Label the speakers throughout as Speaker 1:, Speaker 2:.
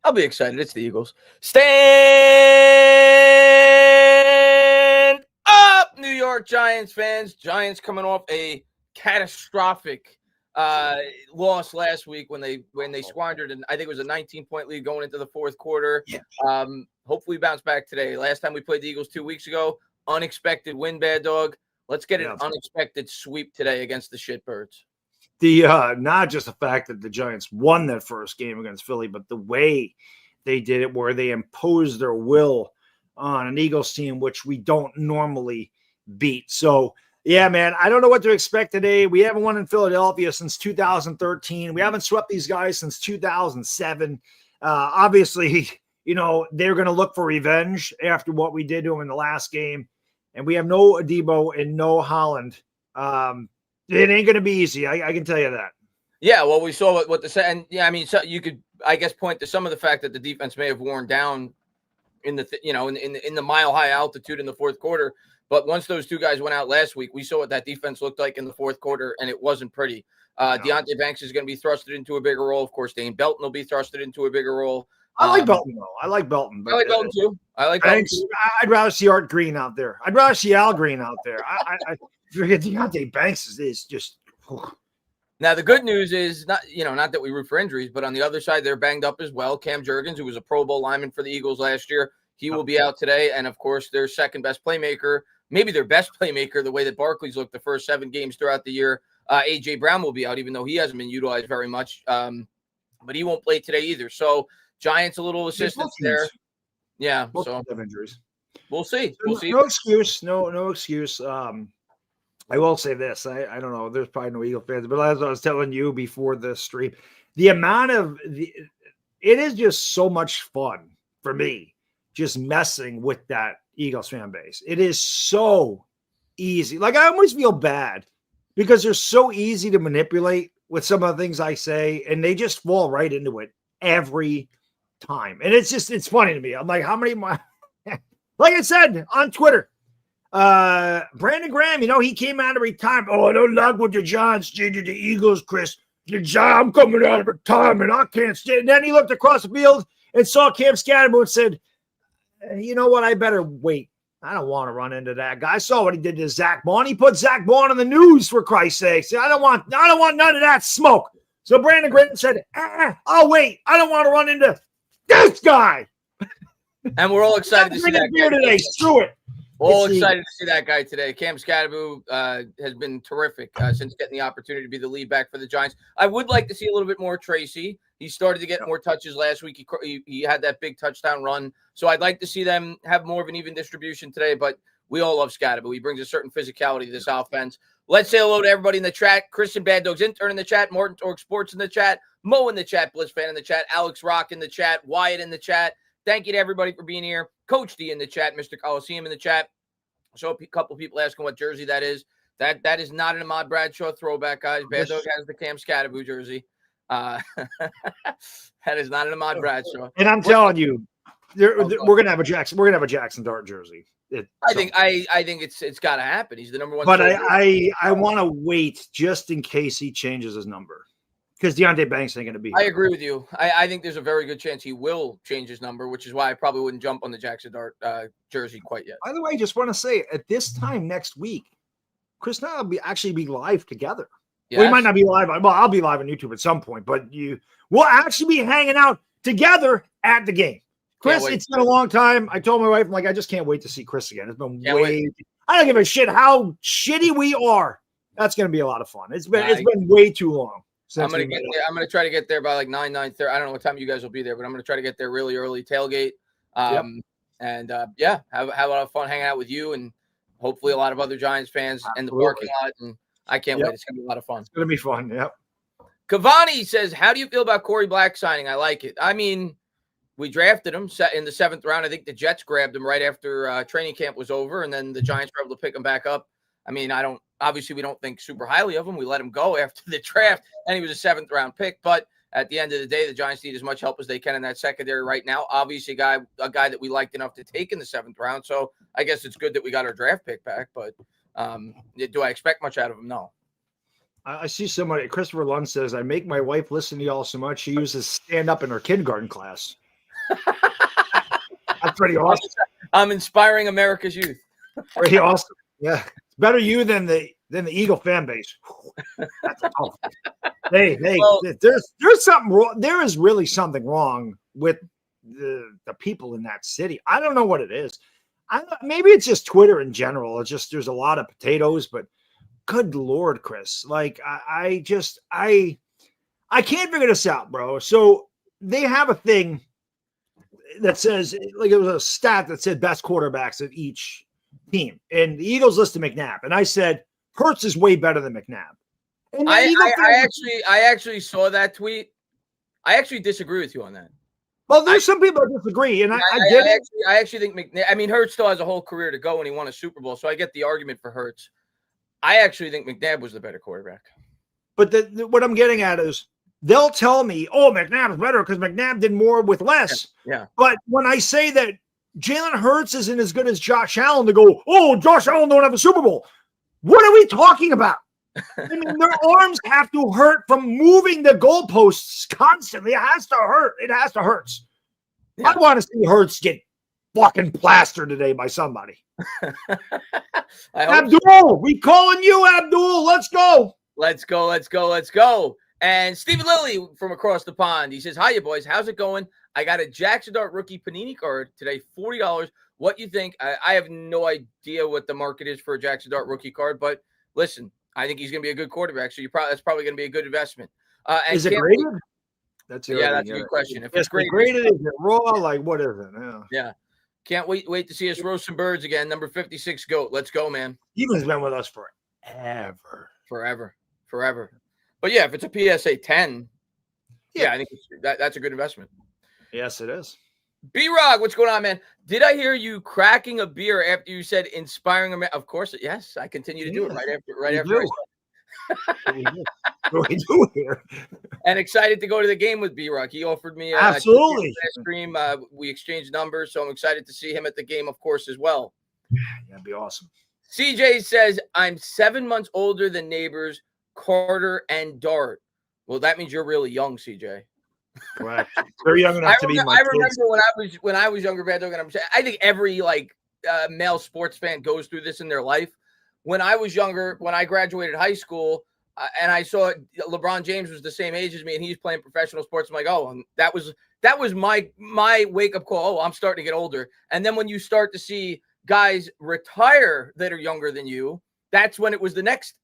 Speaker 1: I'll be excited. It's the Eagles. Stand up, New York Giants fans. Giants coming off a catastrophic loss last week when they squandered, and I think it was a 19-point lead going into the fourth quarter.
Speaker 2: Yeah.
Speaker 1: Hopefully bounce back today. Last time we played the Eagles 2 weeks ago, unexpected win, Bad Dog. Let's get an unexpected sweep today against the Shitbirds.
Speaker 2: Not just the fact that the Giants won that first game against Philly, but the way they did it, where they imposed their will on an Eagles team, which we don't normally beat. So, yeah, man, I don't know what to expect today. We haven't won in Philadelphia since 2013. We haven't swept these guys since 2007. Obviously, they're going to look for revenge after what we did to them in the last game. And we have no Adebo and no Holland. It ain't going to be easy. I can tell you that.
Speaker 1: Yeah, well, we saw what the and yeah, I mean, so you could, I guess, point to some of the fact that the defense may have worn down in the in the mile high altitude in the fourth quarter. But once those two guys went out last week, we saw what that defense looked like in the fourth quarter, and it wasn't pretty. Deonte Banks is going to be thrusted into a bigger role. Of course, Dane Belton will be thrusted into a bigger role.
Speaker 2: I like Belton, though. I like Belton.
Speaker 1: I like Belton, too.
Speaker 2: I'd rather see Art Green out there. I'd rather see Al Green out there. I forget Deonte Banks is just.
Speaker 1: Now, the good news is not that we root for injuries, but on the other side, they're banged up as well. Cam Jurgens, who was a Pro Bowl lineman for the Eagles last year, he will be out today. And, of course, their second best playmaker, maybe their best playmaker, the way that Barkley's looked the first 7 games throughout the year, A.J. Brown will be out, even though he hasn't been utilized very much. But he won't play today either. So, Giants a little assistance there. Yeah, so
Speaker 2: injuries.
Speaker 1: We'll see.
Speaker 2: No excuse. No excuse. I will say this. I don't know. There's probably no Eagle fans, but as I was telling you before the stream, the amount of it is just so much fun for me just messing with that Eagles fan base. It is so easy. Like, I always feel bad because they're so easy to manipulate with some of the things I say, and they just fall right into it every time. And it's funny to me. I'm like, how many like I said on Twitter, Brandon Graham, he came out of retirement. Oh, I don't like what the Giants did to the Eagles, Chris. I'm coming out of retirement. I can't stay. And then he looked across the field and saw Cam Scatterbo and said, you know what? I better wait. I don't want to run into that guy. I saw what he did to Zach Bond. He put Zach Bond on the news, for Christ's sake. I don't want none of that smoke. So Brandon Graham said, I'll wait. I don't want to run into this guy.
Speaker 1: And we're all excited to see that guy
Speaker 2: today. Screw it.
Speaker 1: All excited to see that guy today. Cam Scatterbo has been terrific since getting the opportunity to be the lead back for the Giants. I would like to see a little bit more Tracy. He started to get more touches last week. He had that big touchdown run. So I'd like to see them have more of an even distribution today, but we all love Scatterbo. He brings a certain physicality to this offense. Let's say hello to everybody in the chat. Christian Bad Dogs intern in the chat. Morton Torque Sports in the chat. Mo in the chat. Bliss fan in the chat. Alex Rock in the chat. Wyatt in the chat. Thank you to everybody for being here. Coach D in the chat. Mr. Coliseum in the chat. So a couple people asking what jersey that is. That is not an Ahmad Bradshaw throwback, guys. Bad Dog has the Cam Scatterbo jersey. That is not an Ahmad Bradshaw.
Speaker 2: And I'm telling you, we're gonna have a Jackson. We're gonna have a Jackson Dart jersey.
Speaker 1: I think it's got to happen. He's the number one.
Speaker 2: But I want to wait just in case he changes his number, because Deonte Banks ain't going to be here.
Speaker 1: I agree with you. I think there's a very good chance he will change his number, which is why I probably wouldn't jump on the Jackson Dart jersey quite yet.
Speaker 2: By the way, I just want to say at this time next week, Chris and I will actually be live together. Yes. We might not be live. Well, I'll be live on YouTube at some point, but we'll actually be hanging out together at the game. Chris, it's been a long time. I told my wife, I'm like, I just can't wait to see Chris again. It's been I don't give a shit how shitty we are. That's going to be a lot of fun. It's been way too long.
Speaker 1: I'm going to try to get there by like 9:30. I don't know what time you guys will be there, but I'm going to try to get there really early tailgate. And have a lot of fun hanging out with you and hopefully a lot of other Giants fans in the parking lot. And I can't wait. It's going to be a lot of fun.
Speaker 2: It's going to be fun. Yep.
Speaker 1: Cavani says, how do you feel about Corey Black signing? I like it. I mean, we drafted him in the 7th round. I think the Jets grabbed him right after training camp was over, and then the Giants were able to pick him back up. I mean, obviously we don't think super highly of him. We let him go after the draft, and he was a 7th round pick. But at the end of the day, the Giants need as much help as they can in that secondary right now. Obviously, a guy that we liked enough to take in the 7th round. So I guess it's good that we got our draft pick back. But do I expect much out of him? No.
Speaker 2: I see somebody, Christopher Lund says, I make my wife listen to y'all so much she uses stand up in her kindergarten class. That's pretty awesome.
Speaker 1: I'm inspiring America's youth.
Speaker 2: Pretty awesome. Yeah, it's better you than the Eagle fan base. That's a tough. Hey, well, there's something wrong. There is really something wrong with the people in that city. I don't know what it is. Maybe it's just Twitter in general. It's just there's a lot of potatoes, but good Lord, Chris, like I can't figure this out, bro. So they have a thing that says, like, it was a stat that said best quarterbacks of each team, and the Eagles listed McNabb, and I said Hurts is way better than McNabb. And
Speaker 1: I actually saw that tweet. I actually disagree with you on that.
Speaker 2: Well, there's some people that disagree, and I get it.
Speaker 1: I actually think McNabb. I mean, Hurts still has a whole career to go, and he won a Super Bowl, so I get the argument for Hurts. I actually think McNabb was the better quarterback.
Speaker 2: But what I'm getting at is they'll tell me, "Oh, McNabb is better because McNabb did more with less."
Speaker 1: Yeah.
Speaker 2: But when I say that Jalen Hurts isn't as good as Josh Allen, to go, "Oh, Josh Allen don't have a Super Bowl." What are we talking about? I mean, their arms have to hurt from moving the goalposts constantly. It has to hurt. It has to hurt. Yeah. I want to see Hurts get fucking plastered today by somebody. Abdul, we calling you, Abdul. Let's go.
Speaker 1: Let's go. Let's go. Let's go. And Stephen Lilly from across the pond. He says, "Hiya, boys. How's it going? I got a Jackson Dart rookie Panini card today, $40. What you think?" I have no idea what the market is for a Jackson Dart rookie card, but listen, I think he's going to be a good quarterback, so that's probably going to be a good investment.
Speaker 2: Is it graded?
Speaker 1: That's a good question.
Speaker 2: If it's graded, is it raw? Like, what is it?
Speaker 1: Yeah. Can't wait to see us roast some birds again. Number 56 GOAT. Let's go, man.
Speaker 2: Steven's been with us
Speaker 1: forever. But yeah, if it's a PSA 10, I think that's a good investment.
Speaker 2: Yes, it is.
Speaker 1: B-Rock, what's going on, man? Did I hear you cracking a beer after you said inspiring America? Of course, yes. I continue to do it right after.
Speaker 2: We do here.
Speaker 1: And excited to go to the game with B-Rock. He offered me
Speaker 2: absolutely
Speaker 1: ice cream. We exchanged numbers, so I'm excited to see him at the game, of course, as well.
Speaker 2: Yeah, that'd be awesome.
Speaker 1: CJ says, "I'm 7 months older than neighbors Carter and Dart." Well, that means you're really young, CJ.
Speaker 2: Correct. They're young enough to be my kids.
Speaker 1: Remember when I was younger, Bad Dog, and I think every male sports fan goes through this in their life. When I was younger, when I graduated high school, and I saw LeBron James was the same age as me, and he's playing professional sports, I'm like, oh, that was my wake up call. Oh, I'm starting to get older. And then when you start to see guys retire that are younger than you, that's when it was the next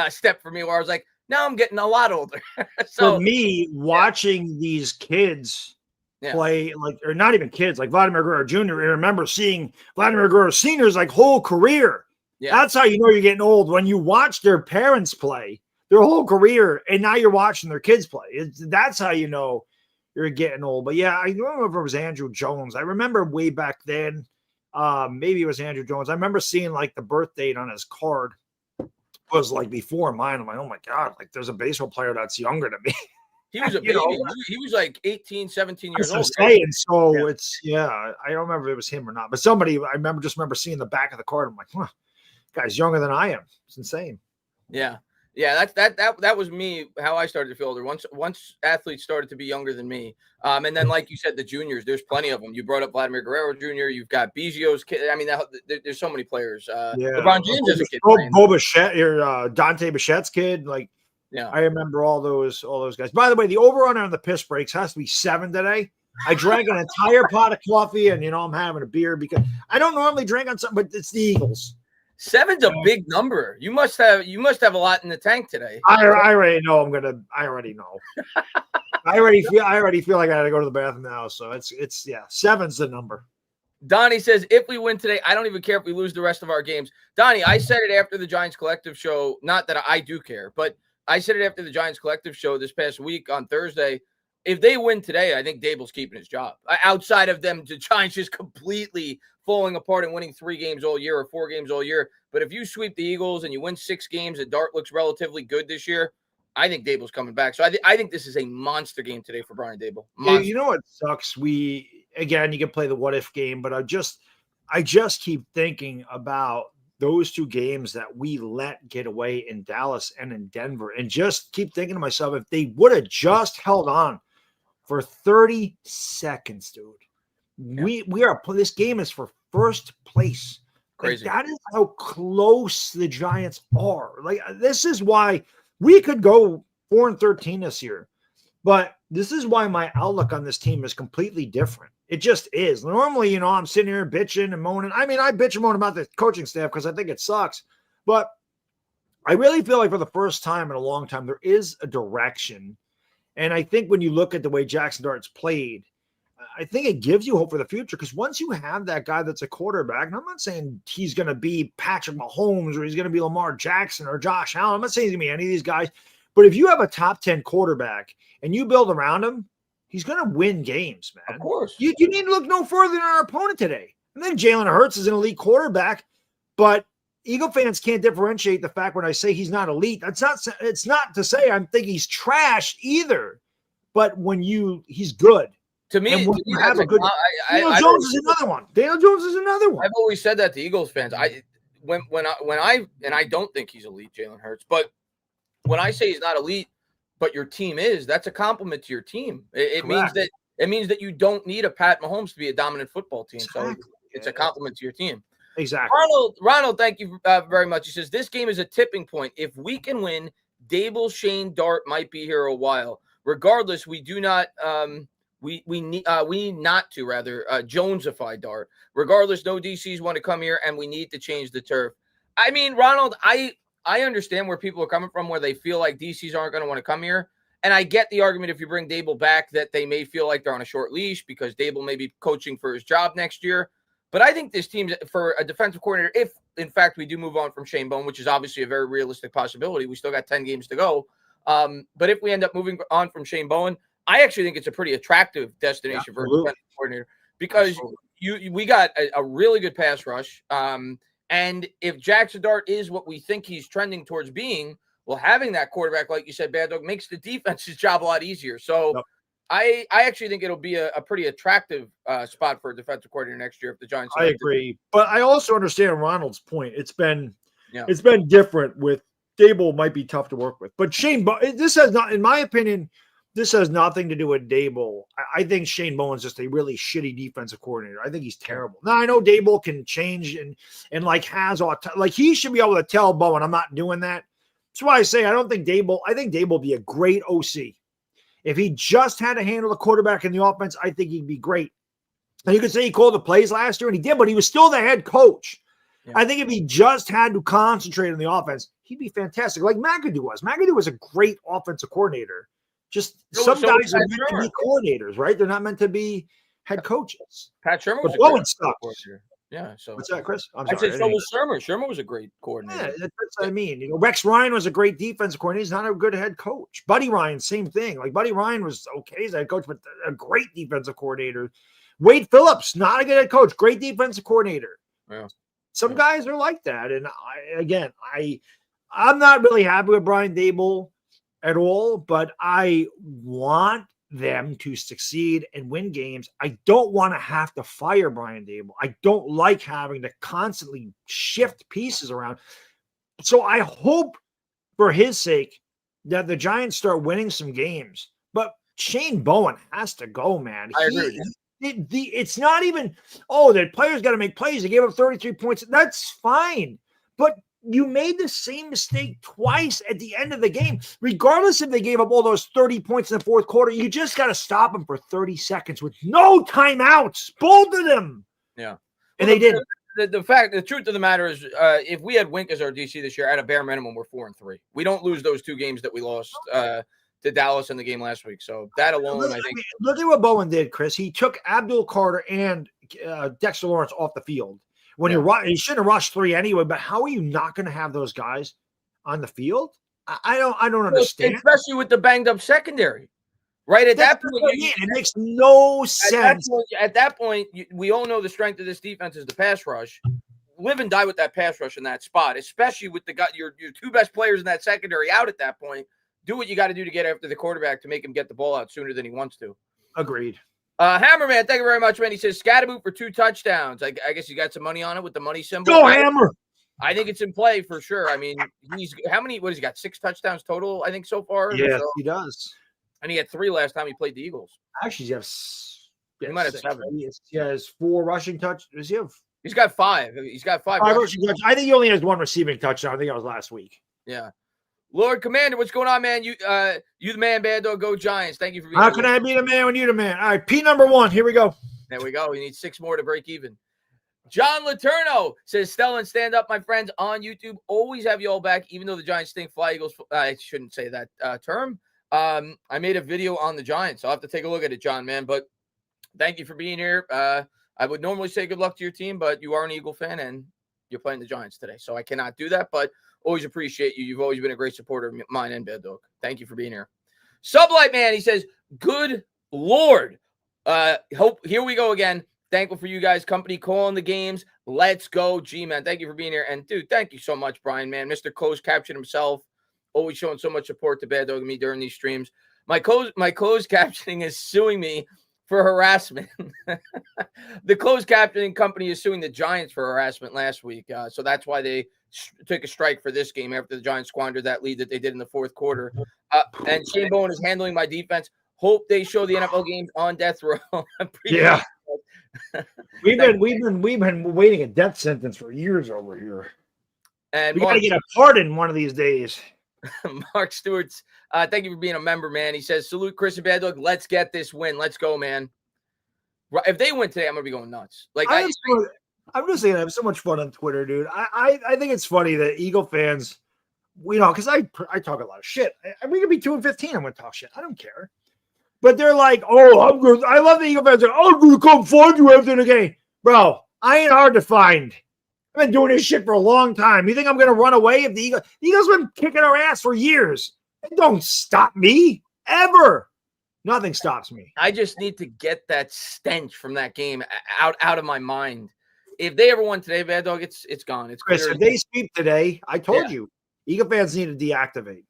Speaker 1: step for me, where I was like, now I'm getting a lot older. So
Speaker 2: for me, watching these kids play, or not even kids, like Vladimir Guerrero Jr., I remember seeing Vladimir Guerrero Sr.'s whole career. Yeah. That's how you know you're getting old, when you watch their parents play their whole career, and now you're watching their kids play. That's how you know you're getting old. But yeah, I don't know if it was Andrew Jones. I remember way back then, maybe it was Andrew Jones. I remember seeing the birth date on his card was before mine. I'm like, oh my God, there's a baseball player that's younger than me.
Speaker 1: He was a baby. He was 18, 17 years old.
Speaker 2: So it's, I don't remember if it was him or not, but somebody, I remember seeing the back of the card. I'm like, huh, guy's younger than I am. It's insane.
Speaker 1: Yeah. Yeah, that was me, how I started to feel older. Once athletes started to be younger than me. And then, like you said, the juniors, there's plenty of them. You brought up Vladimir Guerrero Jr., you've got Biggio's kid. I mean, there's so many players. LeBron James is a kid.
Speaker 2: Bo Bichette, or Dante Bichette's kid. I remember all those guys. By the way, the over-under on the piss breaks has to be 7 today. I drank an entire pot of coffee, and I'm having a beer because I don't normally drink on something, but it's the Eagles.
Speaker 1: 7's a big number. You must have a lot in the tank today.
Speaker 2: I already know I already know. I already feel like I gotta go to the bathroom now. So it's 7's the number.
Speaker 1: Donnie says, if we win today, I don't even care if we lose the rest of our games. Donnie, I said it after the Giants Collective show. Not that I do care, but I said it after the Giants Collective show this past week on Thursday. If they win today, I think Dable's keeping his job. Outside of them, the Giants just completely falling apart and winning 3 games all year or 4 games all year. But if you sweep the Eagles and you win 6 games and Dart looks relatively good this year, I think Dable's coming back. So I think this is a monster game today for Brian Dable.
Speaker 2: Yeah, you know what sucks? You can play the what if game, but I just keep thinking about those 2 games that we let get away in Dallas and in Denver, and just keep thinking to myself, if they would have just held on for 30 seconds, dude. We are. This game is for first place.
Speaker 1: Crazy.
Speaker 2: Like, that is how close the Giants are. Like, this is why we could go 4-13 this year, but this is why my outlook on this team is completely different. It just is. Normally, I'm sitting here bitching and moaning. I mean, I bitch and moan about the coaching staff because I think it sucks, but I really feel like for the first time in a long time, there is a direction. And I think when you look at the way Jackson Dart's played, I think it gives you hope for the future, because once you have that guy that's a quarterback, and I'm not saying he's going to be Patrick Mahomes or he's going to be Lamar Jackson or Josh Allen. I'm not saying he's going to be any of these guys. But if you have a top 10 quarterback and you build around him, he's going to win games, man.
Speaker 1: Of course.
Speaker 2: You need to look no further than our opponent today. And then Jalen Hurts is an elite quarterback, but Eagle fans can't differentiate the fact when I say he's not elite. It's not to say I think he's trash either, but he's good.
Speaker 1: To me,
Speaker 2: Daniel Jones is another one. Daniel Jones is another one.
Speaker 1: I've always said that to Eagles fans. I don't think he's elite, Jalen Hurts, but when I say he's not elite, but your team is, that's a compliment to your team. It means that you don't need a Pat Mahomes to be a dominant football team. Exactly. So it's a compliment to your team.
Speaker 2: Exactly.
Speaker 1: Ronald, thank you very much. He says this game is a tipping point. If we can win, Dable, Shane, Dart might be here a while. Regardless, we do not. We need not to Jonesify Dart. Regardless, no DCs want to come here, and we need to change the turf. I mean, Ronald, I understand where people are coming from, where they feel like DCs aren't going to want to come here, and I get the argument if you bring Dable back that they may feel like they're on a short leash because Dable may be coaching for his job next year. But I think this team, for a defensive coordinator, if in fact we do move on from Shane Bowen, which is obviously a very realistic possibility, we still got 10 games to go. But if we end up moving on from Shane Bowen, I actually think it's a pretty attractive destination for a defensive coordinator, because we got a really good pass rush. And if Jackson Dart is what we think he's trending towards being, well, having that quarterback, like you said, Bad Dog, makes the defense's job a lot easier. So I actually think it'll be a pretty attractive spot for a defensive coordinator next year if the Giants.
Speaker 2: I agree, but I also understand Ronald's point. It's been different with Dable. Might be tough to work with, but Shane. This has not, in my opinion, this has nothing to do with Dable. I think Shane Bowen's just a really shitty defensive coordinator. I think he's terrible. Now I know Dable can change and like he should be able to tell Bowen, I'm not doing that. That's why I say I think Dable would be a great OC. If he just had to handle the quarterback in the offense, I think he'd be great. And you could say he called the plays last year, and he did, but he was still the head coach. Yeah. I think if he just had to concentrate on the offense, he'd be fantastic, like McAdoo was. McAdoo was a great offensive coordinator. Just some guys are meant to be coordinators, right? They're not meant to be head coaches.
Speaker 1: Pat Shermer was
Speaker 2: Bowen sucks.
Speaker 1: Yeah. So
Speaker 2: what's that, Chris?
Speaker 1: I said so was Shermer. Shermer was a great coordinator.
Speaker 2: Yeah, that's what I mean. Rex Ryan was a great defensive coordinator. He's not a good head coach. Buddy Ryan, same thing. Like Buddy Ryan was okay as a head coach, but a great defensive coordinator. Wade Phillips, not a good head coach, great defensive coordinator.
Speaker 1: Yeah.
Speaker 2: Some guys are like that, and I'm not really happy with Brian Dable at all, but I want them to succeed and win games. I don't want to have to fire Brian Dable. I don't like having to constantly shift pieces around. So I hope for his sake that the Giants start winning some games. But Shane Bowen has to go, man.
Speaker 1: I agree.
Speaker 2: It's not even, the players got to make plays. They gave up 33 points. That's fine. But you made the same mistake twice at the end of the game. Regardless if they gave up all those 30 points in the fourth quarter, you just got to stop them for 30 seconds with no timeouts. Both of them.
Speaker 1: Yeah.
Speaker 2: And they didn't.
Speaker 1: The truth of the matter is, if we had Wink as our DC this year, at a bare minimum, we're 4-3. We don't lose those two games that we lost to Dallas in the game last week. So that alone, I think.
Speaker 2: Look at what Bowen did, Chris. He took Abdul Carter and Dexter Lawrence off the field. When you shouldn't have rushed 3 anyway, but how are you not going to have those guys on the field? I don't understand.
Speaker 1: Especially with the banged up secondary, right? At that point,
Speaker 2: it makes no sense.
Speaker 1: At that point, we all know the strength of this defense is the pass rush. Live and die with that pass rush in that spot, especially with your two best players in that secondary out at that point. Do what you got to do to get after the quarterback to make him get the ball out sooner than he wants to.
Speaker 2: Agreed.
Speaker 1: Hammerman, thank you very much, man. He says Scatterboot for 2 touchdowns. I guess you got some money on it with the money symbol.
Speaker 2: Go Hammer!
Speaker 1: I think it's in play for sure. I mean, what has he got? 6 touchdowns total, I think, so far?
Speaker 2: Yeah, he does.
Speaker 1: And he had 3 last time he played the Eagles.
Speaker 2: Actually, yes.
Speaker 1: He might have 7.
Speaker 2: He has 4 rushing touchdowns. Does he have?
Speaker 1: He's got 5. He's got 5
Speaker 2: rushing touchdowns. I think he only has 1 receiving touchdown. I think that was last week.
Speaker 1: Yeah. Lord Commander, what's going on, man? You the man, Bad Dog, go Giants. Thank you for being
Speaker 2: How can I be the man when you're the man? All right, P number 1. Here we go.
Speaker 1: There we go. We need 6 more to break even. John Laterno says, Stellan, stand up, my friends, on YouTube. Always have you all back, even though the Giants stink. Fly Eagles. I shouldn't say that term. I made a video on the Giants. I'll have to take a look at it, John, man. But thank you for being here. I would normally say good luck to your team, but you are an Eagle fan, and you're playing the Giants today. So I cannot do that, but always appreciate you. You've always been a great supporter of mine and Bad Dog. Thank you for being here. Sublight Man, he says, good Lord. Here we go again. Thankful for you guys' company, calling the games. Let's go, G-Man. Thank you for being here. And, dude, thank you so much, Brian, man. Mr. Close caption himself, always showing so much support to Bad Dog and me during these streams. My closed captioning is suing me for harassment. The closed captioning company is suing the Giants for harassment last week. So that's why they took a strike for this game after the Giants squandered that lead that they did in the fourth quarter. And Shane Bowen is handling my defense. Hope they show the NFL games on death row.
Speaker 2: Yeah. We've been waiting a death sentence for years over here. And we got to get a pardon one of these days.
Speaker 1: Mark Stewart's, thank you for being a member, man. He says, salute Chris and Bad Dog. Let's get this win. Let's go, man. If they win today, I'm going to be going nuts. Like
Speaker 2: I'm just saying, I have so much fun on Twitter, dude. I think it's funny that Eagle fans, because I talk a lot of shit. We could be 2-15. I'm going to talk shit. I don't care. But they're like, oh, I'm good. I love the Eagle fans. I'm going to come find you after the game. Bro, I ain't hard to find. I've been doing this shit for a long time. You think I'm going to run away if the Eagles been kicking our ass for years? Don't stop me, ever. Nothing stops me.
Speaker 1: I just need to get that stench from that game out of my mind. If they ever won today, Bad Dog, it's gone. It's
Speaker 2: Chris, if they sweep today, I told you, Eagle fans need to deactivate.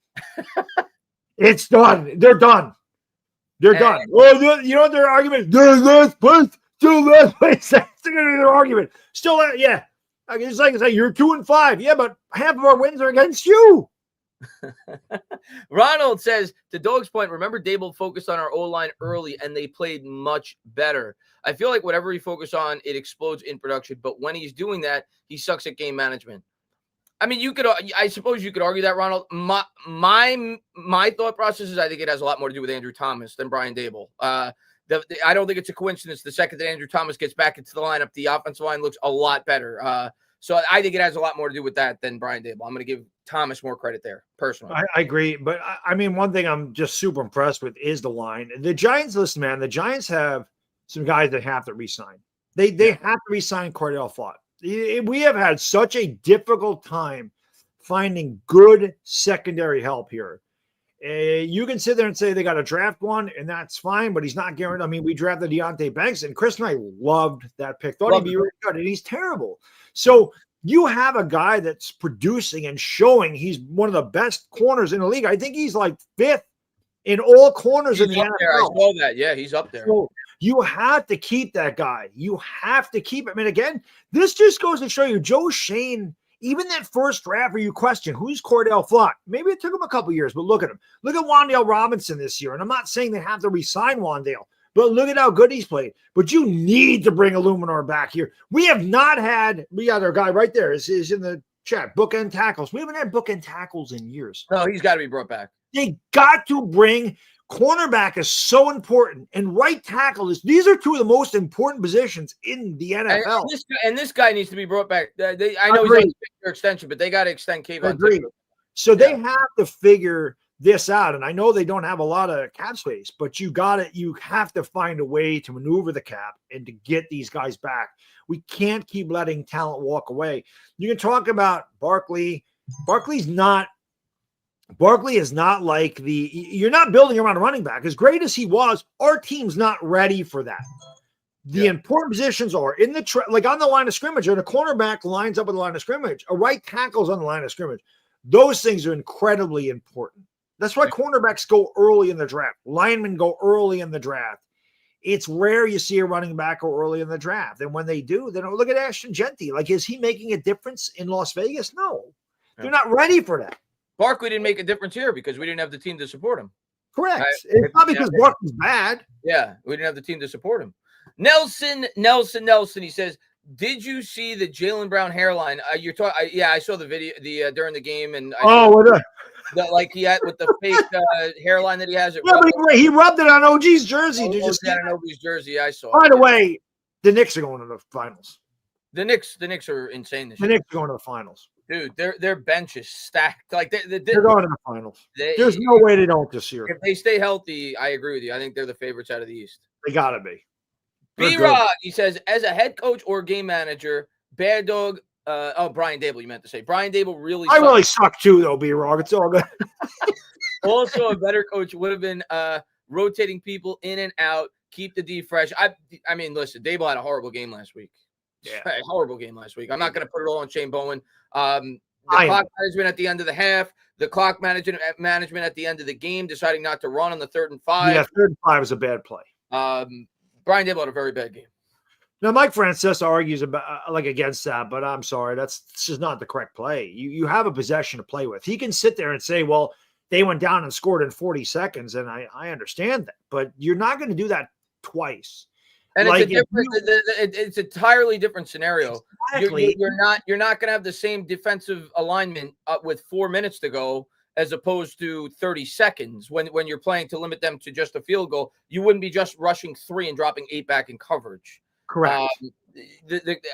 Speaker 2: It's done. They're done. They're done. Well, you know what their argument is? They're last place. Still last place. That's going to be their argument. Still, yeah. I can just say you're 2-5. Yeah, but half of our wins are against you.
Speaker 1: Ronald says, to Dog's point, remember Dable focused on our O-line early, and they played much better. I feel like whatever he focuses on, it explodes in production. But when he's doing that, he sucks at game management. I mean, I suppose you could argue that, Ronald. My thought process is I think it has a lot more to do with Andrew Thomas than Brian Dable. I don't think it's a coincidence. The second that Andrew Thomas gets back into the lineup, the offensive line looks a lot better. So I think it has a lot more to do with that than Brian Dable. I'm going to give Thomas more credit there, personally.
Speaker 2: I agree. But, I mean, one thing I'm just super impressed with is the line. The Giants, listen, man, the Giants have some guys that have to re-sign. They have to re-sign Cordell Flott. We have had such a difficult time finding good secondary help here. You can sit there and say they got to draft one, and that's fine, but he's not guaranteed. I mean, we drafted Deonte Banks, and Chris and I loved that pick. Thought he'd be really good, and he's terrible. So you have a guy that's producing and showing he's one of the best corners in the league. I think he's like 5th in all corners in the NFL.
Speaker 1: I saw that. Yeah, he's up there.
Speaker 2: So you have to keep that guy. You have to keep him. And again, this just goes to show you, Joe Shane, even that first draft where you question, who's Cordell Flott? Maybe it took him a couple years, but look at him. Look at Wan'Dale Robinson this year. And I'm not saying they have to re-sign Wan'Dale, but look at how good he's played. But you need to bring Illuminor back here. We have not had, we got our guy right there. Is in the chat, bookend tackles. We haven't had bookend tackles in years.
Speaker 1: No, he's got to be brought back.
Speaker 2: They got to bring cornerback is so important, and right tackle is. These are 2 of the most important positions in the NFL.
Speaker 1: And this guy needs to be brought back. I know he's on their extension, but they got to extend Kayvon.
Speaker 2: So they have to figure this out, and I know they don't have a lot of cap space, but you have to find a way to maneuver the cap and to get these guys back. We can't keep letting talent walk away. You can talk about Barkley. Barkley is not like you're not building around a running back. As great as he was, our team's not ready for that. The important positions are in the like on the line of scrimmage, and a cornerback lines up on the line of scrimmage. A right tackle's on the line of scrimmage. Those things are incredibly important. That's why cornerbacks go early in the draft. Linemen go early in the draft. It's rare you see a running back go early in the draft. And when they do, they don't. Look at Ashton Genty. Like, is he making a difference in Las Vegas? No. They're not ready for that.
Speaker 1: Barkley didn't make a difference here because we didn't have the team to support him.
Speaker 2: Correct. It's not because Barkley's bad.
Speaker 1: Yeah, we didn't have the team to support him. Nelson. He says, "Did you see the Jaylen Brown hairline? You're talking. Yeah, I saw the video during the game, and I saw that like he had with the fake hairline that he has.
Speaker 2: Yeah, but he rubbed it on OG's jersey. Did you see
Speaker 1: that on OG's jersey? I saw.
Speaker 2: By the way, the Knicks are going to the finals.
Speaker 1: The Knicks are insane this year.
Speaker 2: The Knicks are going to the finals.
Speaker 1: Dude, their bench is stacked. Like they're
Speaker 2: going to the finals. There's no way they don't this year.
Speaker 1: If they stay healthy, I agree with you. I think they're the favorites out of the East.
Speaker 2: They gotta be.
Speaker 1: B-Rod, he says, as a head coach or game manager, Bad Dog. Brian Dable, you meant to say. Brian Dable really.
Speaker 2: I really suck too, though. B-Rod, it's all good.
Speaker 1: Also, a better coach would have been rotating people in and out, keep the D fresh. I mean, listen, Dable had a horrible game last week.
Speaker 2: Yeah,
Speaker 1: horrible game last week. I'm not going to put it all on Shane Bowen. The clock management at the end of the half, the clock management at the end of the game, deciding not to run on the 3rd and 5.
Speaker 2: Yeah, 3rd and 5 is a bad play.
Speaker 1: Brian Dable had a very bad game.
Speaker 2: Now, Mike Francesa argues about against that, but I'm sorry, that's just not the correct play. You have a possession to play with. He can sit there and say, well, they went down and scored in 40 seconds, and I understand that, but you're not going to do that twice.
Speaker 1: And like it's an entirely different scenario. Exactly. You're not going to have the same defensive alignment with 4 minutes to go as opposed to 30 seconds when you're playing to limit them to just a field goal. You wouldn't be just rushing 3 and dropping 8 back in coverage.
Speaker 2: Correct.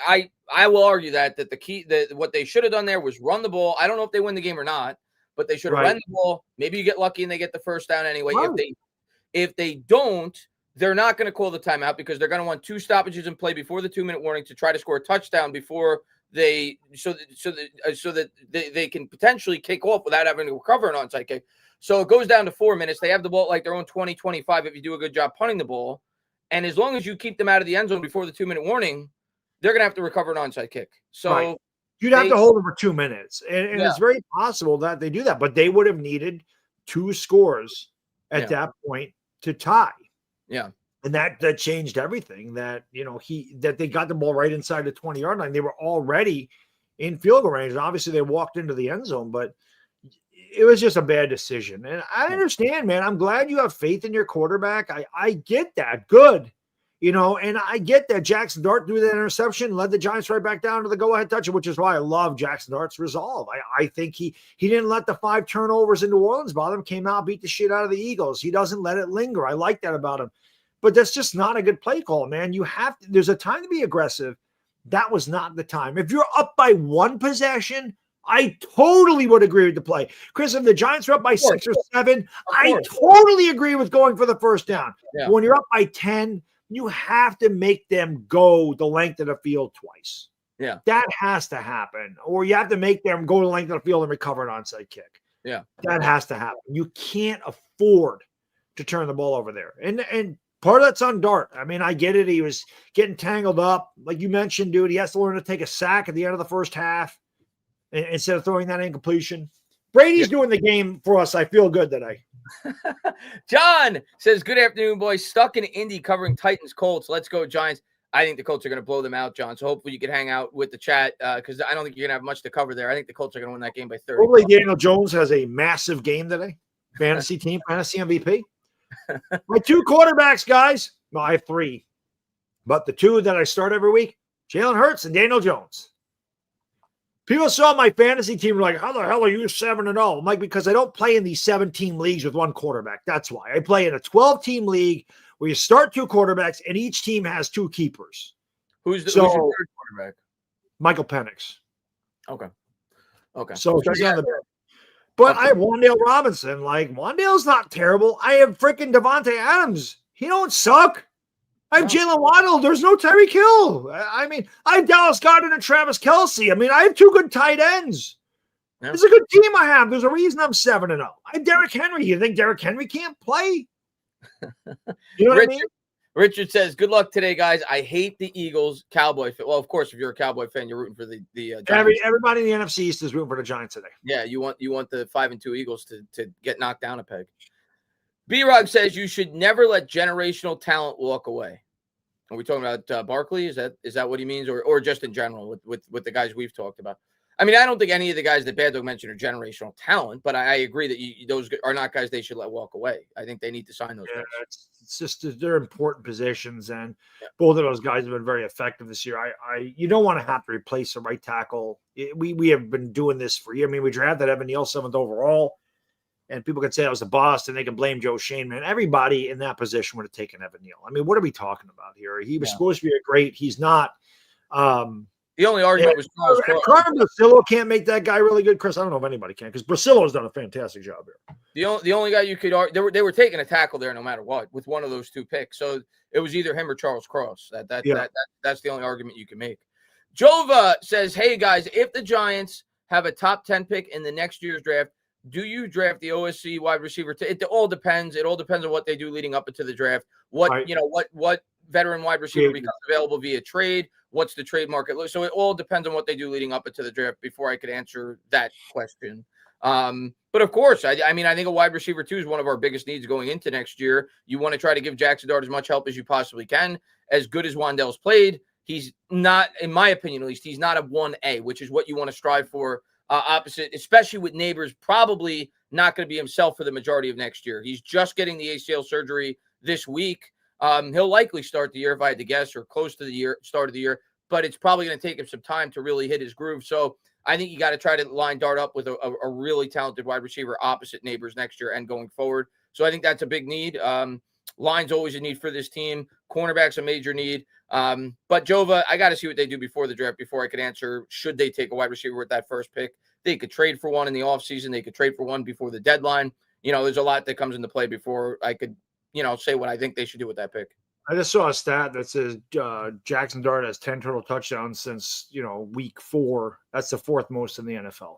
Speaker 1: I will argue that the key what they should have done there was run the ball. I don't know if they win the game or not, but they should have run the ball. Maybe you get lucky and they get the first down anyway. Right. If they don't, they're not going to call the timeout because they're going to want 2 stoppages in play before the 2-minute warning to try to score a touchdown before they so that they can potentially kick off without having to recover an onside kick. So it goes down to 4 minutes. They have the ball like their own 20-25 if you do a good job punting the ball. And as long as you keep them out of the end zone before the 2-minute warning, they're going to have to recover an onside kick. So
Speaker 2: you'd have to hold them for 2 minutes. And it's very possible that they do that, but they would have needed 2 scores at that point to tie.
Speaker 1: Yeah.
Speaker 2: And that changed everything. That they got the ball right inside the 20-yard line. They were already in field goal range. And obviously they walked into the end zone, but it was just a bad decision. And I understand, man. I'm glad you have faith in your quarterback. I get that. Good. And I get that Jackson Dart threw that interception, led the Giants right back down to the go-ahead touch, which is why I love Jackson Dart's resolve. I think he didn't let the 5 turnovers in New Orleans bother him, came out, beat the shit out of the Eagles. He doesn't let it linger. I like that about him. But that's just not a good play call, man. There's a time to be aggressive. That was not the time. If you're up by 1 possession, I totally would agree with the play. Chris, if the Giants are up by 6 or 7, I totally agree with going for the first down. Yeah. When you're up by 10, you have to make them go the length of the field twice.
Speaker 1: Yeah.
Speaker 2: That has to happen. Or you have to make them go the length of the field and recover an onside kick.
Speaker 1: Yeah.
Speaker 2: That has to happen. You can't afford to turn the ball over there. And part of that's on Dart. I mean, I get it. He was getting tangled up. Like you mentioned, dude, he has to learn to take a sack at the end of the first half instead of throwing that incompletion. Brady's doing the game for us. I feel good today.
Speaker 1: John says, good afternoon, boys. Stuck in Indy covering Titans Colts. Let's go, Giants. I think the Colts are going to blow them out, John. So hopefully you can hang out with the chat because I don't think you're going to have much to cover there. I think the Colts are going to win that game by 30.
Speaker 2: Hopefully Daniel Jones has a massive game today. Fantasy team, fantasy MVP. My 2 quarterbacks, guys. Well, I have 3. But the 2 that I start every week, Jalen Hurts and Daniel Jones. People saw my fantasy team were like, how the hell are you 7-0? I'm like, because I don't play in these 7-team leagues with 1 quarterback. That's why. I play in a 12-team league where you start 2 quarterbacks and each team has 2 keepers.
Speaker 1: Who's your third quarterback?
Speaker 2: Michael Penix.
Speaker 1: Okay.
Speaker 2: So he's on the bench. But I have Wan'Dale Robinson. Like, Wan'Dale's not terrible. I have freaking Devontae Adams. He don't suck. I have Jalen Waddle. There's no Tyreek Hill. I mean, I have Dallas Goedert and Travis Kelce. I mean, I have 2 good tight ends. Yeah. It's a good team I have. There's a reason I'm 7-0. I have Derrick Henry. You think Derrick Henry can't play? You know what I mean?
Speaker 1: Richard says, good luck today, guys. I hate the Eagles Cowboy fan. Well, of course, if you're a Cowboy fan, you're rooting for the Giants.
Speaker 2: Everybody in the NFC East is rooting for the Giants today.
Speaker 1: Yeah, you want the 5-2 Eagles to get knocked down a peg. B-Rog says you should never let generational talent walk away. Are we talking about Barkley? Is that what he means, or just in general with the guys we've talked about? I mean, I don't think any of the guys that Bad Dog mentioned are generational talent, but I agree that those are not guys they should let walk away. I think they need to sign those guys.
Speaker 2: It's just they're important positions, and both of those guys have been very effective this year. You don't want to have to replace a right tackle. We have been doing this for years. I mean, we drafted Evan Neal 7th overall, and people can say that was a bust, and they can blame Joe Shane. Man, everybody in that position would have taken Evan Neal. I mean, what are we talking about here? He was supposed to be a great. He's not.
Speaker 1: The only argument was
Speaker 2: Carmen Brasillo can't make that guy really good. Chris, I don't know if anybody can, because Brasillo's done a fantastic job here.
Speaker 1: The only guy you could argue, they were taking a tackle there no matter what with one of those 2 picks. So it was either him or Charles Cross. That's the only argument you can make. Jova says, "Hey guys, if the Giants have a top 10 pick in the next year's draft, do you draft the OSC wide receiver? It all depends. It all depends on what they do leading up into the draft. What veteran wide receiver becomes available via trade. What's the trade market? So it all depends on what they do leading up into the draft before I could answer that question. But of course, I mean, I think a wide receiver 2 is one of our biggest needs going into next year. You want to try to give Jackson Dart as much help as you possibly can. As good as Wan'Dale's played, he's not, in my opinion at least, he's not a 1A, which is what you want to strive for. Opposite, especially with Neighbors probably not going to be himself for the majority of next year. He's just getting the ACL surgery this week. He'll likely start the year, if I had to guess, or close to the start of the year, but it's probably going to take him some time to really hit his groove. So I think you got to try to line Dart up with a really talented wide receiver opposite Neighbors next year and going forward. So I think that's a big need. Line's always a need for this team. Cornerback's a major need. But Jova, I got to see what they do before the draft before I could answer, should they take a wide receiver with that first pick? They could trade for one in the offseason. They could trade for one before the deadline. There's a lot that comes into play before I could, say what I think they should do with that pick.
Speaker 2: I just saw a stat that says Jackson Dart has 10 total touchdowns since, week 4. That's the 4th most in the NFL.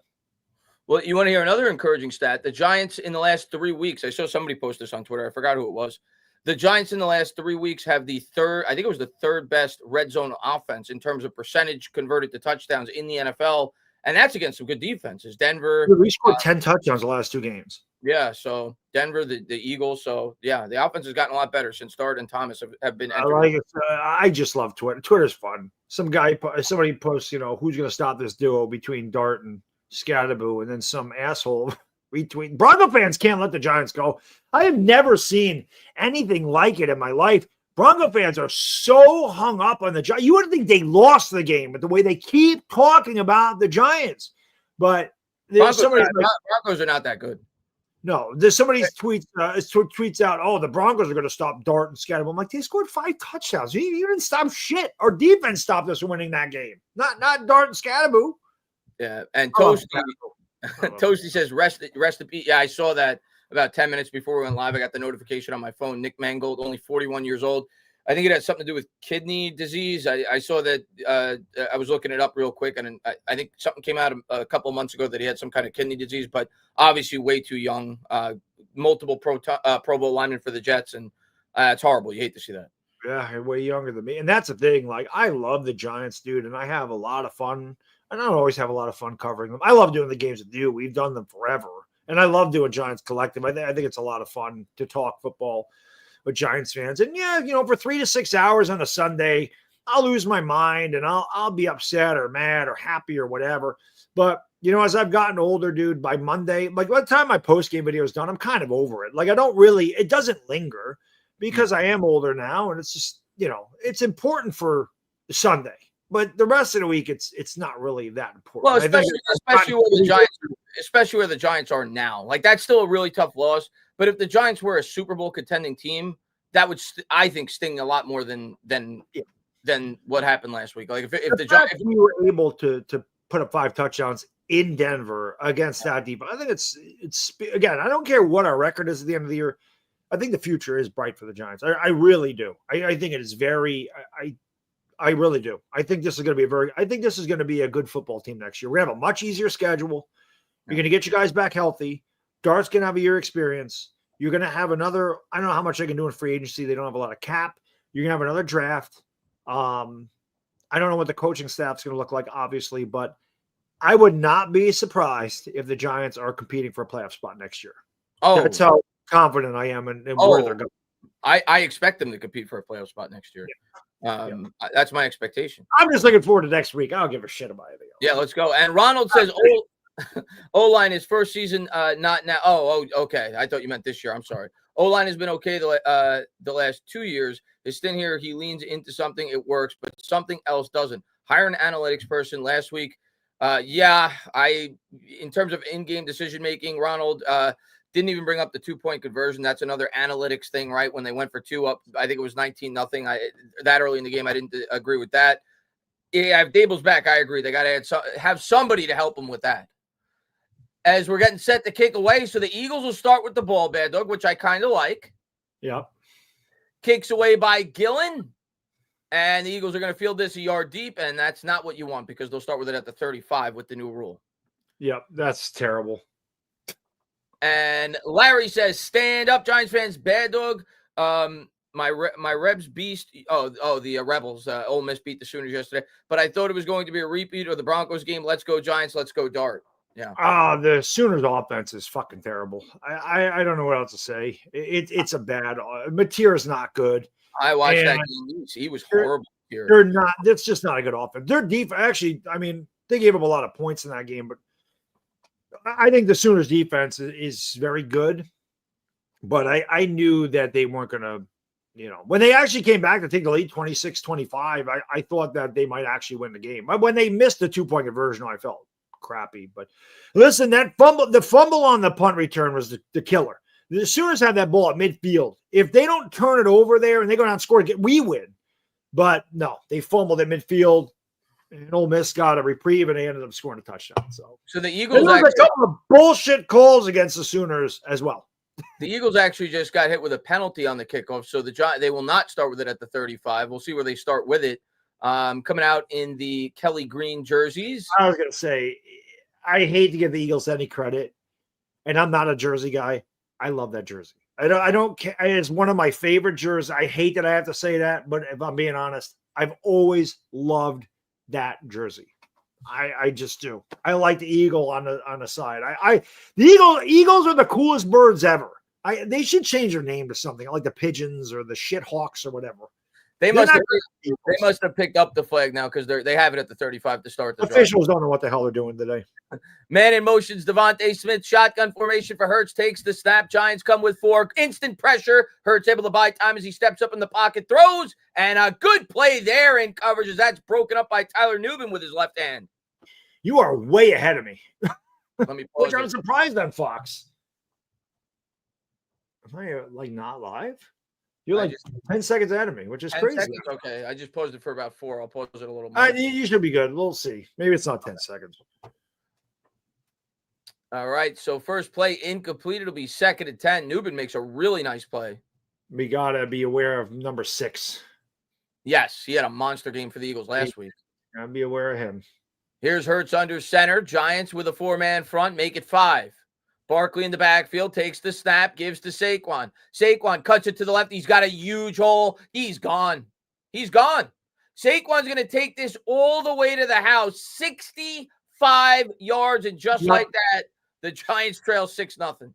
Speaker 1: Well, you want to hear another encouraging stat? The Giants in the last 3 weeks, I saw somebody post this on Twitter. I forgot who it was. The Giants in the last 3 weeks have the third best red zone offense in terms of percentage converted to touchdowns in the NFL. And that's against some good defenses. Denver.
Speaker 2: We scored 10 touchdowns the last 2 games.
Speaker 1: Yeah, so Denver, the Eagles. So, yeah, the offense has gotten a lot better since Dart and Thomas have been entering.
Speaker 2: I like it. I just love Twitter. Twitter's fun. Somebody posts, who's going to stop this duo between Dart and Scatterboo, and then some asshole retweet. Bronco fans can't let the Giants go. I have never seen anything like it in my life. Bronco fans are so hung up on the Giants. You wouldn't think they lost the game, but the way they keep talking about the Giants. But
Speaker 1: Broncos are not that good.
Speaker 2: No, there's somebody tweets out, "Oh, the Broncos are going to stop Dart and Scatterboo." I'm like, they scored 5 touchdowns. You didn't stop shit. Our defense stopped us from winning that game. Not Dart and Scatterboo.
Speaker 1: Yeah, and Toasty says, rest in peace. Yeah, I saw that about 10 minutes before we went live. I got the notification on my phone. Nick Mangold, only 41 years old. I think it has something to do with kidney disease. I saw that. I was looking it up real quick, and I think something came out a couple of months ago that he had some kind of kidney disease, but obviously way too young. Multiple Pro Bowl lineman for the Jets, and it's horrible. You hate to see that.
Speaker 2: Yeah, way younger than me. And that's the thing. Like, I love the Giants, dude, and I have a lot of fun. I don't always have a lot of fun covering them. I love doing the games with you. We've done them forever. And I love doing Giants Collective. I think it's a lot of fun to talk football with Giants fans. And yeah, for 3 to 6 hours on a Sunday, I'll lose my mind and I'll be upset or mad or happy or whatever. But, as I've gotten older, dude, by Monday, like by the time my post-game video is done, I'm kind of over it. Like it doesn't linger because I am older now. And it's just, it's important for Sunday. But the rest of the week, it's not really that important.
Speaker 1: Well, especially where the Giants are now. Like, that's still a really tough loss. But if the Giants were a Super Bowl contending team, that would, I think, sting a lot more than what happened last week. Like, if the Giants,
Speaker 2: we were able to put up 5 touchdowns in Denver against that defense, I think it's again. I don't care what our record is at the end of the year. I think the future is bright for the Giants. I really do. I think it is very. I really do. I think this is going to be a good football team next year. We're going to have a much easier schedule. You're going to get you guys back healthy. Dart's going to have a year experience. You're going to have another, I don't know how much they can do in free agency. They don't have a lot of cap. You're going to have another draft. I don't know what the coaching staff's going to look like, obviously, but I would not be surprised if the Giants are competing for a playoff spot next year. Oh, that's how confident I am in where they're going.
Speaker 1: I expect them to compete for a playoff spot next year. That's my expectation.
Speaker 2: I'm just looking forward to next week. I don't give a shit about anything else.
Speaker 1: Yeah, let's go. And Ronald says, O-line is first season, not now. Oh, okay. I thought you meant this year. I'm sorry. O-line has been okay the last 2 years. His stint here, he leans into something, it works, but something else doesn't. Hire an analytics person last week. In terms of in-game decision-making, Ronald didn't even bring up the 2-point conversion. That's another analytics thing, right? When they went for 2 up, I think it was 19-0. That early in the game, I didn't agree with that. Yeah, if Dable's back, I agree. They got to have somebody to help them with that. As we're getting set to kick away, so the Eagles will start with the ball, Bad Dog, which I kind of like.
Speaker 2: Yeah.
Speaker 1: Kicks away by Gillen, and the Eagles are going to field this a yard deep, and that's not what you want because they'll start with it at the 35 with the new rule.
Speaker 2: Yep, that's terrible.
Speaker 1: And Larry says, stand up, Giants fans, Bad Dog. My Rebs beast. The Rebels. Ole Miss beat the Sooners yesterday, but I thought it was going to be a repeat of the Broncos game. Let's go Giants. Let's go Dart. Yeah.
Speaker 2: The Sooners offense is fucking terrible. I don't know what else to say. It's a bad. Mateer's not good.
Speaker 1: I watched that game. He was horrible here.
Speaker 2: They're not. That's just not a good offense. Their defense, actually, I mean, they gave up a lot of points in that game, but I think the Sooners defense is very good. But I knew that they weren't going to, when they actually came back to take the lead 26-25, I thought that they might actually win the game. But when they missed the 2-point conversion, I felt crappy. But listen, the fumble on the punt return was the killer. The Sooners have that ball at midfield. If they don't turn it over there and they go down and score, we win. But no, they fumbled at midfield, and Ole Miss got a reprieve, and they ended up scoring a touchdown. So
Speaker 1: the Eagles
Speaker 2: a couple of bullshit calls against the Sooners as well.
Speaker 1: The Eagles actually just got hit with a penalty on the kickoff, so they will not start with it at the 35. We'll see where they start with it. Coming out in the Kelly Green jerseys.
Speaker 2: I was going to say, I hate to give the Eagles any credit, and I'm not a jersey guy. I love that jersey. I don't care. It's one of my favorite jerseys. I hate that I have to say that, but if I'm being honest, I've always loved that jersey. I just do. I like the eagle on the side. The Eagles are the coolest birds ever. They should change their name to something like the Pigeons or the Shit Hawks or whatever.
Speaker 1: They must have picked up the flag now because they have it at the 35 to start the
Speaker 2: officials drive. Don't know what the hell they're doing today.
Speaker 1: Man in motion's Devontae Smith. Shotgun formation for Hurts. Takes the snap. Giants come with 4. Instant pressure. Hurts able to buy time as he steps up in the pocket. Throws. And a good play there in coverage as that's broken up by Tyler Nubin with his left hand.
Speaker 2: You are way ahead of me.
Speaker 1: Let me pause.
Speaker 2: Which I'm surprised on Fox. Am I not live? You're 10 seconds ahead of me, which is crazy.
Speaker 1: Seconds, okay. I just paused it for about 4. I'll pause it a little more.
Speaker 2: You should be good. We'll see. Maybe it's not 10 seconds.
Speaker 1: All right. So first play incomplete. It'll be 2nd and 10. Nubin makes a really nice play.
Speaker 2: We got to be aware of number 6.
Speaker 1: Yes. He had a monster game for the Eagles last week.
Speaker 2: Got to be aware of him.
Speaker 1: Here's Hurts under center. Giants with a 4-man front. Make it 5. Barkley in the backfield takes the snap, gives to Saquon. Saquon cuts it to the left. He's got a huge hole. He's gone. Saquon's going to take this all the way to the house, 65 yards, and just like that, the Giants trail 6-0.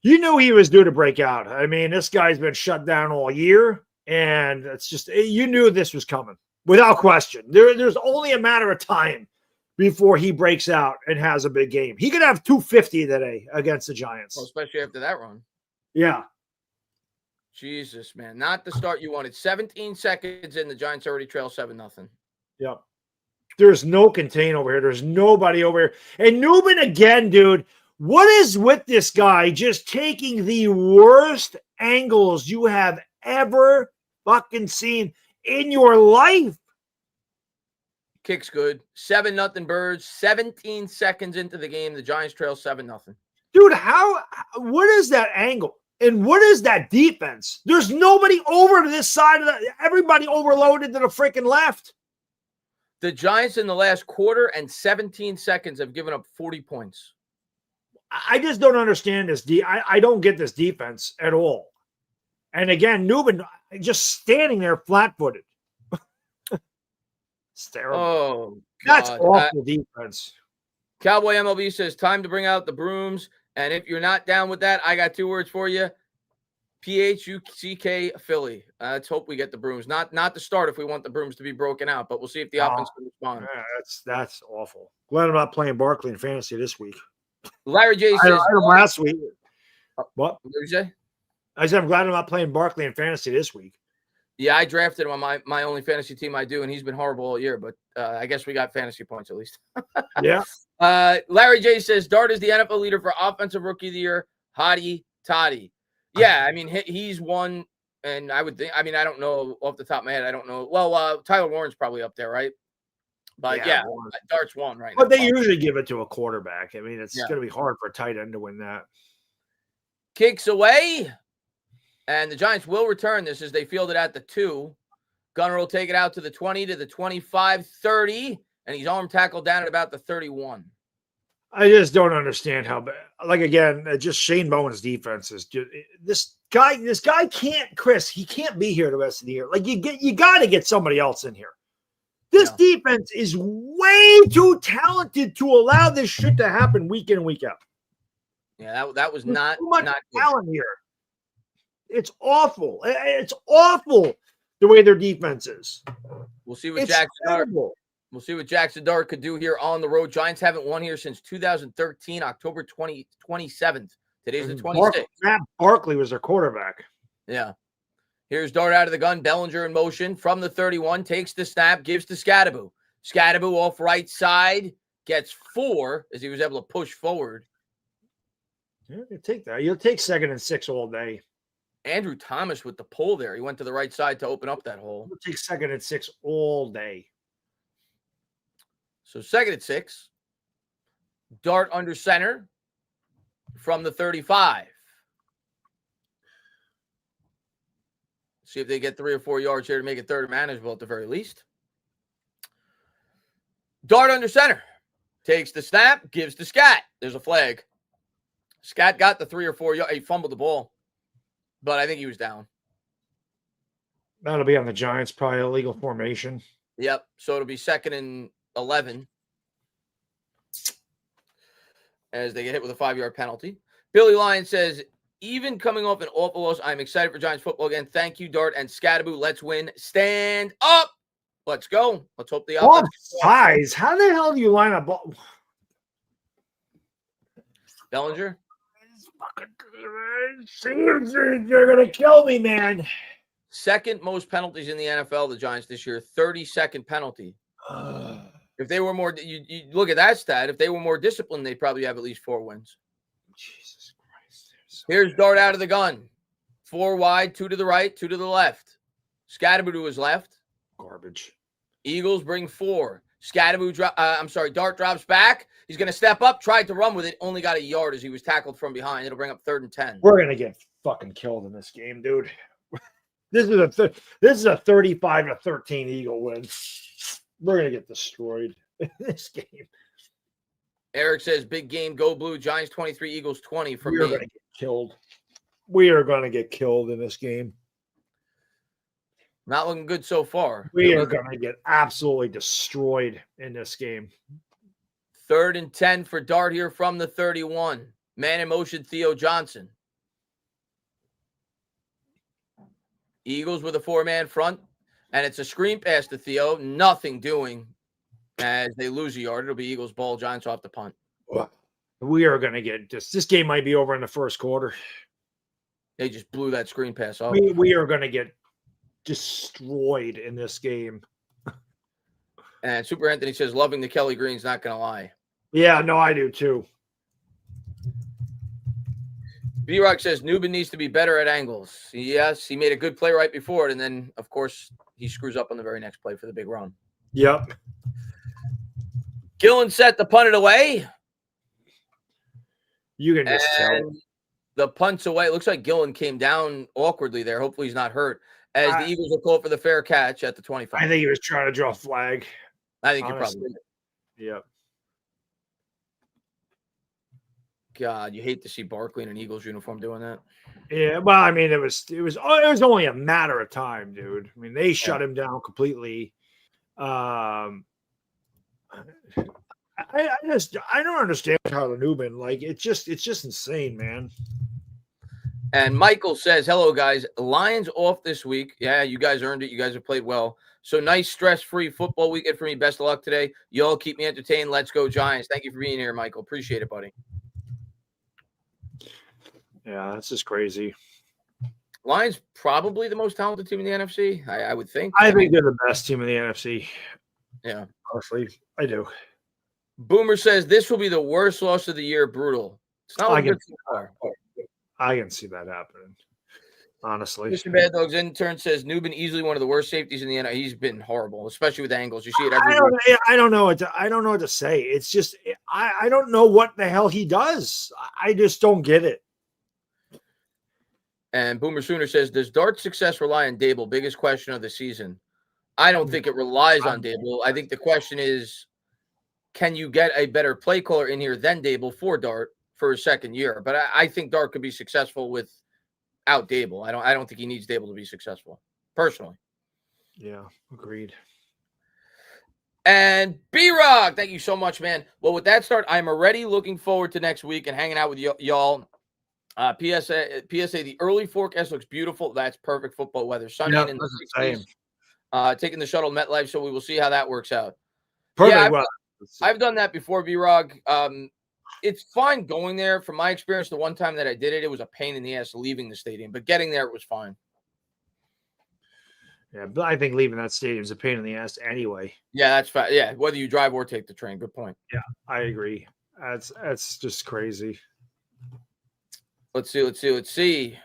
Speaker 2: You knew he was due to break out. I mean, this guy's been shut down all year, and it's just you knew this was coming without question. There's only a matter of time before he breaks out and has a big game. He could have 250 today against the Giants.
Speaker 1: Well, especially after that run.
Speaker 2: Yeah.
Speaker 1: Jesus, man. Not the start you wanted. 17 seconds in, the Giants already trail 7-0.
Speaker 2: Yep. There's no contain over here. There's nobody over here. And Nubin again, dude. What is with this guy just taking the worst angles you have ever fucking seen in your life?
Speaker 1: Kick's good. 7-0 Birds. 17 seconds into the game, the Giants trail 7-0.
Speaker 2: Dude, what is that angle? And what is that defense? There's nobody over to this side of everybody overloaded to the freaking left.
Speaker 1: The Giants in the last quarter and 17 seconds have given up 40 points.
Speaker 2: I just don't understand this. I don't get this defense at all. And again, Nubin just standing there flat-footed. It's terrible.
Speaker 1: Oh,
Speaker 2: that's awful defense.
Speaker 1: Cowboy MLB says, time to bring out the brooms. And if you're not down with that, I got 2 words for you. PHUCK Philly. Let's hope we get the Brooms. Not to start if we want the Brooms to be broken out, but we'll see if the offense can respond.
Speaker 2: That's awful. Glad I'm not playing Barkley in fantasy this week.
Speaker 1: Larry J says
Speaker 2: last week. What
Speaker 1: did you say?
Speaker 2: I said I'm glad I'm not playing Barkley in fantasy this week.
Speaker 1: Yeah, I drafted him on my only fantasy team I do, and he's been horrible all year. But I guess we got fantasy points at least.
Speaker 2: Yeah.
Speaker 1: Larry J says Dart is the NFL leader for offensive rookie of the year. Hottie toddy. Yeah, I mean he's one, and I would think. I mean I don't know off the top of my head. I don't know. Well, Tyler Warren's probably up there, right? But yeah Dart's one right now.
Speaker 2: But they usually give it to a quarterback. I mean, it's going to be hard for a tight end to win that.
Speaker 1: Kicks away. And the Giants will return this as they field it at the 2. Gunner will take it out to the 20, to the 25, 30, and he's arm tackled down at about the 31.
Speaker 2: I just don't understand how bad. Like, again, just Shane Bowen's defense is just this guy can't, Chris, he can't be here the rest of the year. Like, you got to get somebody else in here. This defense is way too talented to allow this shit to happen week in and week out.
Speaker 1: Yeah, that was not
Speaker 2: too much
Speaker 1: not
Speaker 2: talent here. It's awful. It's awful the way their defense is.
Speaker 1: We'll see what Jackson Dart could do here on the road. Giants haven't won here since 2013, October 27th. Today's the 26th.
Speaker 2: Matt Barkley was their quarterback.
Speaker 1: Yeah. Here's Dart out of the gun. Bellinger in motion from the 31. Takes the snap, gives to Scadaboo. Scadaboo off right side. Gets 4 as he was able to push forward.
Speaker 2: Yeah, you take that. You'll take 2nd and 6 all day.
Speaker 1: Andrew Thomas with the pull there. He went to the right side to open up that hole.
Speaker 2: We'll take 2nd and 6 all day.
Speaker 1: So 2nd and 6. Dart under center from the 35. See if they get 3 or 4 yards here to make it third and manageable at the very least. Dart under center. Takes the snap, gives to Scat. There's a flag. Scat got the 3 or 4 yards. He fumbled the ball. But I think he was down.
Speaker 2: That'll be on the Giants, probably illegal formation.
Speaker 1: Yep. So it'll be 2nd and 11 as they get hit with a 5-yard penalty. Billy Lyon says, even coming off an awful loss, I'm excited for Giants football again. Thank you, Dart and Scadaboo. Let's win. Stand up. Let's go. Let's hope the offense.
Speaker 2: Size. How the hell do you line up?
Speaker 1: Bellinger?
Speaker 2: You're going to kill me, man.
Speaker 1: 2nd most penalties in the NFL, the Giants this year. 32nd penalty. If they were more, you look at that stat. If they were more disciplined, they'd probably have at least 4 wins.
Speaker 2: Jesus Christ.
Speaker 1: Here's Dart out of the gun. 4 wide, 2 to the right, 2 to the left. Scadaboo to his left.
Speaker 2: Garbage.
Speaker 1: Eagles bring 4. Dart drops back. He's going to step up, tried to run with it, only got a yard as he was tackled from behind. It'll bring up 3rd and 10.
Speaker 2: We're going to get fucking killed in this game, dude. This is a 35-13 Eagle win. We're going to get destroyed in this game.
Speaker 1: Eric says, big game, go blue. Giants 23, Eagles 20 from me.
Speaker 2: We're going to get killed. We are going to get killed in this game.
Speaker 1: Not looking good so far.
Speaker 2: We are going to get absolutely destroyed in this game.
Speaker 1: 3rd and 10 for Dart here from the 31. Man in motion, Theo Johnson. Eagles with a 4-man front, and it's a screen pass to Theo. Nothing doing as they lose a yard. It'll be Eagles ball. Giants off the punt.
Speaker 2: We are going to get this game might be over in the first quarter.
Speaker 1: They just blew that screen pass off.
Speaker 2: We are going to get destroyed in this game.
Speaker 1: And Super Anthony says, loving the Kelly Green's, not going to lie.
Speaker 2: Yeah, no, I do too.
Speaker 1: B-Rock says, Newman needs to be better at angles. Yes, he made a good play right before it, and then, of course, he screws up on the very next play for the big run.
Speaker 2: Yep.
Speaker 1: Gillen set the punt it away.
Speaker 2: You can just tell.
Speaker 1: The punt's away. It looks like Gillen came down awkwardly there. Hopefully he's not hurt. As the Eagles will call for the fair catch at the 25.
Speaker 2: I think he was trying to draw a flag.
Speaker 1: I think you're probably right.
Speaker 2: Yep.
Speaker 1: God, you hate to see Barkley in an Eagles uniform doing that.
Speaker 2: Yeah, well, I mean, it was only a matter of time, dude. I mean, they shut him down completely. I don't understand Tyler Newman. Like, it's just insane, man.
Speaker 1: And Michael says, hello, guys. Lions off this week. Yeah, you guys earned it. You guys have played well. So nice, stress-free football weekend for me. Best of luck today. Y'all keep me entertained. Let's go, Giants. Thank you for being here, Michael. Appreciate it, buddy.
Speaker 2: Yeah, that's just crazy.
Speaker 1: Lions probably the most talented team in the NFC, I would think.
Speaker 2: I think they're the best team in the NFC.
Speaker 1: Yeah.
Speaker 2: Honestly, I do.
Speaker 1: Boomer says, this will be the worst loss of the year. Brutal. It's not looking good so far.
Speaker 2: I can see that happening. Honestly.
Speaker 1: Mr. Bad Dogs intern says Newbin easily one of the worst safeties in the NFL. He's been horrible, especially with angles. You see it every week.
Speaker 2: I don't know what to say. It's just I don't know what the hell he does. I just don't get it.
Speaker 1: And Boomer Sooner says, does Dart's success rely on Dable? Biggest question of the season. I don't think it relies on Dable. I think the question is, can you get a better play caller in here than Dable for Dart for his second year? But I think Dart could be successful without Dable. I don't think he needs Dable to be successful, personally.
Speaker 2: Yeah, agreed.
Speaker 1: And B-Rock, thank you so much, man. Well, with that start, I'm already looking forward to next week and hanging out with y'all. PSA, the early forecast looks beautiful. That's perfect football weather. Sunny in the 60s. Taking the shuttle to MetLife, so we will see how that works out.
Speaker 2: Perfect.
Speaker 1: Yeah, I've done that before, B-Rog. It's fine going there. From my experience, the one time that I did it, it was a pain in the ass leaving the stadium, but getting there, it was fine.
Speaker 2: Yeah, but I think leaving that stadium is a pain in the ass anyway.
Speaker 1: Yeah, that's fine. Yeah, whether you drive or take the train. Good point.
Speaker 2: Yeah, I agree. That's just crazy.
Speaker 1: Let's see.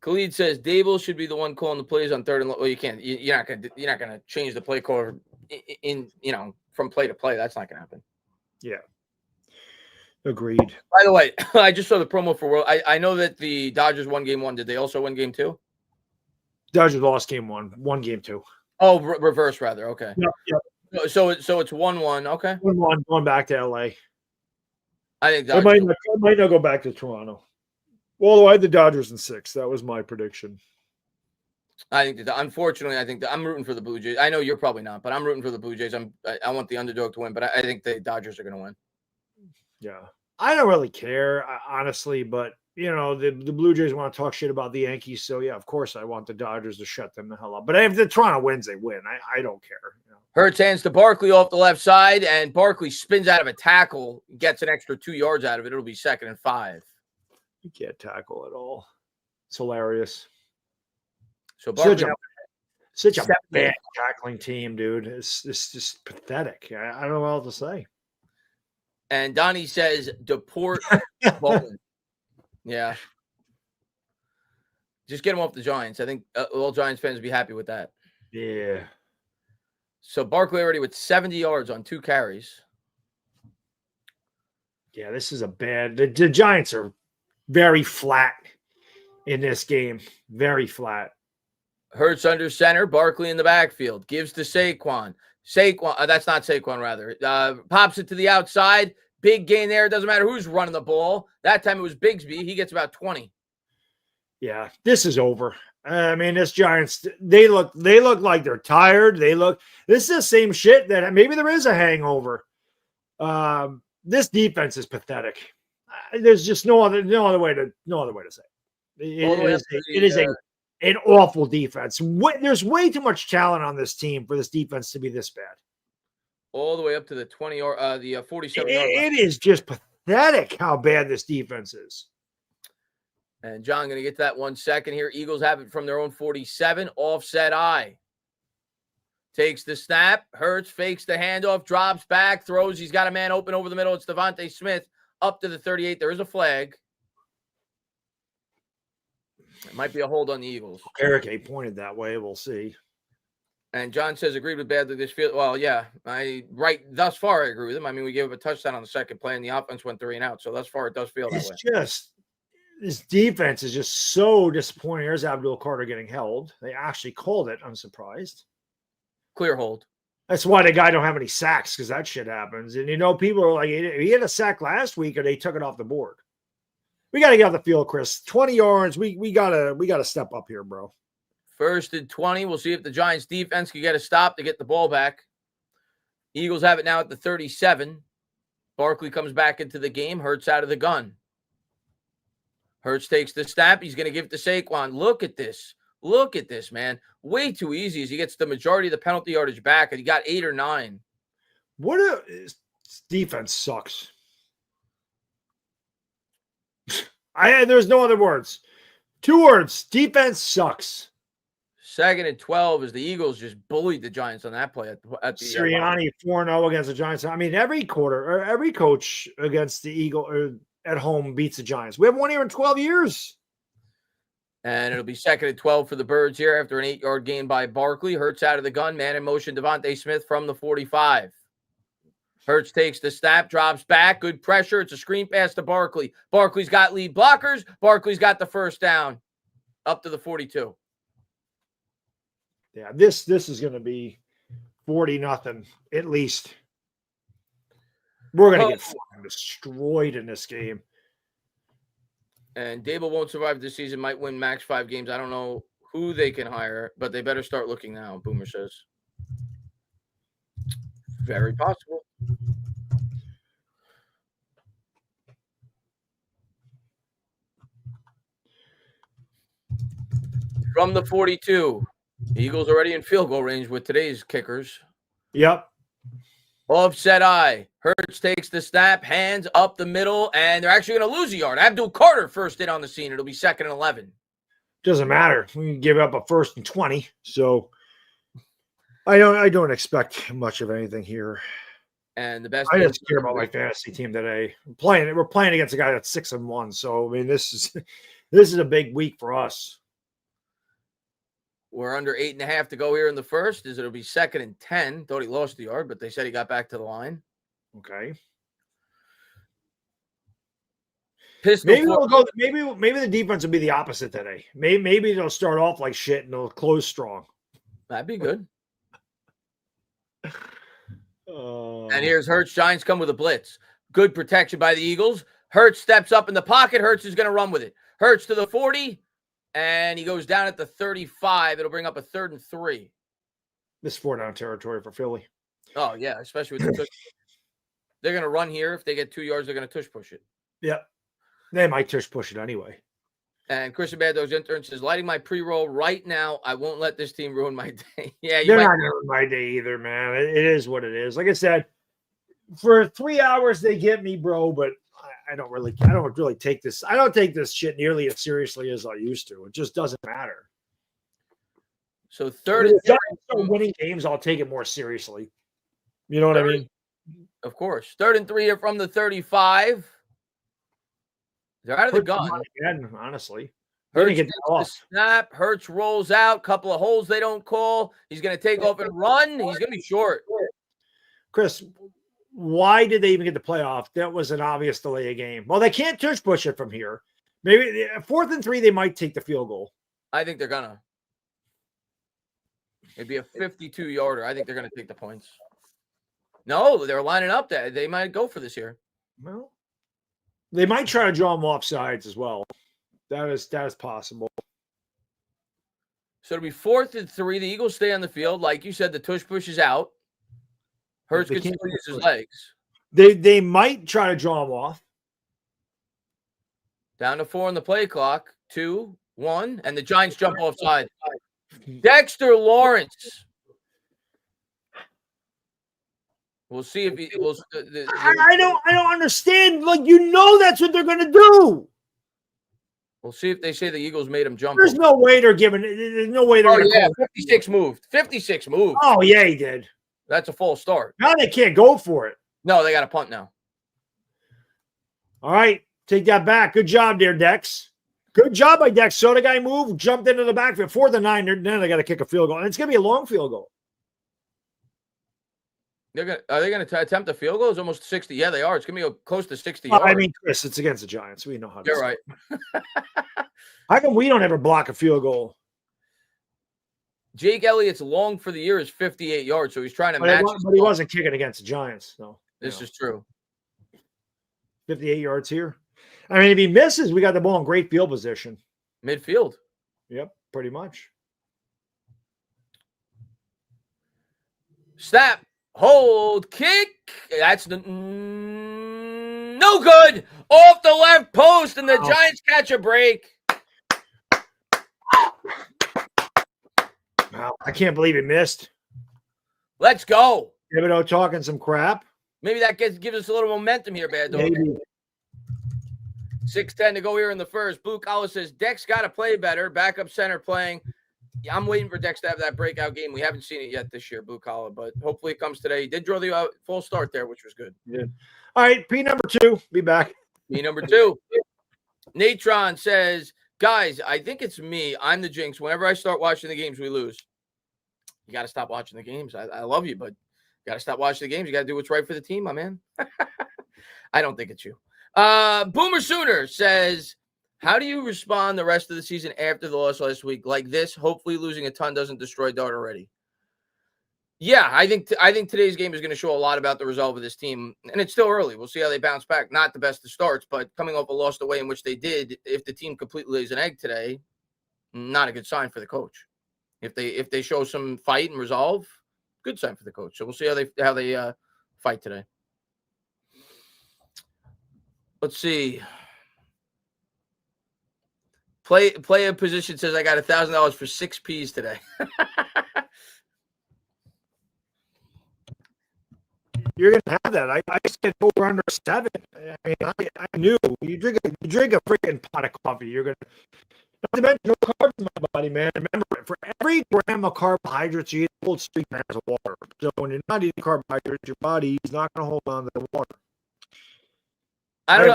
Speaker 1: Khalid says Dable should be the one calling the plays on third and well, you can't. You're not gonna change the play caller in from play to play. That's not gonna happen.
Speaker 2: Yeah. Agreed.
Speaker 1: By the way, I just saw the promo for World. I know that the Dodgers won game 1. Did they also win game 2?
Speaker 2: Dodgers lost game 1, won game 2.
Speaker 1: Oh, reverse rather. Okay.
Speaker 2: Yep.
Speaker 1: So it's 1-1. Okay.
Speaker 2: 1-1 going back to LA.
Speaker 1: I think
Speaker 2: I might not go back to Toronto. Although I had the Dodgers in 6. That was my prediction.
Speaker 1: I think unfortunately, I'm rooting for the Blue Jays. I know you're probably not, but I'm rooting for the Blue Jays. I want the underdog to win, but I think the Dodgers are going to win.
Speaker 2: Yeah. I don't really care, honestly, but the Blue Jays want to talk shit about the Yankees, so yeah, of course I want the Dodgers to shut them the hell up. But if the Toronto wins, they win. I don't care.
Speaker 1: Hurts hands to Barkley off the left side, and Barkley spins out of a tackle, gets an extra 2 yards out of it. It'll be 2nd and 5.
Speaker 2: You can't tackle at all. It's hilarious.
Speaker 1: So Barkley
Speaker 2: such a bad tackling team, dude. It's just pathetic. I don't know what else to say.
Speaker 1: And Donnie says, deport Bowman. Yeah. Just get him off the Giants. I think all Giants fans would be happy with that.
Speaker 2: Yeah.
Speaker 1: So Barkley already with 70 yards on 2 carries.
Speaker 2: Yeah, this is a bad. The Giants are very flat in this game. Very flat.
Speaker 1: Hurts under center. Barkley in the backfield. Gives to Saquon. That's not Saquon, rather. Pops it to the outside. Big gain there. It doesn't matter who's running the ball. That time it was Bigsby. He gets about 20. Yeah,
Speaker 2: this is over. I mean, this Giants, they look like they're tired. This is the same shit that maybe there is a hangover. This defense is pathetic. There's just no other way to say it. It is an awful defense. There's way too much talent on this team for this defense to be this bad.
Speaker 1: All the way up to the 20 or the 47 yard
Speaker 2: line. It is just pathetic how bad this defense is.
Speaker 1: And John, going to get to that 1 second here. Eagles have it from their own 47. Offset eye. Takes the snap. Hurts, fakes the handoff, drops back, throws. He's got a man open over the middle. It's Devontae Smith up to the 38. There is a flag. It might be a hold on the Eagles.
Speaker 2: Eric A. pointed that way. We'll see.
Speaker 1: And John says, agreed with Badly this field. Well, yeah, thus far I agree with him. I mean, we gave up a touchdown on the second play, and the offense went 3 and out. So thus far it does feel that way.
Speaker 2: This defense is just so disappointing. Here's Abdul Carter getting held. They actually called it. I'm surprised.
Speaker 1: Clear hold.
Speaker 2: That's why the guy don't have any sacks, because that shit happens. And people are like, he had a sack last week, or they took it off the board. We got to get off the field, Chris. 20 yards. We gotta step up here, bro.
Speaker 1: 1st and 20. We'll see if the Giants defense can get a stop to get the ball back. Eagles have it now at the 37. Barkley comes back into the game. Hurts out of the gun. Hurts takes the snap. He's going to give it to Saquon. Look at this. Look at this, man. Way too easy as he gets the majority of the penalty yardage back, and he got 8 or 9.
Speaker 2: Defense sucks. There's no other words. 2 words. Defense sucks.
Speaker 1: 2nd and 12 as the Eagles just bullied the Giants on that play at the
Speaker 2: Sirianni 4-0 against the Giants. I mean, every coach against the Eagle at home beats the Giants. We haven't won here in 12 years.
Speaker 1: And it'll be 2nd and 12 for the Birds here after an 8-yard gain by Barkley. Hurts out of the gun, man in motion. Devontae Smith from the 45. Hurts takes the snap, drops back, good pressure. It's a screen pass to Barkley. Barkley's got lead blockers. Barkley's got the first down up to the 42.
Speaker 2: Yeah, this is going to be 40-0 at least. We're going to get fucking destroyed in this game.
Speaker 1: And Dable won't survive this season, might win max 5 games. I don't know who they can hire, but they better start looking now, Boomer says. Very possible. From the 42, Eagles already in field goal range with today's kickers.
Speaker 2: Yep.
Speaker 1: Offset eye. Hurts takes the snap, hands up the middle, and they're actually going to lose a yard. Abdul Carter first in on the scene. It'll be 2nd and 11.
Speaker 2: Doesn't matter. We can give up a 1st and 20. So I don't expect much of anything here.
Speaker 1: And the best.
Speaker 2: I just care about my fantasy team today. We're playing against a guy that's 6-1. So I mean, this is a big week for us.
Speaker 1: We're under 8.5 to go here in the first. It'll be 2nd and 10. Thought he lost the yard, but they said he got back to the line.
Speaker 2: Okay.
Speaker 1: Pistol.
Speaker 2: Maybe we'll go. Maybe the defense will be the opposite today. Maybe they'll start off like shit and they'll close strong.
Speaker 1: That'd be good. And here's Hurts. Giants come with a blitz. Good protection by the Eagles. Hurts steps up in the pocket. Hurts is going to run with it. Hurts to the 40. And he goes down at the 35. It'll bring up a 3rd and 3.
Speaker 2: This 4-down territory for Philly.
Speaker 1: Oh, yeah, especially with the tush. They're going to run here. If they get 2 yards, they're going to tush push it.
Speaker 2: Yep. They might tush push it anyway.
Speaker 1: And Christian Bando's intern says, lighting my pre-roll right now. I won't let this team ruin my day. Yeah,
Speaker 2: they're not going to ruin my day either, man. It is what it is. Like I said, for 3 hours they get me, bro, but I don't really take this. I don't take this shit nearly as seriously as I used to. It just doesn't matter.
Speaker 1: So 3rd and 3.
Speaker 2: Winning games, I'll take it more seriously. You know what I mean?
Speaker 1: Of course. 3rd and 3 here from the 35. They're out of the gun.
Speaker 2: Again, honestly.
Speaker 1: Hurts gets the snap. Hurts rolls out. Couple of holes they don't call. He's going to take off and run. He's going to be short.
Speaker 2: Chris, why did they even get the playoff? That was an obvious delay of game. Well, they can't tush push it from here. Maybe 4th and 3, they might take the field goal.
Speaker 1: I think they're gonna. It'd be a 52-yarder. I think they're gonna take the points. No, they're lining up that they might go for this here.
Speaker 2: Well, they might try to draw them off sides as well. That is possible.
Speaker 1: So it'll be 4th and 3. The Eagles stay on the field. Like you said, the tush push is out. Hurts can still use his legs.
Speaker 2: They might try to draw him off.
Speaker 1: Down to 4 on the play clock. 2, 1, and the Giants jump offside. Dexter Lawrence. We'll see if he will.
Speaker 2: I don't understand. Like, that's what they're going to do.
Speaker 1: We'll see if they say the Eagles made him jump.
Speaker 2: There's no way they're giving. There's no way they're.
Speaker 1: Oh yeah, 56 moved. 56 moved.
Speaker 2: Oh yeah, he did.
Speaker 1: That's a false start.
Speaker 2: Now they can't go for it.
Speaker 1: No, they got a punt now.
Speaker 2: All right, take that back. Good job there, Dex. Good job by Dex. So the guy moved, jumped into the backfield. 4th and 9. Then they got to kick a field goal, and it's going to be a long field goal.
Speaker 1: Are they going to attempt a field goal? It's almost 60. Yeah, they are. It's going to be close to 60 yards.
Speaker 2: I mean, Chris, it's against the Giants. We know how to.
Speaker 1: You're right.
Speaker 2: How come we don't ever block a field goal?
Speaker 1: Jake Elliott's long for the year is 58 yards, so he's trying to match.
Speaker 2: But he wasn't kicking against the Giants, no.
Speaker 1: This is true.
Speaker 2: 58 yards here. I mean, if he misses, we got the ball in great field position.
Speaker 1: Midfield.
Speaker 2: Yep, pretty much.
Speaker 1: Snap. Hold. Kick. That's no No good. Off the left post, and the Giants catch a break.
Speaker 2: Wow, I can't believe he missed.
Speaker 1: Let's go.
Speaker 2: Thibodeau talking some crap.
Speaker 1: Maybe that gives us a little momentum here, Bad Dog.
Speaker 2: Maybe.
Speaker 1: 6:10 to go here in the first. Blue Collar says, Dex got to play better. Backup center playing. Yeah, I'm waiting for Dex to have that breakout game. We haven't seen it yet this year, Blue Collar, but hopefully it comes today. He did draw the full start there, which was good.
Speaker 2: Yeah. All right, P number 2. Be back.
Speaker 1: P number 2. Natron says, guys, I think it's me. I'm the jinx. Whenever I start watching the games, we lose. You got to stop watching the games. I love you, but you got to stop watching the games. You got to do what's right for the team, my man. I don't think it's you. Boomer Sooner says, how do you respond the rest of the season after the loss last week? Like this, hopefully losing a ton doesn't destroy Dart already. Yeah, I think today's game is going to show a lot about the resolve of this team, and it's still early. We'll see how they bounce back. Not the best of starts, but coming off a loss the way in which they did, if the team completely lays an egg today, not a good sign for the coach. If they show some fight and resolve, good sign for the coach. So we'll see how they fight today. Let's see. Play a position says I got $1,000 for 6 Ps today.
Speaker 2: You're gonna have that. I said over under 7. I mean, I knew you drink a freaking pot of coffee. You're gonna. Not to mention no carbs in my body, man. Remember, for every gram of carbohydrates, you eat a whole 3 grams of water. So when you're not eating carbohydrates, your body is not gonna hold on to the water.
Speaker 1: I don't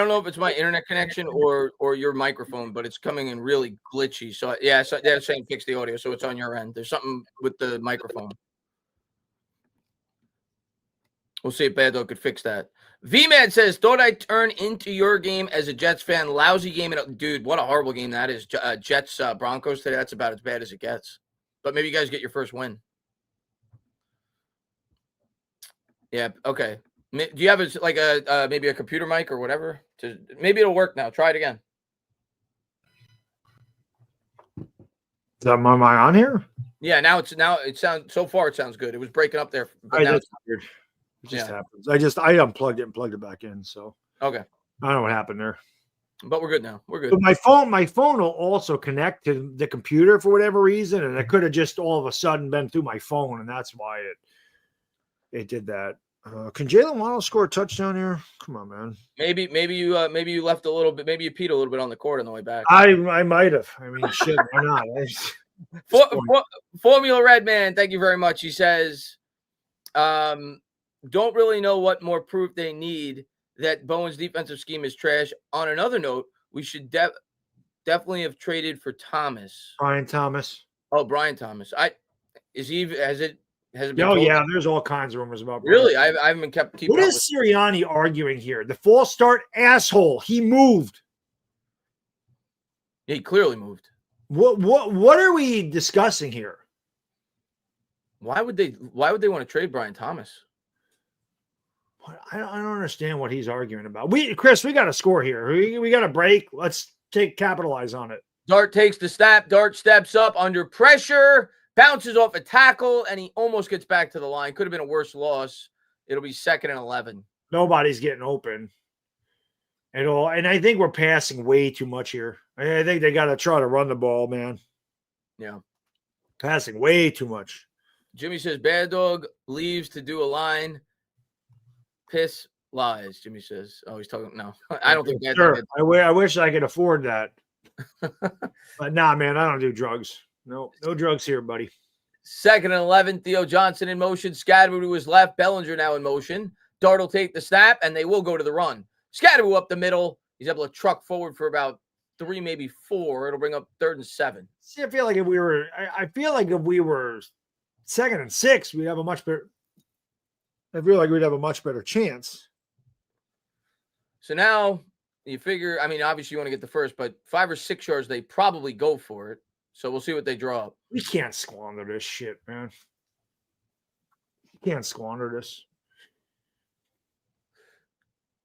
Speaker 1: know if it's my internet connection or your microphone, but it's coming in really glitchy. So yeah, they're saying fix the audio, so it's on your end. There's something with the microphone. We'll see if Bad Dog could fix that. V-Man says, thought I'd turn into your game as a Jets fan. Lousy game. Dude, what a horrible game that is. Jets Broncos today. That's about as bad as it gets. But maybe you guys get your first win. Yeah, okay. Do you have maybe a computer mic or whatever? Maybe it'll work now. Try it again.
Speaker 2: Am I on here?
Speaker 1: Yeah, it sounds good. It was breaking up there, but now it's weird.
Speaker 2: It just happens. I unplugged it and plugged it back in. So
Speaker 1: okay.
Speaker 2: I don't know what happened there.
Speaker 1: But we're good now. We're good.
Speaker 2: But my phone will also connect to the computer for whatever reason, and it could have just all of a sudden been through my phone, and that's why it did that. Can Jalen Waddle score a touchdown here? Come on, man.
Speaker 1: Maybe you left a little bit. Maybe you peed a little bit on the court on the way back.
Speaker 2: I might have. I mean, shit, why not?
Speaker 1: Formula Red Man, thank you very much. He says, don't really know what more proof they need that Bowen's defensive scheme is trash. On another note, we should definitely have traded for Thomas.
Speaker 2: Brian Thomas.
Speaker 1: Oh, Brian Thomas. Has it been
Speaker 2: Oh, yeah, there's all kinds of rumors about
Speaker 1: Brian. Really? I haven't been keeping
Speaker 2: What is Sirianni arguing here? The false start asshole. He moved.
Speaker 1: He clearly moved.
Speaker 2: What are we discussing here?
Speaker 1: Why would they want to trade Brian Thomas?
Speaker 2: I don't understand what he's arguing about. Chris, we got a score here. We got a break. Let's capitalize on it.
Speaker 1: Dart takes the snap. Dart steps up under pressure, bounces off a tackle, and he almost gets back to the line. Could have been a worse loss. It'll be 2nd and 11.
Speaker 2: Nobody's getting open at all. And I think we're passing way too much here. I think they got to try to run the ball, man.
Speaker 1: Yeah.
Speaker 2: Passing way too much.
Speaker 1: Jimmy says, Bad Dog leaves to do a line. Piss lies, Jimmy says. Oh, he's talking. No, I don't think Bad Dog did.
Speaker 2: I wish I could afford that. But nah, man, I don't do drugs. No drugs here, buddy.
Speaker 1: 2nd and 11. Theo Johnson in motion. Scadaboo to his left. Bellinger now in motion. Dart will take the snap, and they will go to the run. Scadaboo up the middle. He's able to truck forward for about 3, maybe 4. It'll bring up 3rd and 7.
Speaker 2: See, I feel like if we were 2nd and 6, we'd have a much better. I feel like we'd have a much better chance.
Speaker 1: So now you figure, I mean, obviously you want to get the first, but 5 or 6 yards, they probably go for it. So we'll see what they draw up.
Speaker 2: We can't squander this shit, man. We can't squander this.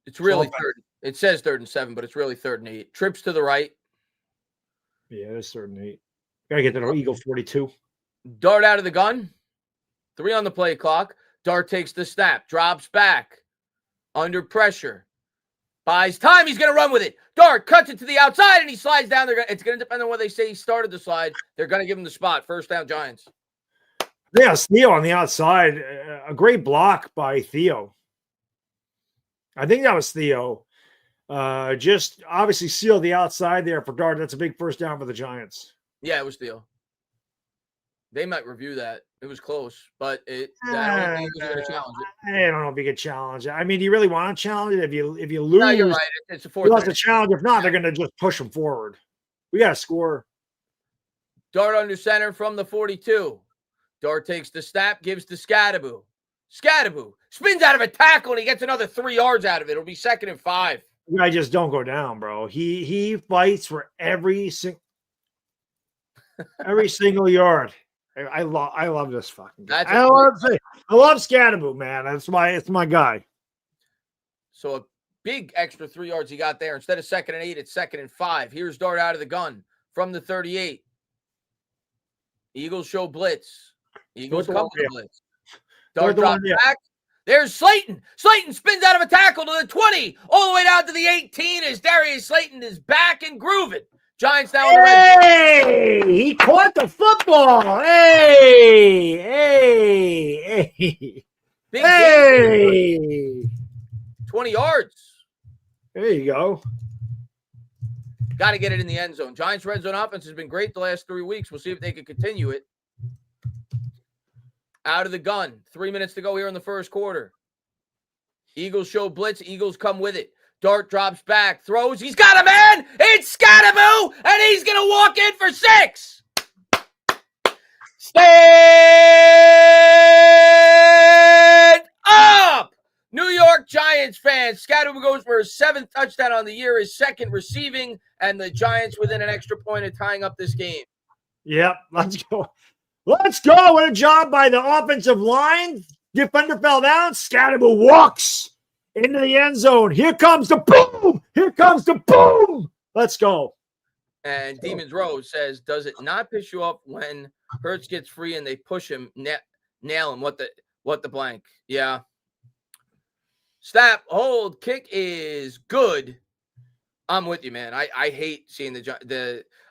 Speaker 1: It's really third. It says 3rd and 7, but it's really 3rd and 8. Trips to the right.
Speaker 2: Yeah, it's 3rd and 8. Gotta get to the Eagle 42.
Speaker 1: Dart out of the gun. 3 on the play clock. Dart takes the snap, drops back under pressure. Buys time. He's going to run with it. Dart cuts it to the outside, and he slides down. It's going to depend on where they say he started the slide. They're going to give him the spot. First down, Giants.
Speaker 2: Yeah, Theo on the outside. A great block by Theo. I think that was Theo. Just obviously sealed the outside there for Dart. That's a big first down for the Giants.
Speaker 1: Yeah, it was Theo. They might review that. It was close, but I don't think he was going to challenge it.
Speaker 2: I don't know if you could challenge it. I mean, do you really want to challenge it? If you lose,
Speaker 1: no, you're right. It's a fourth.
Speaker 2: To challenge. If not, they're going to just push them forward. We got to score.
Speaker 1: Dart under center from the 42. Dart takes the snap, gives to Scadaboo. Scadaboo spins out of a tackle, and he gets another 3 yards out of it. It'll be 2nd and 5.
Speaker 2: I just don't go down, bro. He fights for every single yard. I love this fucking guy. I love Scadaboo, man. It's my guy.
Speaker 1: So a big extra 3 yards he got there. Instead of 2nd and 8, it's 2nd and 5. Here's Dart out of the gun from the 38. Eagles show blitz. Eagles come with the blitz. Dart drops back. There's Slayton. Slayton spins out of a tackle to the 20, all the way down to the 18 as Darius Slayton is back and grooving. Giants now in the red zone.
Speaker 2: Hey, he caught the football. Hey.
Speaker 1: Big game. 20 yards.
Speaker 2: There you go.
Speaker 1: Got to get it in the end zone. Giants red zone offense has been great the last 3 weeks. We'll see if they can continue it. Out of the gun. 3 minutes to go here in the first quarter. Eagles show blitz. Eagles come with it. Dart drops back, throws. He's got a man. It's Scadaboo, and he's going to walk in for 6. Stand up! New York Giants fans. Scadaboo goes for his 7th touchdown on the year, his 2nd receiving, and the Giants within an extra point of tying up this game.
Speaker 2: Yep, let's go. Let's go. What a job by the offensive line. Defender fell down. Scadaboo walks into the end zone. Here comes the boom. Here comes the boom. Let's go.
Speaker 1: And Demons Rose says, does it not piss you off when Hurts gets free and they push him, nail him? What the blank? Yeah. Snap, hold, kick is good. I'm with you, man. I hate seeing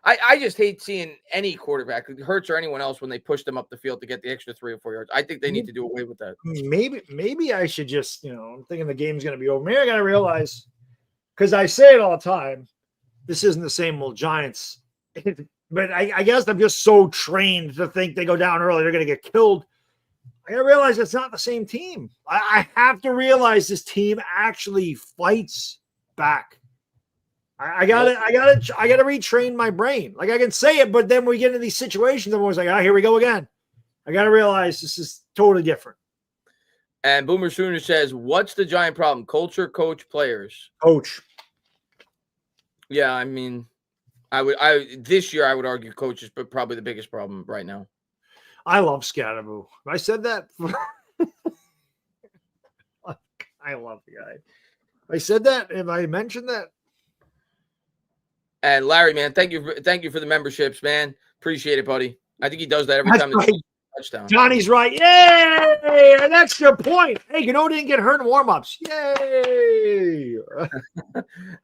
Speaker 1: I just hate seeing any quarterback, Hurts or anyone else, when they push them up the field to get the extra 3 or 4 yards. I think they need to do away with that.
Speaker 2: Maybe I should just, I'm thinking the game's going to be over. Maybe I got to realize, because I say it all the time, this isn't the same old Giants. But I guess I'm just so trained to think they go down early, they're going to get killed. I got to realize it's not the same team. I have to realize this team actually fights back. I gotta retrain my brain. Like, I can say it, but then we get into these situations, I'm always like, here we go again. I gotta realize this is totally different.
Speaker 1: And Boomer Sooner says, what's the Giant problem? Culture, coach, players.
Speaker 2: Coach.
Speaker 1: Yeah, I mean, this year I would argue coach is probably the biggest problem right now.
Speaker 2: I love Scadaboo. I said that. I love the guy. I said that. Have I mentioned that?
Speaker 1: And Larry, man, thank you for the memberships, man. Appreciate it, buddy. I think he does that every time
Speaker 2: right.
Speaker 1: Touchdown.
Speaker 2: Johnny's right. Yay! An extra point. Hey, didn't get hurt in warm-ups. Yay!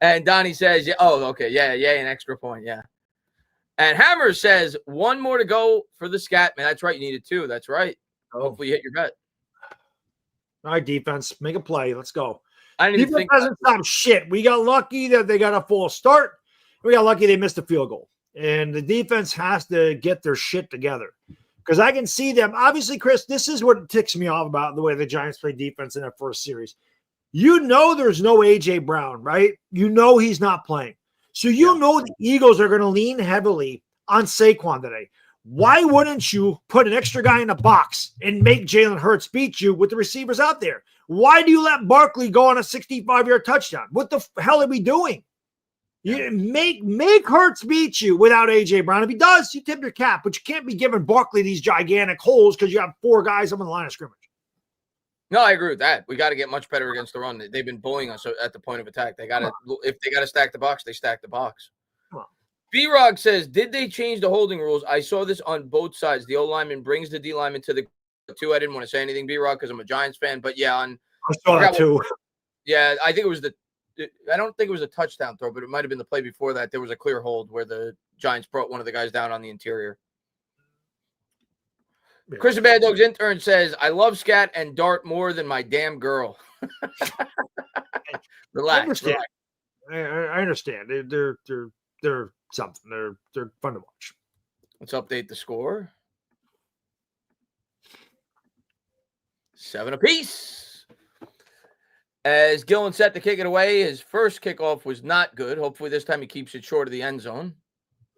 Speaker 1: And Donnie says, yeah, oh, okay. Yeah, an extra point. Yeah. And Hammer says, 1 more to go for the scat. Man, that's right. You needed 2. That's right. Hopefully you hit your bet.
Speaker 2: All right, defense. Make a play. Let's go.
Speaker 1: I didn't even think
Speaker 2: doesn't stop shit. We got lucky that they got a full start. We got lucky they missed a field goal. And the defense has to get their shit together. Because I can see them. Obviously, Chris, this is what ticks me off about the way the Giants play defense in their first series. There's no A.J. Brown, right? He's not playing. So know the Eagles are going to lean heavily on Saquon today. Why wouldn't you put an extra guy in the box and make Jalen Hurts beat you with the receivers out there? Why do you let Barkley go on a 65-yard touchdown? What the hell are we doing? You make Hurts beat you without A.J. Brown. If he does, you tip your cap. But you can't be giving Barkley these gigantic holes because you have 4 guys up on the line of scrimmage.
Speaker 1: No, I agree with that. We got to get much better against the run. They've been bullying us at the point of attack. If they got to stack the box, they stack the box. B-Rog says, did they change the holding rules? I saw this on both sides. The O-lineman brings the D-lineman to the 2. I didn't want to say anything, B-Rog, because I'm a Giants fan. But yeah,
Speaker 2: I saw that too.
Speaker 1: Yeah, I think it was I don't think it was a touchdown throw, but it might have been the play before that. There was a clear hold where the Giants brought one of the guys down on the interior.
Speaker 2: Yeah.
Speaker 1: Chris Bad Dog's intern says, I love Scat and Dart more than my damn girl. Relax.
Speaker 2: I understand. They're something. They're fun to watch.
Speaker 1: Let's update the score. 7 apiece. As Gillen set to kick it away, his first kickoff was not good. Hopefully this time he keeps it short of the end zone.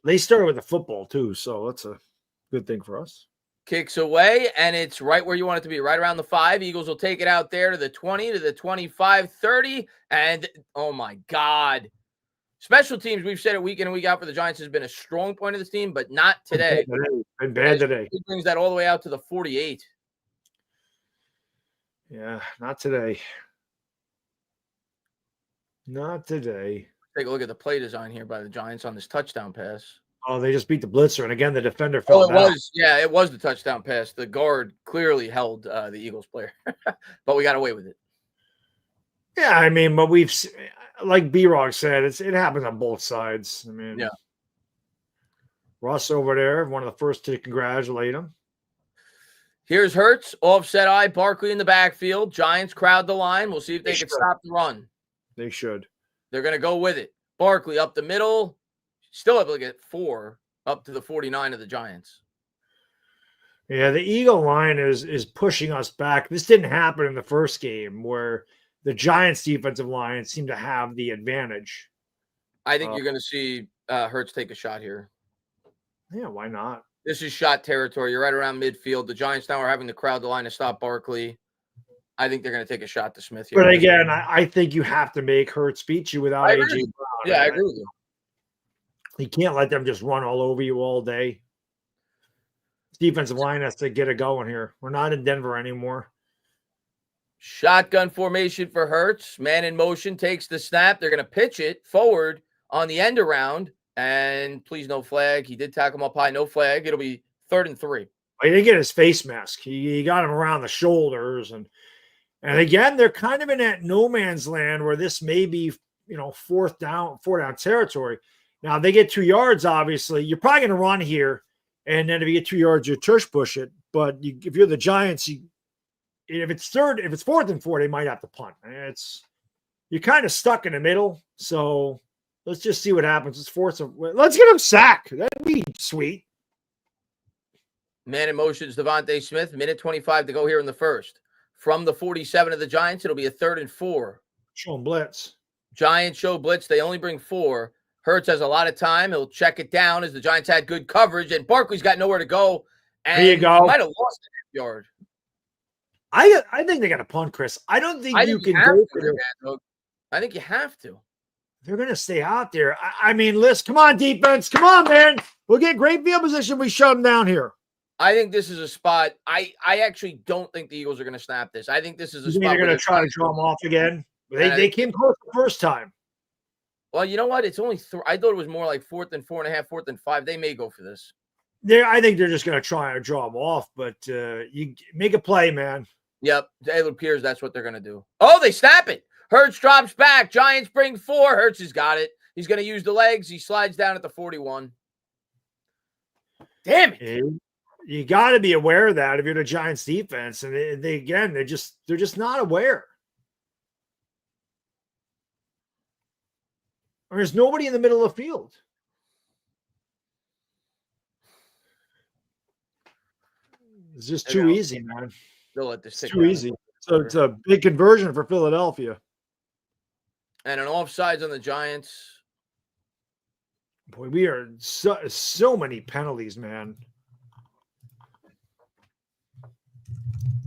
Speaker 2: They started with the football too, so that's a good thing for us.
Speaker 1: Kicks away, and it's right where you want it to be, right around the 5. Eagles will take it out there to the 20, to the 25, 30, and oh my God. Special teams, we've said it week in and week out for the Giants, has been a strong point of this team, but not today.
Speaker 2: Been bad today.
Speaker 1: He brings that all the way out to the 48.
Speaker 2: Yeah, not today. Not today.
Speaker 1: Take a look at the play design here by the Giants on this touchdown pass.
Speaker 2: Oh, they just beat the blitzer, and again, the defender fell
Speaker 1: it
Speaker 2: down.
Speaker 1: it was the touchdown pass. The guard clearly held the Eagles player, but we got away with it.
Speaker 2: Yeah, I mean, but we've, like B-Rock said, it happens on both sides. I mean,
Speaker 1: yeah.
Speaker 2: Russ over there, one of the first to congratulate him.
Speaker 1: Here's Hurts, offset eye, Barkley in the backfield. Giants crowd the line. We'll see if they can stop the run.
Speaker 2: They should.
Speaker 1: They're going to go with it. Barkley up the middle. Still able to get 4 up to the 49 of the Giants.
Speaker 2: Yeah, the Eagle line is pushing us back. This didn't happen in the first game where the Giants defensive line seemed to have the advantage.
Speaker 1: I think you're going to see Hurts take a shot here.
Speaker 2: Yeah, why not?
Speaker 1: This is shot territory. You're right around midfield. The Giants now are having to crowd the line to stop Barkley. I think they're going to take a shot to Smith here.
Speaker 2: But again, I think you have to make Hurts beat you without A.J. Brown.
Speaker 1: Yeah, I agree with you.
Speaker 2: You can't let them just run all over you all day. Defensive line has to get it going here. We're not in Denver anymore.
Speaker 1: Shotgun formation for Hurts. Man in motion takes the snap. They're going to pitch it forward on the end around. And please, no flag. He did tackle him up high. No flag. It'll be 3rd and 3.
Speaker 2: He didn't get his face mask. He got him around the shoulders. And again, they're kind of in that no man's land where this may be, fourth down territory. Now, they get 2 yards, obviously. You're probably going to run here. And then if you get 2 yards, you tush push it. But if you're the Giants, if it's 4th and 4, they might have to punt. You're kind of stuck in the middle. So let's just see what happens. Let's get him sacked. That'd be sweet.
Speaker 1: Man in motion is Devontae Smith. Minute 25 to go here in the first. From the 47 of the Giants, it'll be a 3rd and 4.
Speaker 2: Show them blitz.
Speaker 1: Giants show blitz. They only bring 4. Hurts has a lot of time. He'll check it down as the Giants had good coverage, and Barkley's got nowhere to go. And
Speaker 2: there you go.
Speaker 1: Might have lost a yard.
Speaker 2: I think they got to punt, Chris. I don't think you can go for it.
Speaker 1: I think you have to.
Speaker 2: They're going to stay out there. I mean, listen, come on, defense. Come on, man. We'll get great field position. We shut them down here.
Speaker 1: I think this is a spot. I actually don't think the Eagles are going to snap this. I think this is a spot.
Speaker 2: They're going to try to draw them off again. They came close the first time.
Speaker 1: Well, you know what? It's only I thought it was more like 4th and 4.5, 4th and 5. They may go for this.
Speaker 2: I think they're just going to try and draw them off, but you make a play, man.
Speaker 1: Yep. It appears that's what they're going to do. Oh, they snap it. Hurts drops back. Giants bring 4. Hurts has got it. He's going to use the legs. He slides down at the 41. Damn it.
Speaker 2: You got to be aware of that if you're the Giants defense. And they're just not aware. There's nobody in the middle of the field. It's just too easy, man.
Speaker 1: They'll let this
Speaker 2: it's too easy. So it's a big conversion for Philadelphia.
Speaker 1: And an offsides on the Giants.
Speaker 2: Boy, we are so many penalties, man.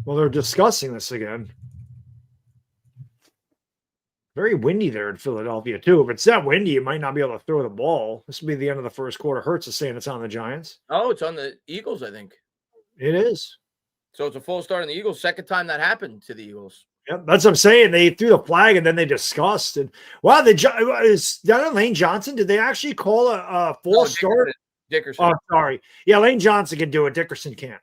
Speaker 2: Well, they're discussing this again. Very windy there in Philadelphia, too. If it's that windy, you might not be able to throw the ball. This will be the end of the first quarter. Hurts is saying it's on the Giants.
Speaker 1: Oh, it's on the Eagles, I think.
Speaker 2: It is.
Speaker 1: So it's a full start on the Eagles. Second time that happened to the Eagles.
Speaker 2: Yep, that's what I'm saying. They threw the flag and then they discussed. And wow, is that on Lane Johnson? Did they actually call a full start?
Speaker 1: Dickerson.
Speaker 2: Oh, sorry. Yeah, Lane Johnson can do it. Dickerson can't.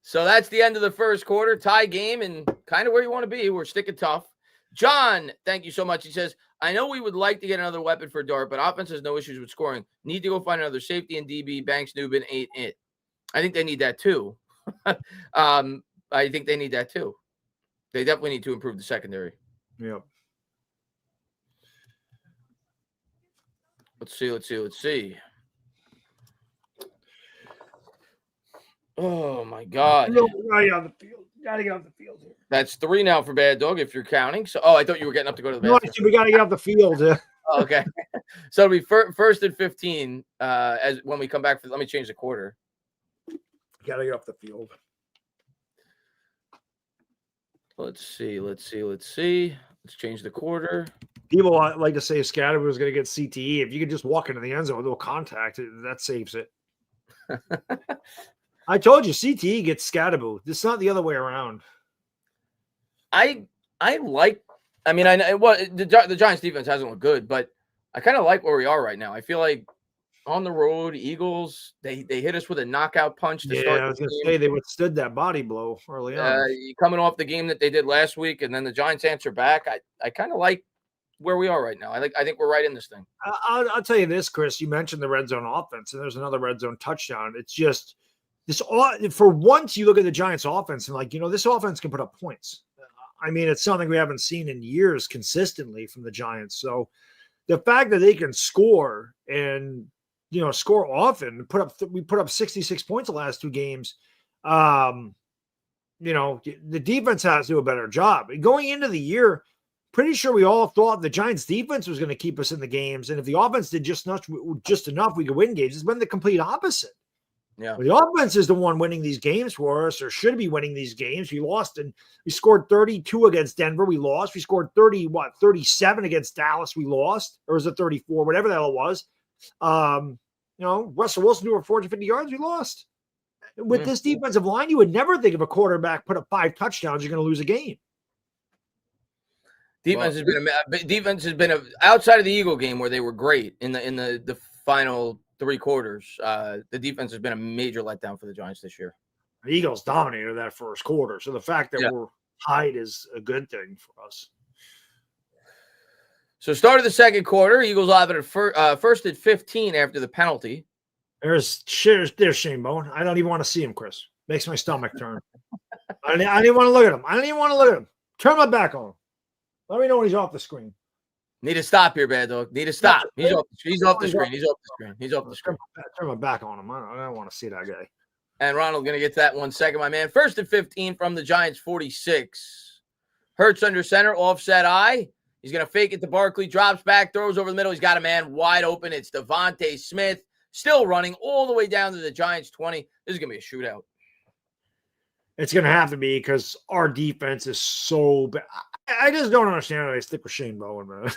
Speaker 1: So that's the end of the first quarter. Tie game and kind of where you want to be. We're sticking tough. John, thank you so much. He says, I know we would like to get another weapon for Dart, but offense has no issues with scoring. Need to go find another safety and DB. Banks, Newbin ain't it. I think they need that too. I think they need that too. They definitely need to improve the secondary.
Speaker 2: Yep.
Speaker 1: Let's see. Oh, my God.
Speaker 2: Gotta get off the field here.
Speaker 1: That's 3 now for Bad Dog if you're counting. So, I thought you were getting up to go to the
Speaker 2: No,
Speaker 1: bathroom.
Speaker 2: we got to get off the field.
Speaker 1: Oh, okay. So it'll be first and 15 as when we come back. Let me change the quarter.
Speaker 2: Got to get off the field.
Speaker 1: Let's see. Let's change the quarter.
Speaker 2: People like to say Scatterby was going to get CTE. If you could just walk into the end zone with no contact, that saves it. I told you, CTE gets Scatterby. It's not the other way around.
Speaker 1: I like. I mean, I know the Giants defense hasn't looked good, but I kind of like where we are right now. I feel like on the road, Eagles they hit us with a knockout punch to start.
Speaker 2: I was going to say they withstood that body blow early on.
Speaker 1: Coming off the game that they did last week, and then the Giants answer back. I kind of like where we are right now. I think we're right in this thing.
Speaker 2: I'll tell you this, Chris. You mentioned the red zone offense, and there's another red zone touchdown. It's just this. For once, you look at the Giants offense and this offense can put up points. I mean, it's something we haven't seen in years consistently from the Giants. So the fact that they can score and score often, we put up 66 points the last 2 games. The defense has to do a better job. Going into the year, pretty sure we all thought the Giants defense was going to keep us in the games. And if the offense did just enough, we could win games. It's been the complete opposite.
Speaker 1: Yeah.
Speaker 2: The offense is the one winning these games for us, or should be winning these games. We lost, and we scored 32 against Denver. We lost. We scored 37 against Dallas. We lost, or was it 34? Whatever the hell it was. Russell Wilson threw over 450 yards. We lost. With this defensive line, you would never think of a quarterback put up 5 touchdowns, you're going to lose a game.
Speaker 1: Defense has been outside of the Eagle game where they were great in the final 3 quarters. The defense has been a major letdown for the Giants this year.
Speaker 2: The Eagles dominated that first quarter, so the fact that we're tied is a good thing for us.
Speaker 1: So start of the second quarter, Eagles have it first at 15 after the penalty.
Speaker 2: There's Shane Bowen. I don't even want to see him, Chris. Makes my stomach turn. I don't even want to look at him. Turn my back on him. Let me know when he's off the screen.
Speaker 1: Need to stop here, Bad Dog. Need to stop. He's off the screen.
Speaker 2: Turn my back on him. I don't want to see that guy.
Speaker 1: And Ronald going to get to that 1 second, my man. First and 15 from the Giants 46. Hurts under center, offset eye. He's going to fake it to Barkley, drops back, throws over the middle. He's got a man wide open. It's Devontae Smith, still running all the way down to the Giants 20. This is going to be a shootout.
Speaker 2: It's going to have to be because our defense is so bad. I just don't understand how they stick with Shane Bowen, man.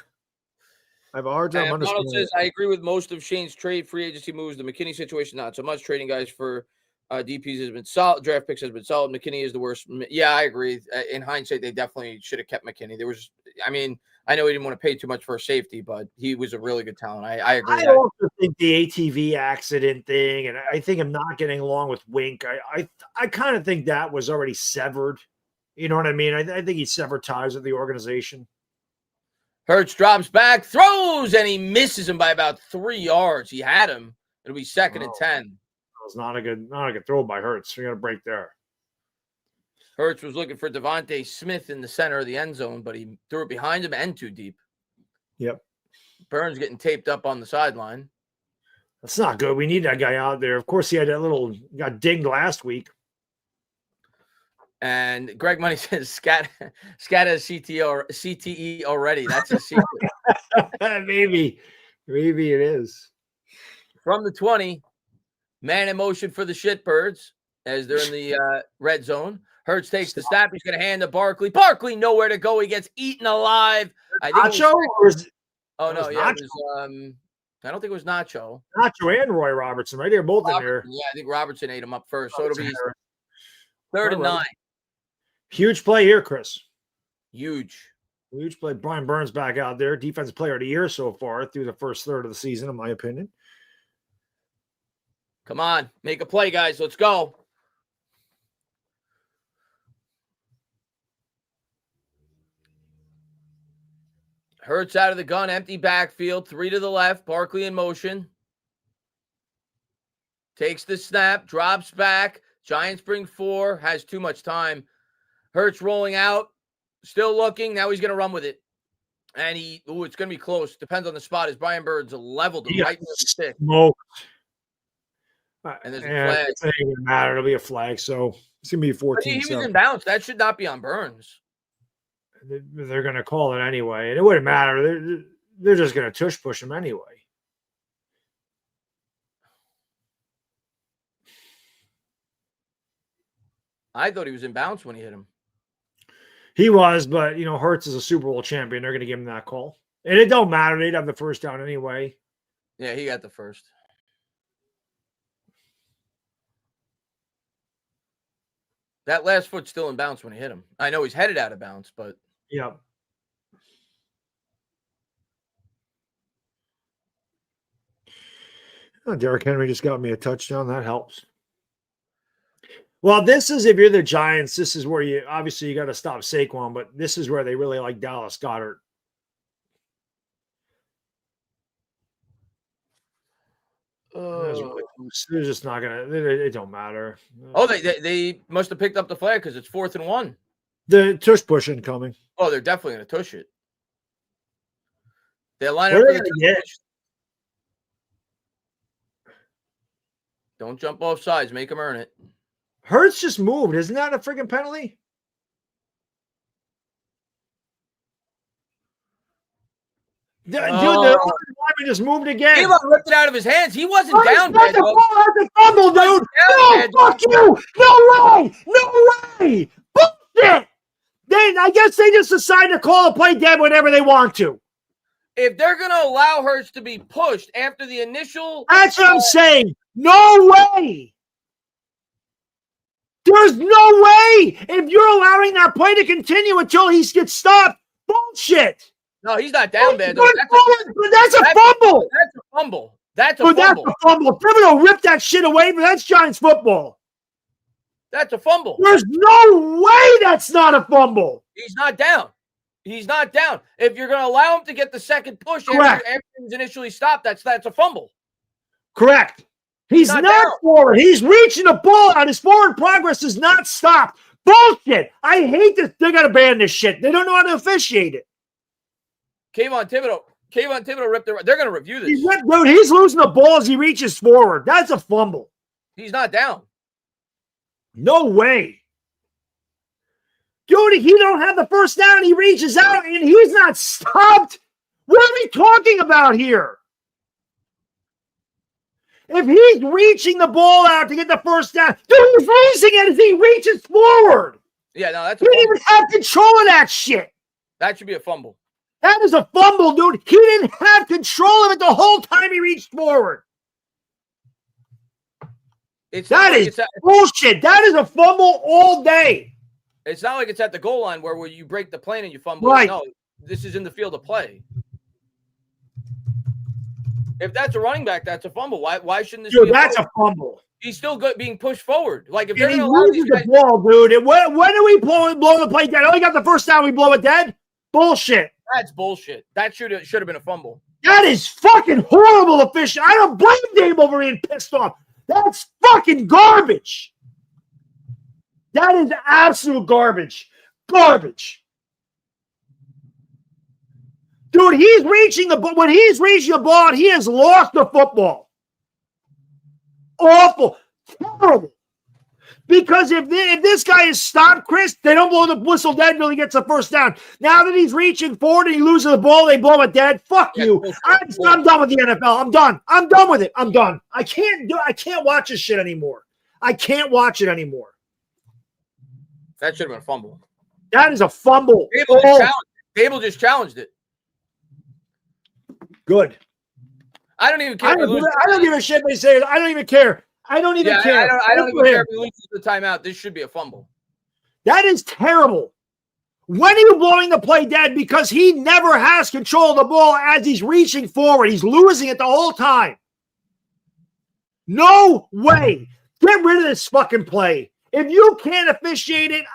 Speaker 2: I have a hard time understanding.
Speaker 1: Ronald says, I agree with most of Shane's trade free agency moves. The McKinney situation, not so much. Trading guys for DPs has been solid. Draft picks has been solid. McKinney is the worst. Yeah, I agree. In hindsight, they definitely should have kept McKinney. I know he didn't want to pay too much for a safety, but he was a really good talent. I agree.
Speaker 2: I also think the ATV accident thing, and I think him not getting along with Wink, I kind of think that was already severed. You know what I mean? I think he severed ties with the organization.
Speaker 1: Hurts drops back, throws, and he misses him by about 3 yards. He had him. It'll be second and 10.
Speaker 2: That was not a good throw by Hurts. We got a break there.
Speaker 1: Hurts was looking for Devontae Smith in the center of the end zone, but he threw it behind him and too deep.
Speaker 2: Yep.
Speaker 1: Burns getting taped up on the sideline.
Speaker 2: That's not good. We need that guy out there. Of course, he had that got dinged last week.
Speaker 1: And Greg Money says Scat has CTE already. That's a secret.
Speaker 2: Maybe it is.
Speaker 1: From the 20, man in motion for the shitbirds as they're in the red zone. Hurts takes the snap. He's going to hand to Barkley. Barkley nowhere to go. He gets eaten alive. I think
Speaker 2: Nacho?
Speaker 1: I don't think it was Nacho.
Speaker 2: Nacho and Roy Robertson, right? They're both in there.
Speaker 1: Yeah, I think Robertson ate him up first. So it'll be third and 9.
Speaker 2: Huge play here, Chris.
Speaker 1: Huge
Speaker 2: play. Brian Burns back out there. Defensive player of the year so far through the first third of the season, in my opinion.
Speaker 1: Come on. Make a play, guys. Let's go. Hurts out of the gun, empty backfield, 3 to the left, Barkley in motion. Takes the snap, drops back. Giants bring 4, has too much time. Hurts rolling out, still looking. Now he's going to run with it. And it's going to be close. Depends on the spot. As Brian Bird's leveled him right in the stick.
Speaker 2: Smoked.
Speaker 1: And there's a flag.
Speaker 2: It ain't going to matter. It'll be a flag. So it's going to be 14.
Speaker 1: He was in bounds. That should not be on Burns.
Speaker 2: They're going to call it anyway. And it wouldn't matter. They're just going to tush push him anyway.
Speaker 1: I thought he was in bounds when he hit him.
Speaker 2: He was, but, Hurts is a Super Bowl champion. They're going to give him that call. And it don't matter. They'd have the first down anyway.
Speaker 1: Yeah, he got the first. That last foot's still in bounds when he hit him. I know he's headed out of bounds, but.
Speaker 2: Yeah. Oh, Derrick Henry just got me a touchdown. That helps. Well, this is, if you're the Giants, this is where you got to stop Saquon, but this is where they really like Dallas Goedert. They're just not going to, it don't matter.
Speaker 1: Oh, they must have picked up the flag because it's 4th and 1.
Speaker 2: The tush push incoming.
Speaker 1: Oh, they're definitely going to tush it. They're lining up for the tush. Don't jump off sides. Make them earn it.
Speaker 2: Hurts just moved. Isn't that a freaking penalty? Dude, the lineman just moved again.
Speaker 1: He ripped it out of his hands. He wasn't down.
Speaker 2: That's a fumble, dude. No, fuck you. No way. No way. Bullshit. I guess they just decide to call a play dead whenever they want to.
Speaker 1: If they're going to allow Hurts to be pushed after the initial...
Speaker 2: That's what I'm saying. No way. There's no way. If you're allowing that play to continue until he gets stopped, bullshit.
Speaker 1: No, he's not down bad.
Speaker 2: That's a fumble.
Speaker 1: That's a fumble. That's a
Speaker 2: fumble. Thibodeau ripped that shit away, but that's Giants football.
Speaker 1: That's a fumble.
Speaker 2: There's no way that's not a fumble.
Speaker 1: He's not down. He's not down. If you're going to allow him to get the second push after he's initially stopped, that's a fumble.
Speaker 2: Correct. He's not forward. He's reaching the ball out. His forward progress is not stopped. Bullshit. I hate this. They got to ban this shit. They don't know how to officiate it.
Speaker 1: Kayvon Thibodeau ripped it. They're going to review this.
Speaker 2: Dude, he's losing the ball as he reaches forward. That's a fumble.
Speaker 1: He's not down.
Speaker 2: No way. Dude, he don't have the first down. He reaches out and he's not stopped. What are we talking about here? If he's reaching the ball out to get the first down, dude, he's losing it as he reaches forward.
Speaker 1: Yeah, no, that's
Speaker 2: he didn't even have control of that shit.
Speaker 1: That should be a fumble.
Speaker 2: That is a fumble, dude. He didn't have control of it the whole time he reached forward. That is bullshit. That is a fumble all day.
Speaker 1: It's not like it's at the goal line where you break the plane and you fumble.
Speaker 2: Right.
Speaker 1: No, this is in the field of play. If that's a running back, that's a fumble. Why shouldn't this be
Speaker 2: a fumble?
Speaker 1: He's still being pushed forward. Like if they're
Speaker 2: he
Speaker 1: going to allow
Speaker 2: loses the ball, dude. When do we blow the play dead? Oh, we got the first down. We blow it dead. Bullshit.
Speaker 1: That's bullshit. That should have been a fumble.
Speaker 2: That is fucking horrible official. I don't blame Dave over being pissed off. That's fucking garbage. That is absolute garbage. Garbage. Dude, he's reaching the ball. When he's reaching the ball, he has lost the football. Awful. Terrible. Because if this guy is stopped, Chris, they don't blow the whistle dead until he gets the first down. Now that he's reaching forward and he loses the ball, they blow it dead. Fuck you. I'm done with the NFL. I'm done. I'm done with it. I'm done. I can't watch this shit anymore. I can't watch it anymore.
Speaker 1: That should have been a fumble.
Speaker 2: That is a fumble.
Speaker 1: Dable just challenged it.
Speaker 2: Good.
Speaker 1: I don't even care.
Speaker 2: I don't give a shit they say. I don't even care. I don't even care.
Speaker 1: I don't even care if he loses the timeout. This should be a fumble.
Speaker 2: That is terrible. When are you blowing the play dead? Because he never has control of the ball as he's reaching forward. He's losing it the whole time. No way. Get rid of this fucking play. If you can't officiate it,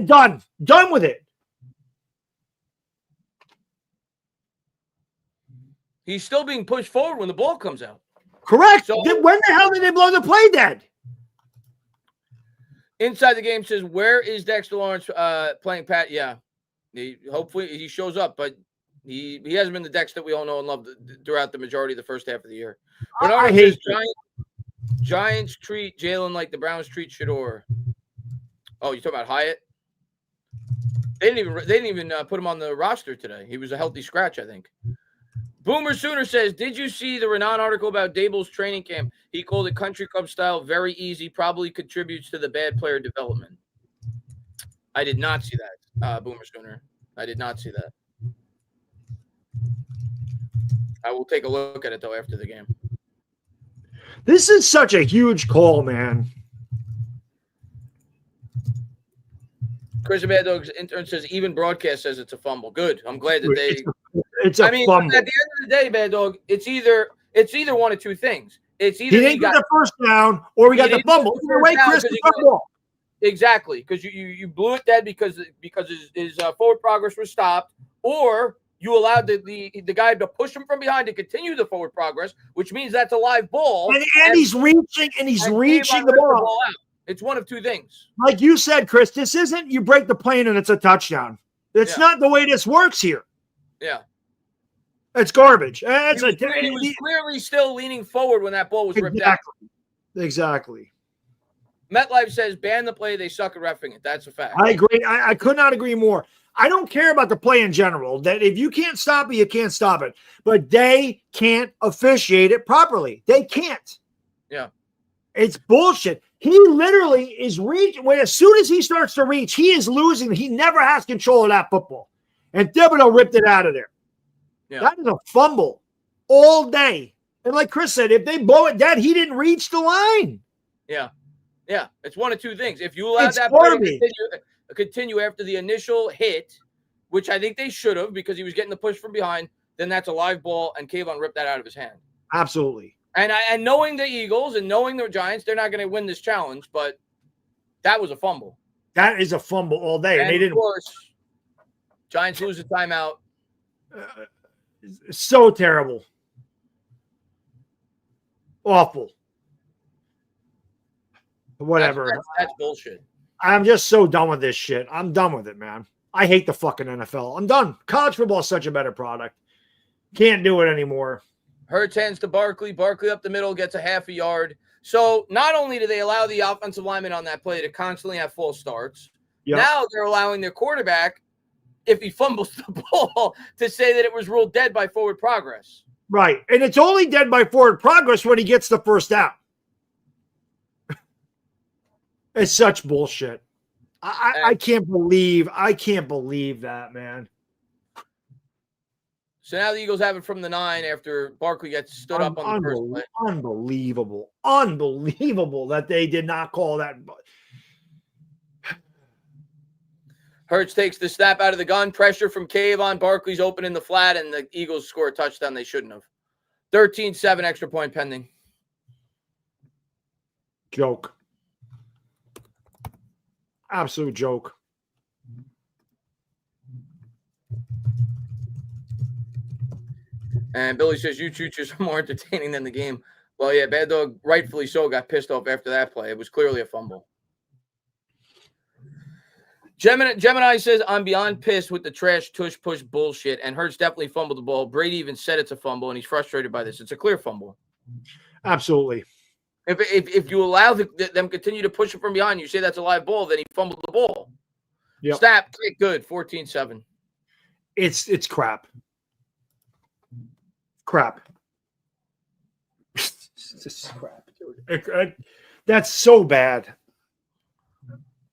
Speaker 2: done. Done with it.
Speaker 1: He's still being pushed forward when the ball comes out.
Speaker 2: Correct.
Speaker 1: So,
Speaker 2: when the hell did they blow the play dead?
Speaker 1: Inside the Game says, where is Dexter Lawrence playing Pat? Yeah. Hopefully he shows up, but he hasn't been the Dex that we all know and love throughout the majority of the first half of the year. Bernard says, Giants treat Jalen like the Browns treat Shador. Oh, you talking about Hyatt? They didn't even put him on the roster today. He was a healthy scratch, I think. Boomer Sooner says, did you see the Renan article about Dable's training camp? He called it country club style, very easy, probably contributes to the bad player development. I did not see that, Boomer Sooner. I did not see that. I will take a look at it, though, after the game.
Speaker 2: This is such a huge call, man.
Speaker 1: Chris Bad Dog's intern says, even broadcast says it's a fumble. Good. I'm glad that they –
Speaker 2: It's a fumble.
Speaker 1: At the end of the day, Bad Dog, it's either one of two things. It's either
Speaker 2: he didn't get the first down or we got the fumble. Either way, Chris, the fumble.
Speaker 1: Exactly, because you blew it dead because his forward progress was stopped, or you allowed the guy to push him from behind to continue the forward progress, which means that's a live ball.
Speaker 2: And he's reaching the ball
Speaker 1: out. It's one of two things.
Speaker 2: Like you said, Chris, this isn't you break the plane and it's a touchdown. It's not the way this works here.
Speaker 1: Yeah.
Speaker 2: It's garbage. He
Speaker 1: was clearly still leaning forward when that ball was ripped out.
Speaker 2: Exactly.
Speaker 1: MetLife says, ban the play. They suck at reffing it. That's a fact.
Speaker 2: I agree. I could not agree more. I don't care about the play in general. That if you can't stop it, you can't stop it. But they can't officiate it properly. They can't.
Speaker 1: Yeah.
Speaker 2: It's bullshit. He literally is reaching. As soon as he starts to reach, he is losing. He never has control of that football. And Thibodeau ripped it out of there. Yeah. That is a fumble all day. And like Chris said, if they blow it dead, he didn't reach the line.
Speaker 1: Yeah. Yeah. It's one of two things. If you allow that play to continue after the initial hit, which I think they should have because he was getting the push from behind, then that's a live ball, and Kayvon ripped that out of his hand.
Speaker 2: Absolutely.
Speaker 1: And knowing the Eagles and knowing the Giants, they're not going to win this challenge, but that was a fumble.
Speaker 2: That is a fumble all day. And they didn't.
Speaker 1: Of course, Giants lose a timeout.
Speaker 2: So terrible. Awful. Whatever.
Speaker 1: That's bullshit.
Speaker 2: I'm just so done with this shit. I'm done with it, man. I hate the fucking NFL. I'm done. College football is such a better product. Can't do it anymore.
Speaker 1: Hurts hands to Barkley. Barkley up the middle, gets a half a yard. So not only do they allow the offensive lineman on that play to constantly have false starts, now they're allowing their quarterback, if he fumbles the ball, to say that it was ruled dead by forward progress.
Speaker 2: Right. And it's only dead by forward progress when he gets the first down. It's such bullshit. I can't believe that, man.
Speaker 1: So now the Eagles have it from the 9 after Barkley gets stood up on the first play.
Speaker 2: Unbelievable that they did not call that.
Speaker 1: Hurts takes the snap out of the gun. Pressure from Kayvon. Barkley's open in the flat, and the Eagles score a touchdown they shouldn't have. 13-7 extra point pending.
Speaker 2: Joke. Absolute joke.
Speaker 1: And Billy says, you choo-choos are more entertaining than the game. Well, yeah, Bad Dog, rightfully so, got pissed off after that play. It was clearly a fumble. Gemini says, I'm beyond pissed with the trash tush-push bullshit, and Hurts definitely fumbled the ball. Brady even said it's a fumble, and he's frustrated by this. It's a clear fumble.
Speaker 2: Absolutely.
Speaker 1: If you allow them continue to push it from behind, you say that's a live ball, then he fumbled the ball.
Speaker 2: Yep.
Speaker 1: Snap, kick, good, 14-7.
Speaker 2: It's crap. Crap. This is crap, dude. That's so bad.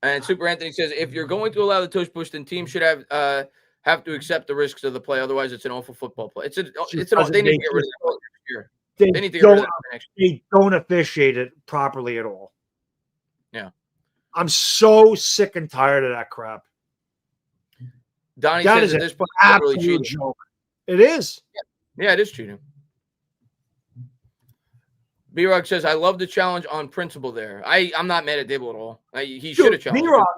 Speaker 1: And Super Anthony says, if you're going to allow the tush push, then teams should have to accept the risks of the play. Otherwise, it's an awful football play. They need to get rid of that next year. They need to get rid of that next year.
Speaker 2: They don't officiate it properly at all.
Speaker 1: Yeah.
Speaker 2: I'm so sick and tired of that crap.
Speaker 1: Donnie says at this point, it's really cheating.
Speaker 2: Joke. It is.
Speaker 1: Yeah, it is cheating. B-Rock says, I love the challenge on principle there. I'm not mad at Dibble at all. He should have challenged.
Speaker 2: B-Rock,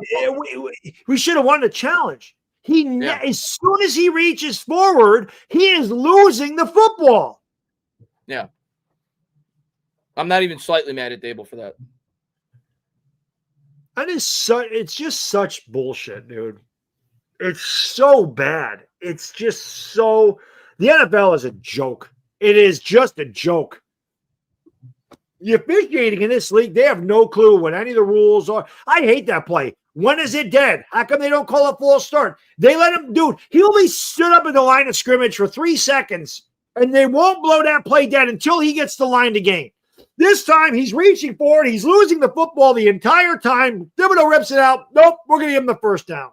Speaker 2: we should have won the challenge. As soon as he reaches forward, he is losing the football.
Speaker 1: Yeah. I'm not even slightly mad at Dable for that.
Speaker 2: It's just such bullshit, dude. It's so bad. It's just so. The NFL is a joke. It is just a joke. The officiating in this league, they have no clue what any of the rules are. I hate that play. When is it dead? How come they don't call a false start? They let him, dude. He only stood up in the line of scrimmage for 3 seconds, and they won't blow that play dead until he gets the line to gain. This time, he's reaching forward. He's losing the football the entire time. Thibodeau rips it out. Nope, we're going to give him the first down.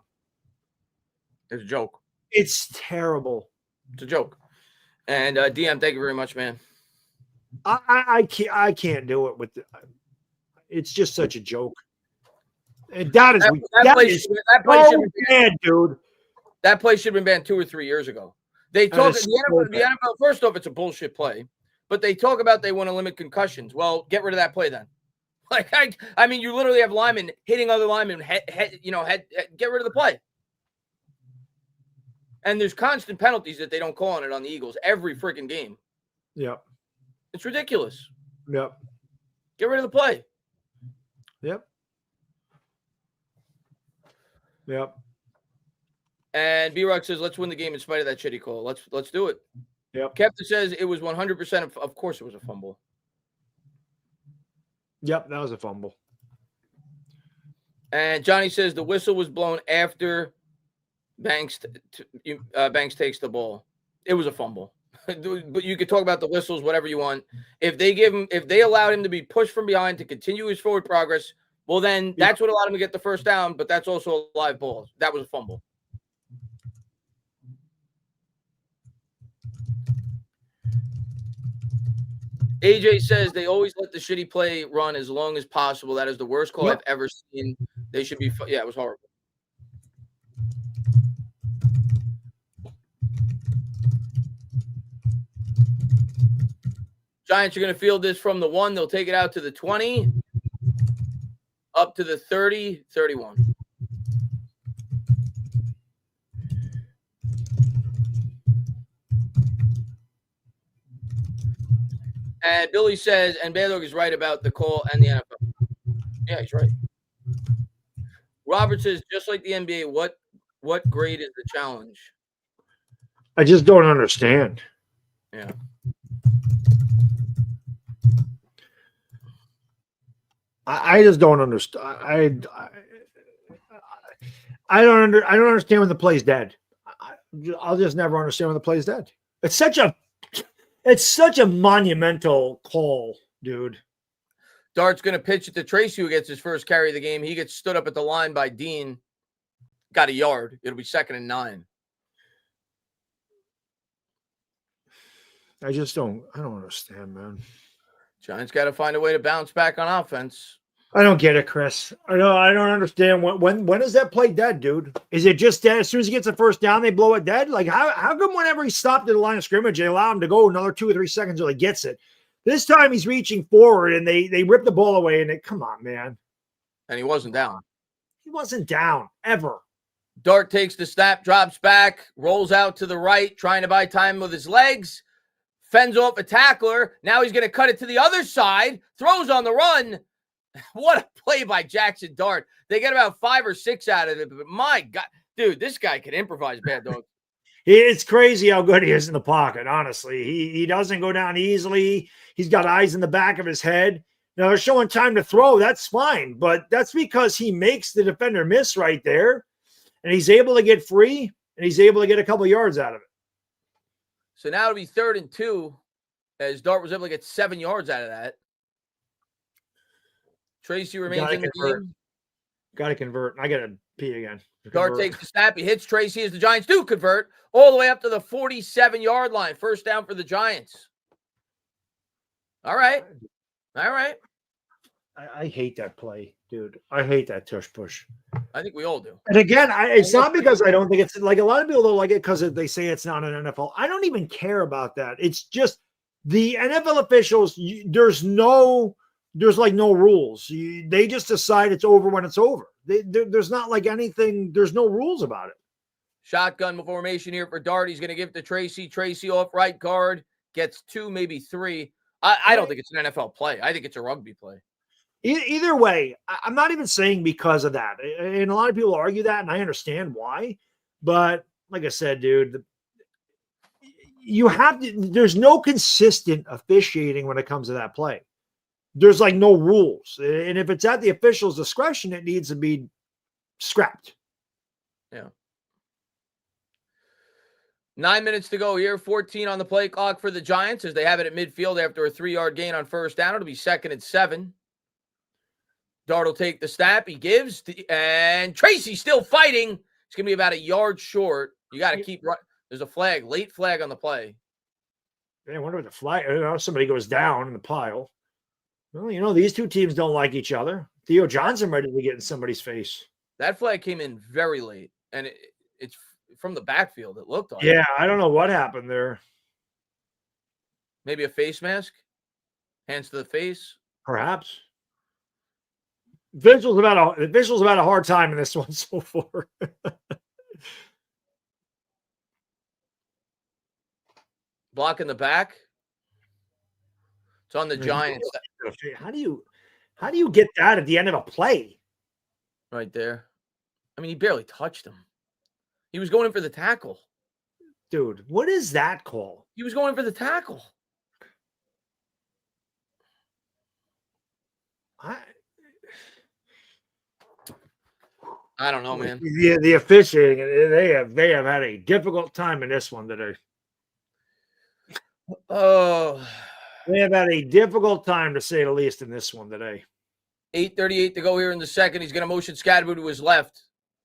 Speaker 1: It's a joke.
Speaker 2: It's terrible.
Speaker 1: It's a joke. And DM, thank you very much, man.
Speaker 2: I can't do it with it's just such a joke. And that is bad, dude.
Speaker 1: That play should have been banned 2 or 3 years ago. They talk the NFL. First off, it's a bullshit play, but they talk about they want to limit concussions. Well, get rid of that play then. Like I mean, you literally have linemen hitting other linemen. Get rid of the play. And there's constant penalties that they don't call on it on the Eagles every freaking game.
Speaker 2: Yep.
Speaker 1: It's ridiculous.
Speaker 2: Yep.
Speaker 1: Get rid of the play.
Speaker 2: Yep. Yep.
Speaker 1: And B-Rock says, let's win the game in spite of that shitty call. Let's do it.
Speaker 2: Yep.
Speaker 1: Kepta says it was 100%. Of course it was a fumble.
Speaker 2: Yep, that was a fumble.
Speaker 1: And Johnny says the whistle was blown after Banks takes the ball. It was a fumble. But you could talk about the whistles, whatever you want. If they allowed him to be pushed from behind to continue his forward progress, well, then that's what allowed him to get the first down. But that's also a live ball. That was a fumble. AJ says they always let the shitty play run as long as possible. That is the worst call I've ever seen. They should be. Yeah, it was horrible. Giants are going to field this from the 1. They'll take it out to the 20, up to the 30, 31. And Billy says, and Baylor is right about the call and the NFL. Yeah, he's right. Robert says, just like the NBA, what grade is the challenge?
Speaker 2: I just don't understand.
Speaker 1: Yeah.
Speaker 2: I just don't understand. I don't understand when the play's dead. I'll just never understand when the play's dead. It's such a monumental call, dude.
Speaker 1: Dart's going to pitch it to Tracy, who gets his first carry of the game. He gets stood up at the line by Dean. Got a yard. It'll be 2nd and 9.
Speaker 2: I don't understand, man.
Speaker 1: Giants got to find a way to bounce back on offense.
Speaker 2: I don't get it, Chris. I don't understand. When is that play dead, dude? Is it just dead as soon as he gets the first down, they blow it dead? Like how come whenever he stopped at the line of scrimmage, they allow him to go another 2 or 3 seconds until he gets it? This time he's reaching forward and they rip the ball away and come on, man.
Speaker 1: And he wasn't down.
Speaker 2: He wasn't down ever.
Speaker 1: Dart takes the snap, drops back, rolls out to the right, trying to buy time with his legs, fends off a tackler. Now he's going to cut it to the other side, throws on the run. What a play by Jackson Dart. They get about 5 or 6 out of it, but my God, dude, this guy can improvise, bad dog.
Speaker 2: It's crazy how good he is in the pocket, honestly. He doesn't go down easily. He's got eyes in the back of his head. Now, they're showing time to throw. That's fine, but that's because he makes the defender miss right there, and he's able to get free, and he's able to get a couple yards out of it.
Speaker 1: So now it'll be 3rd and 2, as Dart was able to get 7 yards out of that. Tracy remains in the game.
Speaker 2: Got to convert. I got to pee again.
Speaker 1: Dart takes the snap. He hits Tracy as the Giants do convert all the way up to the 47-yard line. First down for the Giants. All right.
Speaker 2: I hate that play, dude. I hate that tush push.
Speaker 1: I think we all do.
Speaker 2: And again, it's not because I don't think it's like a lot of people don't like it because they say it's not an NFL. I don't even care about that. It's just the NFL officials. There's no rules. They just decide it's over when it's over. There's not like anything. There's no rules about it.
Speaker 1: Shotgun formation here for Dart. He's going to give it to Tracy. Tracy off right guard. Gets 2, maybe 3. I don't think it's an NFL play. I think it's a rugby play.
Speaker 2: Either way, I'm not even saying because of that. And a lot of people argue that, and I understand why. But like I said, dude, you have to, there's no consistent officiating when it comes to that play. There's like no rules. And if it's at the official's discretion, it needs to be scrapped.
Speaker 1: Yeah. 9 minutes to go here. 14 on the play clock for the Giants as they have it at midfield after a 3-yard gain on first down. It'll be 2nd and 7. Dart will take the snap. He gives, and Tracy still fighting. It's going to be about a yard short. You got to keep running. There's a flag, late flag on the play.
Speaker 2: I wonder what the flag, somebody goes down in the pile. Well, these two teams don't like each other. Theo Johnson ready to get in somebody's face.
Speaker 1: That flag came in very late, and it's from the backfield. It looked like.
Speaker 2: Yeah, I don't know what happened there.
Speaker 1: Maybe a face mask? Hands to the face?
Speaker 2: Perhaps. Visual's about a hard time in this one so far.
Speaker 1: Block in the back. It's on the Giants.
Speaker 2: How do you get that at the end of a play?
Speaker 1: Right there. I mean, he barely touched him. He was going in for the tackle.
Speaker 2: Dude, what is that call?
Speaker 1: He was going in for the tackle. I don't know, man.
Speaker 2: The officiating, they have had a difficult time in this one today.
Speaker 1: Oh,
Speaker 2: they have had a difficult time, to say the least, in this one today.
Speaker 1: 8:38 to go here in the second. He's going to motion Scadaboo to his left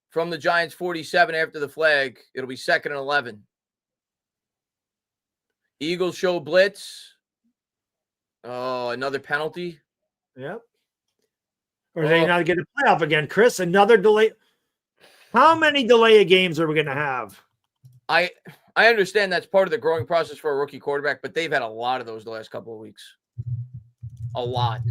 Speaker 1: from the Giants 47 after the flag. It'll be 2nd and 11. Eagles show blitz. Oh, another penalty.
Speaker 2: Yep. Or they not get a playoff again, Chris? Another delay. How many delay of games are we going to have?
Speaker 1: I understand that's part of the growing process for a rookie quarterback, but they've had a lot of those the last couple of weeks. A lot.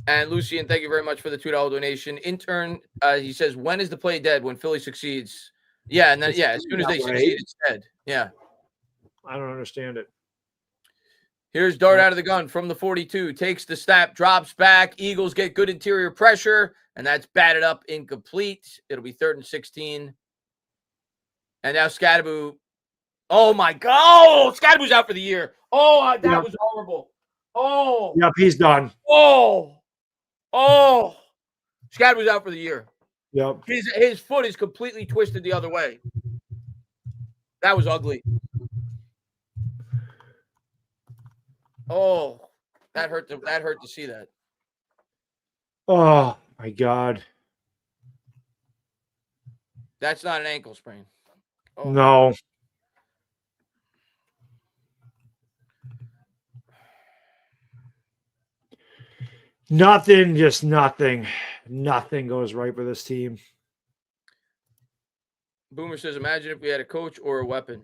Speaker 1: And Lucian, thank you very much for the $2 donation. Intern, he says, when is the play dead? When Philly succeeds? Yeah, and then as soon as they succeed, it's dead. Yeah.
Speaker 2: I don't understand it.
Speaker 1: Here's Dart out of the gun from the 42. Takes the snap, drops back. Eagles get good interior pressure, and that's batted up incomplete. It'll be 3rd and 16. And now Scadaboo. Oh, my God. Oh, Scadaboo's out for the year. Oh, that was horrible. Oh.
Speaker 2: Yep, he's done.
Speaker 1: Oh. Scadaboo's out for the year.
Speaker 2: Yep.
Speaker 1: His foot is completely twisted the other way. That was ugly. Oh, that hurt to see that.
Speaker 2: Oh, my God.
Speaker 1: That's not an ankle sprain. Oh.
Speaker 2: No. Nothing, just nothing. Nothing goes right for this team.
Speaker 1: Boomer says, imagine if we had a coach or a weapon.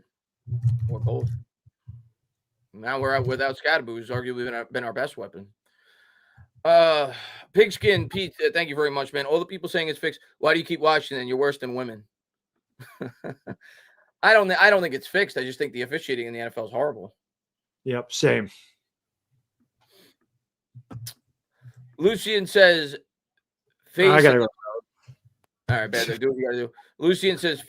Speaker 1: Or both. Now we're out without Scadaboo, who's arguably been our best weapon. Pigskin Pete, thank you very much, man. All the people saying it's fixed. Why do you keep watching and you're worse than women? I don't think it's fixed. I just think the officiating in the NFL is horrible.
Speaker 2: Yep, same.
Speaker 1: Lucian says,
Speaker 2: I gotta go.
Speaker 1: All right, bad. Do what you gotta do. Lucian says,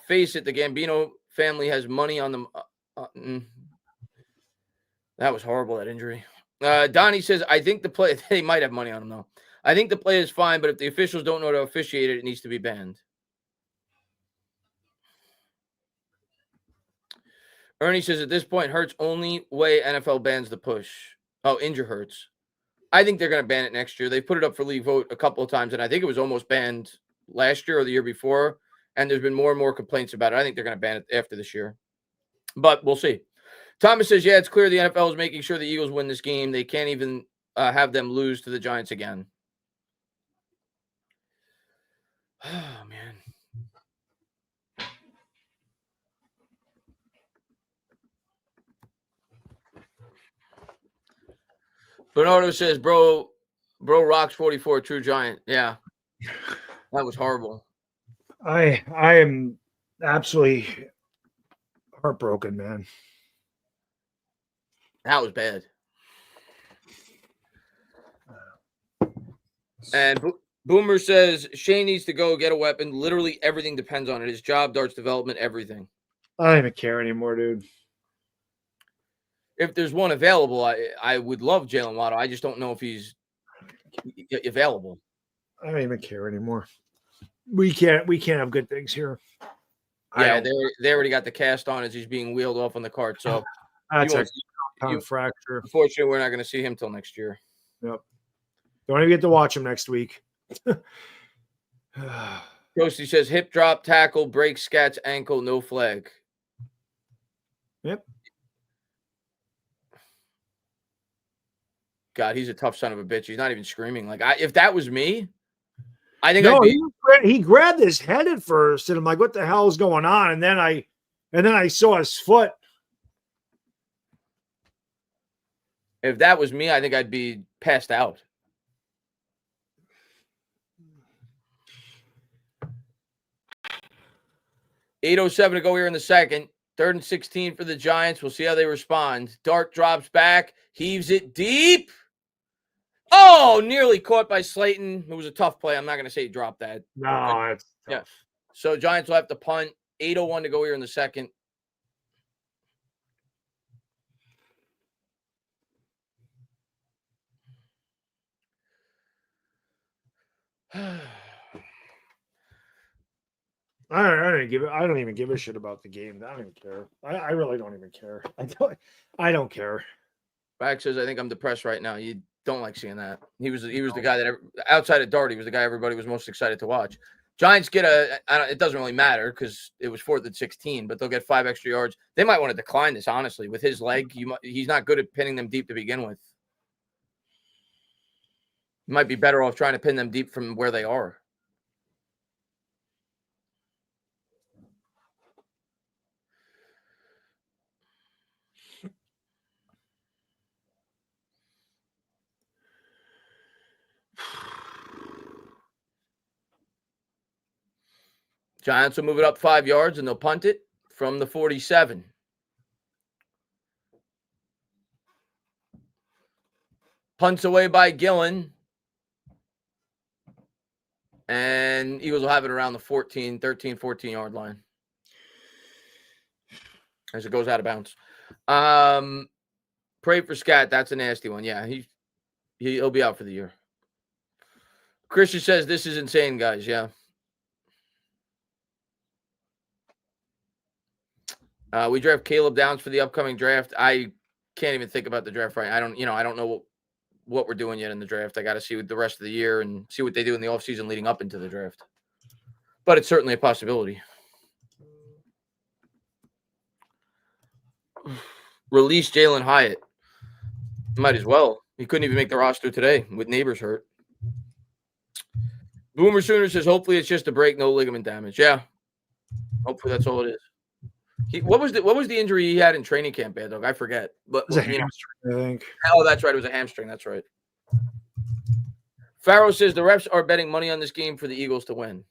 Speaker 1: face it. The Gambino family has money on them. That was horrible, that injury. Donnie says, I think the play, they might have money on him, though. I think the play is fine, but if the officials don't know how to officiate it, it needs to be banned. Ernie says, at this point, Hurts only way NFL bans the push. Oh, injure Hurts. I think they're going to ban it next year. They put it up for league vote a couple of times, and I think it was almost banned last year or the year before, and there's been more and more complaints about it. I think they're going to ban it after this year, but we'll see. Thomas says, yeah, it's clear the NFL is making sure the Eagles win this game. They can't even have them lose to the Giants again. Oh, man. Bernardo says, bro rocks 44, true giant. Yeah. That was horrible.
Speaker 2: I am absolutely heartbroken, man.
Speaker 1: That was bad. And Boomer says Shane needs to go get a weapon. Literally everything depends on it. His job, darts development, everything.
Speaker 2: I don't even care anymore, dude.
Speaker 1: If there's one available, I would love Jalen Waddle. I just don't know if he's available.
Speaker 2: I don't even care anymore. We can't have good things here.
Speaker 1: Yeah, they already got the cast on as he's being wheeled off on the cart. So
Speaker 2: that's a compound fracture.
Speaker 1: Unfortunately, we're not going to see him till next year.
Speaker 2: Yep. Don't even get to watch him next week.
Speaker 1: Ghosty says hip drop, tackle, break, scats, ankle, no flag.
Speaker 2: Yep.
Speaker 1: God, he's a tough son of a bitch. He's not even screaming. Like if that was me, I think
Speaker 2: he grabbed his head at first, and I'm like, "What the hell is going on?" And then I saw his foot.
Speaker 1: If that was me, I think I'd be passed out. .807 to go here in the second. 3rd and 16 for the Giants. We'll see how they respond. Dart drops back, heaves it deep. Oh, nearly caught by Slayton. It was a tough play. I'm not going to say he dropped that.
Speaker 2: No, it's tough.
Speaker 1: Yeah. So Giants will have to punt. 8:01 to go here in the second.
Speaker 2: I don't even give a shit about the game. I don't even care. I really don't even care. I don't care.
Speaker 1: Back says, I think I'm depressed right now. You don't like seeing that. He was the guy that outside of Dart, he was the guy everybody was most excited to watch. Giants get it doesn't really matter because it was 4th and 16, but they'll get 5 extra yards. They might want to decline this, honestly. With his leg, he's not good at pinning them deep to begin with. You might be better off trying to pin them deep from where they are. Giants will move it up 5 yards, and they'll punt it from the 47. Punts away by Gillen. And Eagles will have it around the 14 yard line as it goes out of bounds. Pray for Scat. That's a nasty one. Yeah, he'll be out for the year. Christian says this is insane, guys. Yeah. We draft Caleb Downs for the upcoming draft. I can't even think about the draft right. I don't know what we're doing yet in the draft. I got to see the rest of the year and see what they do in the offseason leading up into the draft. But it's certainly a possibility. Release Jalen Hyatt. Might as well. He couldn't even make the roster today with neighbors hurt. Boomer Sooner says, hopefully it's just a break, no ligament damage. Yeah. Hopefully that's all it is. What was the injury he had in training camp, Bad Dog? I forget. But
Speaker 2: it was a hamstring, I think.
Speaker 1: Oh, that's right. It was a hamstring. That's right. Farrow says the refs are betting money on this game for the Eagles to win.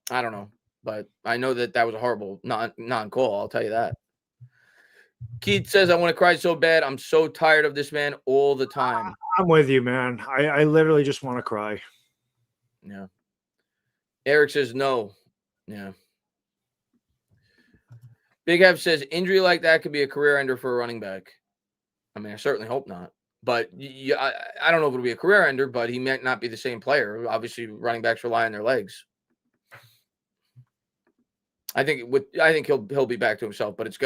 Speaker 1: I don't know, but I know that was a horrible non-call. I'll tell you that. Keith says, I want to cry so bad. I'm so tired of this man all the time.
Speaker 2: I'm with you, man. I literally just want to cry.
Speaker 1: Yeah. Eric says no. Yeah. Big F says injury like that could be a career ender for a running back. I mean, I certainly hope not. But I don't know if it'll be a career ender, but he might not be the same player. Obviously, running backs rely on their legs. I think he'll be back to himself, but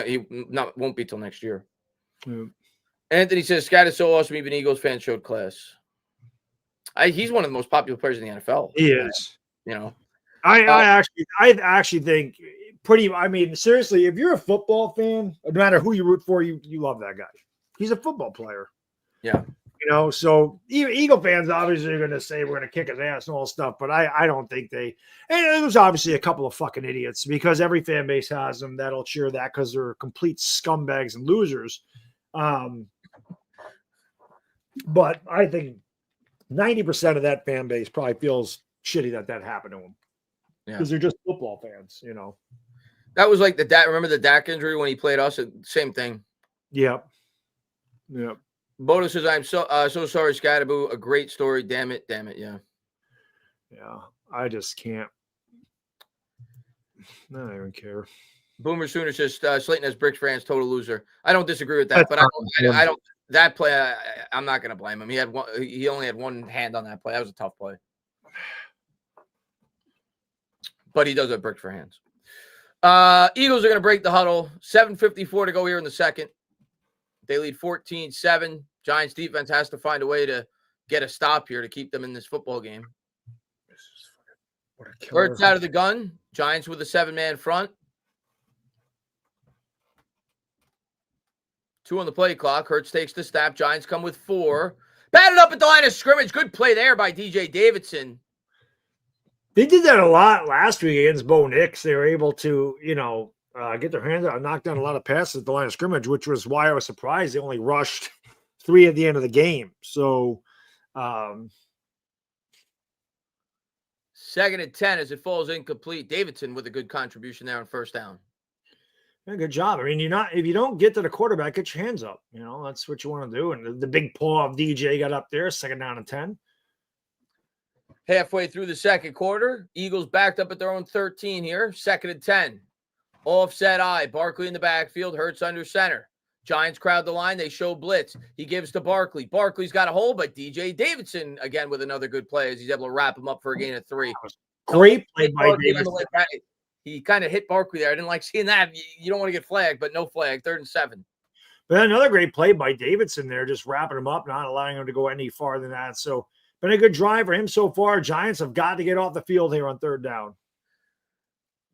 Speaker 1: won't be till next year.
Speaker 2: Mm.
Speaker 1: Anthony says Scott is so awesome. Even Eagles fans showed class. He's one of the most popular players in the NFL.
Speaker 2: He is.
Speaker 1: You know,
Speaker 2: I actually think pretty. I mean, seriously, if you're a football fan, no matter who you root for, you love that guy. He's a football player.
Speaker 1: Yeah.
Speaker 2: You know, so Eagle fans obviously are going to say we're going to kick his ass and all stuff, but I don't think they. And there's obviously a couple of fucking idiots because every fan base has them that'll cheer that because they're complete scumbags and losers. But I think 90% of that fan base probably feels shitty that happened to him. because they're just football fans, you know.
Speaker 1: That was like the Dak. Remember the Dak injury when he played us? Same thing.
Speaker 2: Yep.
Speaker 1: Bodo says, "I'm so sorry, Scattaboo. A great story. Damn it. Yeah.
Speaker 2: I just can't. I don't even care."
Speaker 1: Boomer Sooner says Slayton has bricks fans, total loser. I don't disagree with that, but I don't. That play, I'm not going to blame him. He only had one hand on that play. That was a tough play, but he does have bricks for hands. Eagles are going to break the huddle. 7:54 to go here in the second. They lead 14-7. Giants defense has to find a way to get a stop here to keep them in this football game. Hurts out of the gun. Giants with a 7-man front. 2 on the play clock. Hurts takes the snap. Giants come with 4. Batted up at the line of scrimmage. Good play there by DJ Davidson.
Speaker 2: They did that a lot last week against Bo Nix. They were able to, get their hands out and knock down a lot of passes at the line of scrimmage, which was why I was surprised they only rushed 3 at the end of the game. So,
Speaker 1: 2nd and 10 as it falls incomplete. Davidson with a good contribution there on first down.
Speaker 2: Yeah, good job. I mean, if you don't get to the quarterback, get your hands up. That's what you want to do. And the big paw of DJ got up there, 2nd down and 10.
Speaker 1: Halfway through the second quarter, Eagles backed up at their own 13 here. 2nd and 10. Offset eye. Barkley in the backfield. Hurts under center. Giants crowd the line. They show blitz. He gives to Barkley. Barkley's got a hole, but DJ Davidson, again, with another good play as he's able to wrap him up for a gain of 3.
Speaker 2: Great play by Davidson.
Speaker 1: He kind of hit Barkley there. I didn't like seeing that. You don't want to get flagged, but no flag. 3rd and 7.
Speaker 2: But another great play by Davidson there, just wrapping him up, not allowing him to go any farther than that. So, been a good drive for him so far. Giants have got to get off the field here on 3rd down.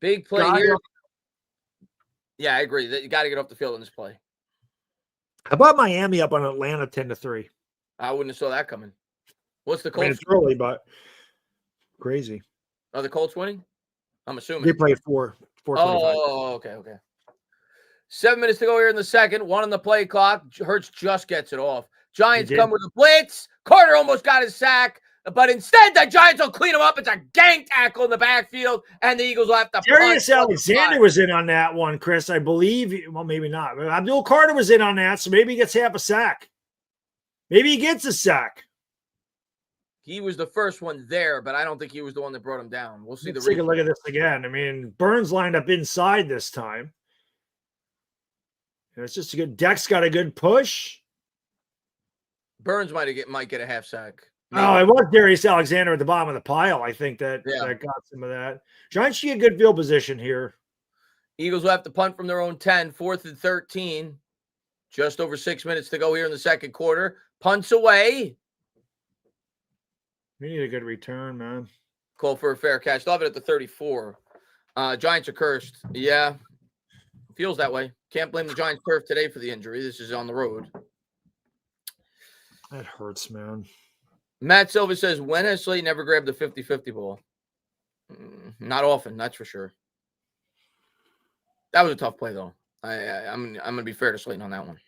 Speaker 1: Big play here. Yeah, I agree. You got to get off the field in this play.
Speaker 2: How about Miami up on Atlanta 10-3?
Speaker 1: I wouldn't have saw that coming. What's the Colts?
Speaker 2: It's early, but crazy.
Speaker 1: Are the Colts winning? I'm assuming.
Speaker 2: They play 4.
Speaker 1: Oh, okay. 7 minutes to go here in the second. 1 on the play clock. Hurts just gets it off. Giants come with a blitz. Carter almost got his sack, but instead the Giants will clean him up. It's a gang tackle in the backfield, and the Eagles will have to
Speaker 2: Darius Alexander was in on that one, Chris. I believe. Well, maybe not. Abdul Carter was in on that, so maybe he gets half a sack. Maybe he gets a sack.
Speaker 1: He was the first one there, but I don't think he was the one that brought him down. We'll see.
Speaker 2: Let's take a look at this again. I mean, Burns lined up inside this time. It's just a good. Dex got a good push.
Speaker 1: Burns might get a half sack.
Speaker 2: Maybe. Oh, it was Darius Alexander at the bottom of the pile. I think that got some of that. Giants should get good field position here.
Speaker 1: Eagles will have to punt from their own 10, 4th and 13. Just over 6 minutes to go here in the second quarter. Punts away.
Speaker 2: We need a good return, man.
Speaker 1: Call for a fair catch. Love it at the 34. Giants are cursed. Yeah. Feels that way. Can't blame the Giants turf today for the injury. This is on the road.
Speaker 2: That hurts, man.
Speaker 1: Matt Silva says, when has Slayton ever grabbed the 50-50 ball? Not often, that's for sure. That was a tough play, though. I'm going to be fair to Slayton on that one.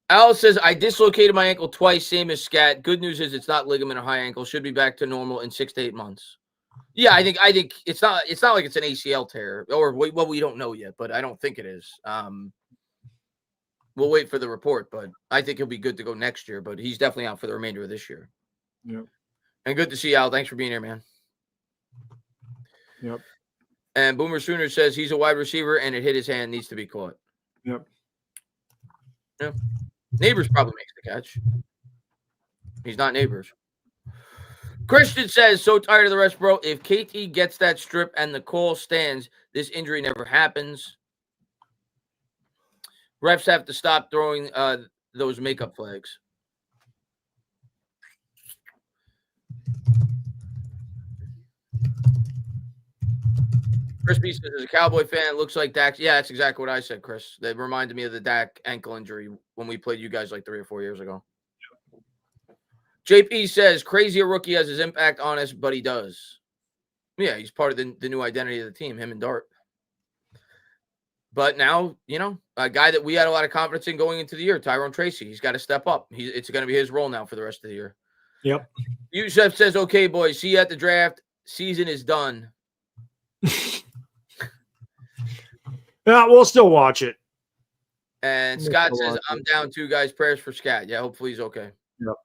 Speaker 1: Al says, I dislocated my ankle twice, same as Scat. Good news is it's not ligament or high ankle. Should be back to normal in 6 to 8 months. Yeah, I think it's not like it's an ACL tear, or we don't know yet, but I don't think it is. We'll wait for the report, but I think he'll be good to go next year, but he's definitely out for the remainder of this year.
Speaker 2: Yep.
Speaker 1: And good to see you, Al. Thanks for being here, man.
Speaker 2: Yep.
Speaker 1: And Boomer Sooner says he's a wide receiver and it hit his hand, needs to be caught.
Speaker 2: Yep.
Speaker 1: Yeah. Neighbors probably makes the catch. He's not Neighbors. Christian says, so tired of the rest, bro. If KT gets that strip and the call stands, this injury never happens. Refs have to stop throwing those makeup flags. Chris B says, as a Cowboy fan, it looks like Dak. Yeah, that's exactly what I said, Chris. They reminded me of the Dak ankle injury when we played you guys like 3 or 4 years ago. JP says, crazy a rookie has his impact on us, but he does. Yeah, he's part of the new identity of the team, him and Dart. But now, a guy that we had a lot of confidence in going into the year, Tyrone Tracy, he's got to step up. It's going to be his role now for the rest of the year.
Speaker 2: Yep.
Speaker 1: Yusef says, okay, boys, see you at the draft. season is done.
Speaker 2: Yeah, we'll still watch it.
Speaker 1: And Scott says, I'm down too, guys. Prayers for Scott. Yeah, hopefully he's okay.
Speaker 2: Yep.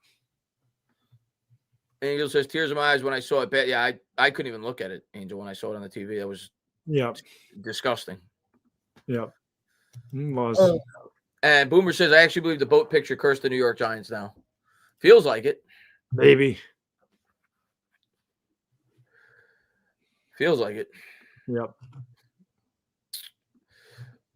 Speaker 1: Angel says, tears in my eyes when I saw it. Yeah, I couldn't even look at it, Angel, when I saw it on the TV. That was disgusting.
Speaker 2: Yep. It was.
Speaker 1: And Boomer says, I actually believe the boat picture cursed the New York Giants now. Feels like it.
Speaker 2: Maybe.
Speaker 1: Feels like it.
Speaker 2: Yep.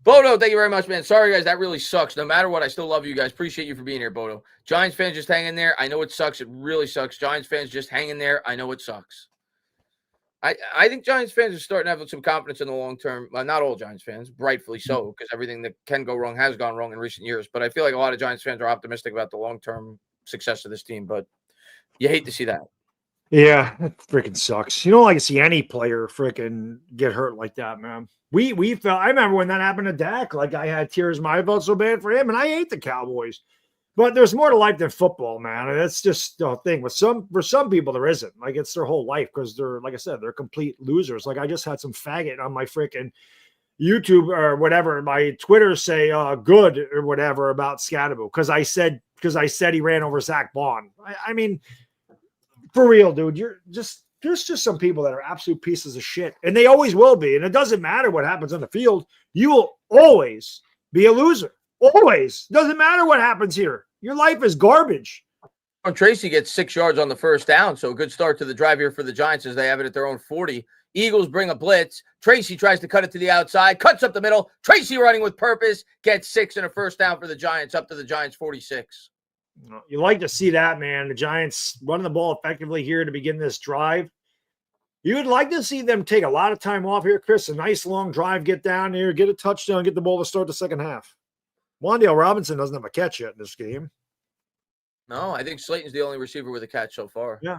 Speaker 1: Bodo, thank you very much, man. Sorry, guys. That really sucks. No matter what, I still love you guys. Appreciate you for being here, Bodo. Giants fans just hang in there. I know it sucks. It really sucks. Giants fans just hang in there. I know it sucks. I think Giants fans are starting to have some confidence in the long term. Well, not all Giants fans, rightfully so, because everything that can go wrong has gone wrong in recent years. But I feel like a lot of Giants fans are optimistic about the long-term success of this team. But you hate to see that.
Speaker 2: Yeah, it freaking sucks. You don't like to see any player freaking get hurt like that, man. We felt. I remember when that happened to Dak. Like I had tears in my eyes. I felt so bad for him, and I hate the Cowboys. But there's more to life than football, man. And that's just the thing. For some people, there isn't. Like it's their whole life because they're, like I said, they're complete losers. Like I just had some faggot on my freaking YouTube or whatever, my Twitter say good or whatever about Scadaboo because I said he ran over Zach Bond. I mean, for real, dude. There's just some people that are absolute pieces of shit, and they always will be. And it doesn't matter what happens on the field. You will always be a loser. Always. Doesn't matter what happens here. Your life is garbage.
Speaker 1: Tracy gets 6 yards on the first down, so a good start to the drive here for the Giants as they have it at their own 40. Eagles bring a blitz. Tracy tries to cut it to the outside, cuts up the middle. Tracy running with purpose, gets 6 and a first down for the Giants, up to the Giants 46.
Speaker 2: You like to see that, man. The Giants running the ball effectively here to begin this drive. You would like to see them take a lot of time off here, Chris. A nice long drive, get down here, get a touchdown, get the ball to start the second half. Wan'Dale Robinson doesn't have a catch yet in this game.
Speaker 1: No, I think Slayton's the only receiver with a catch so far.
Speaker 2: Yeah.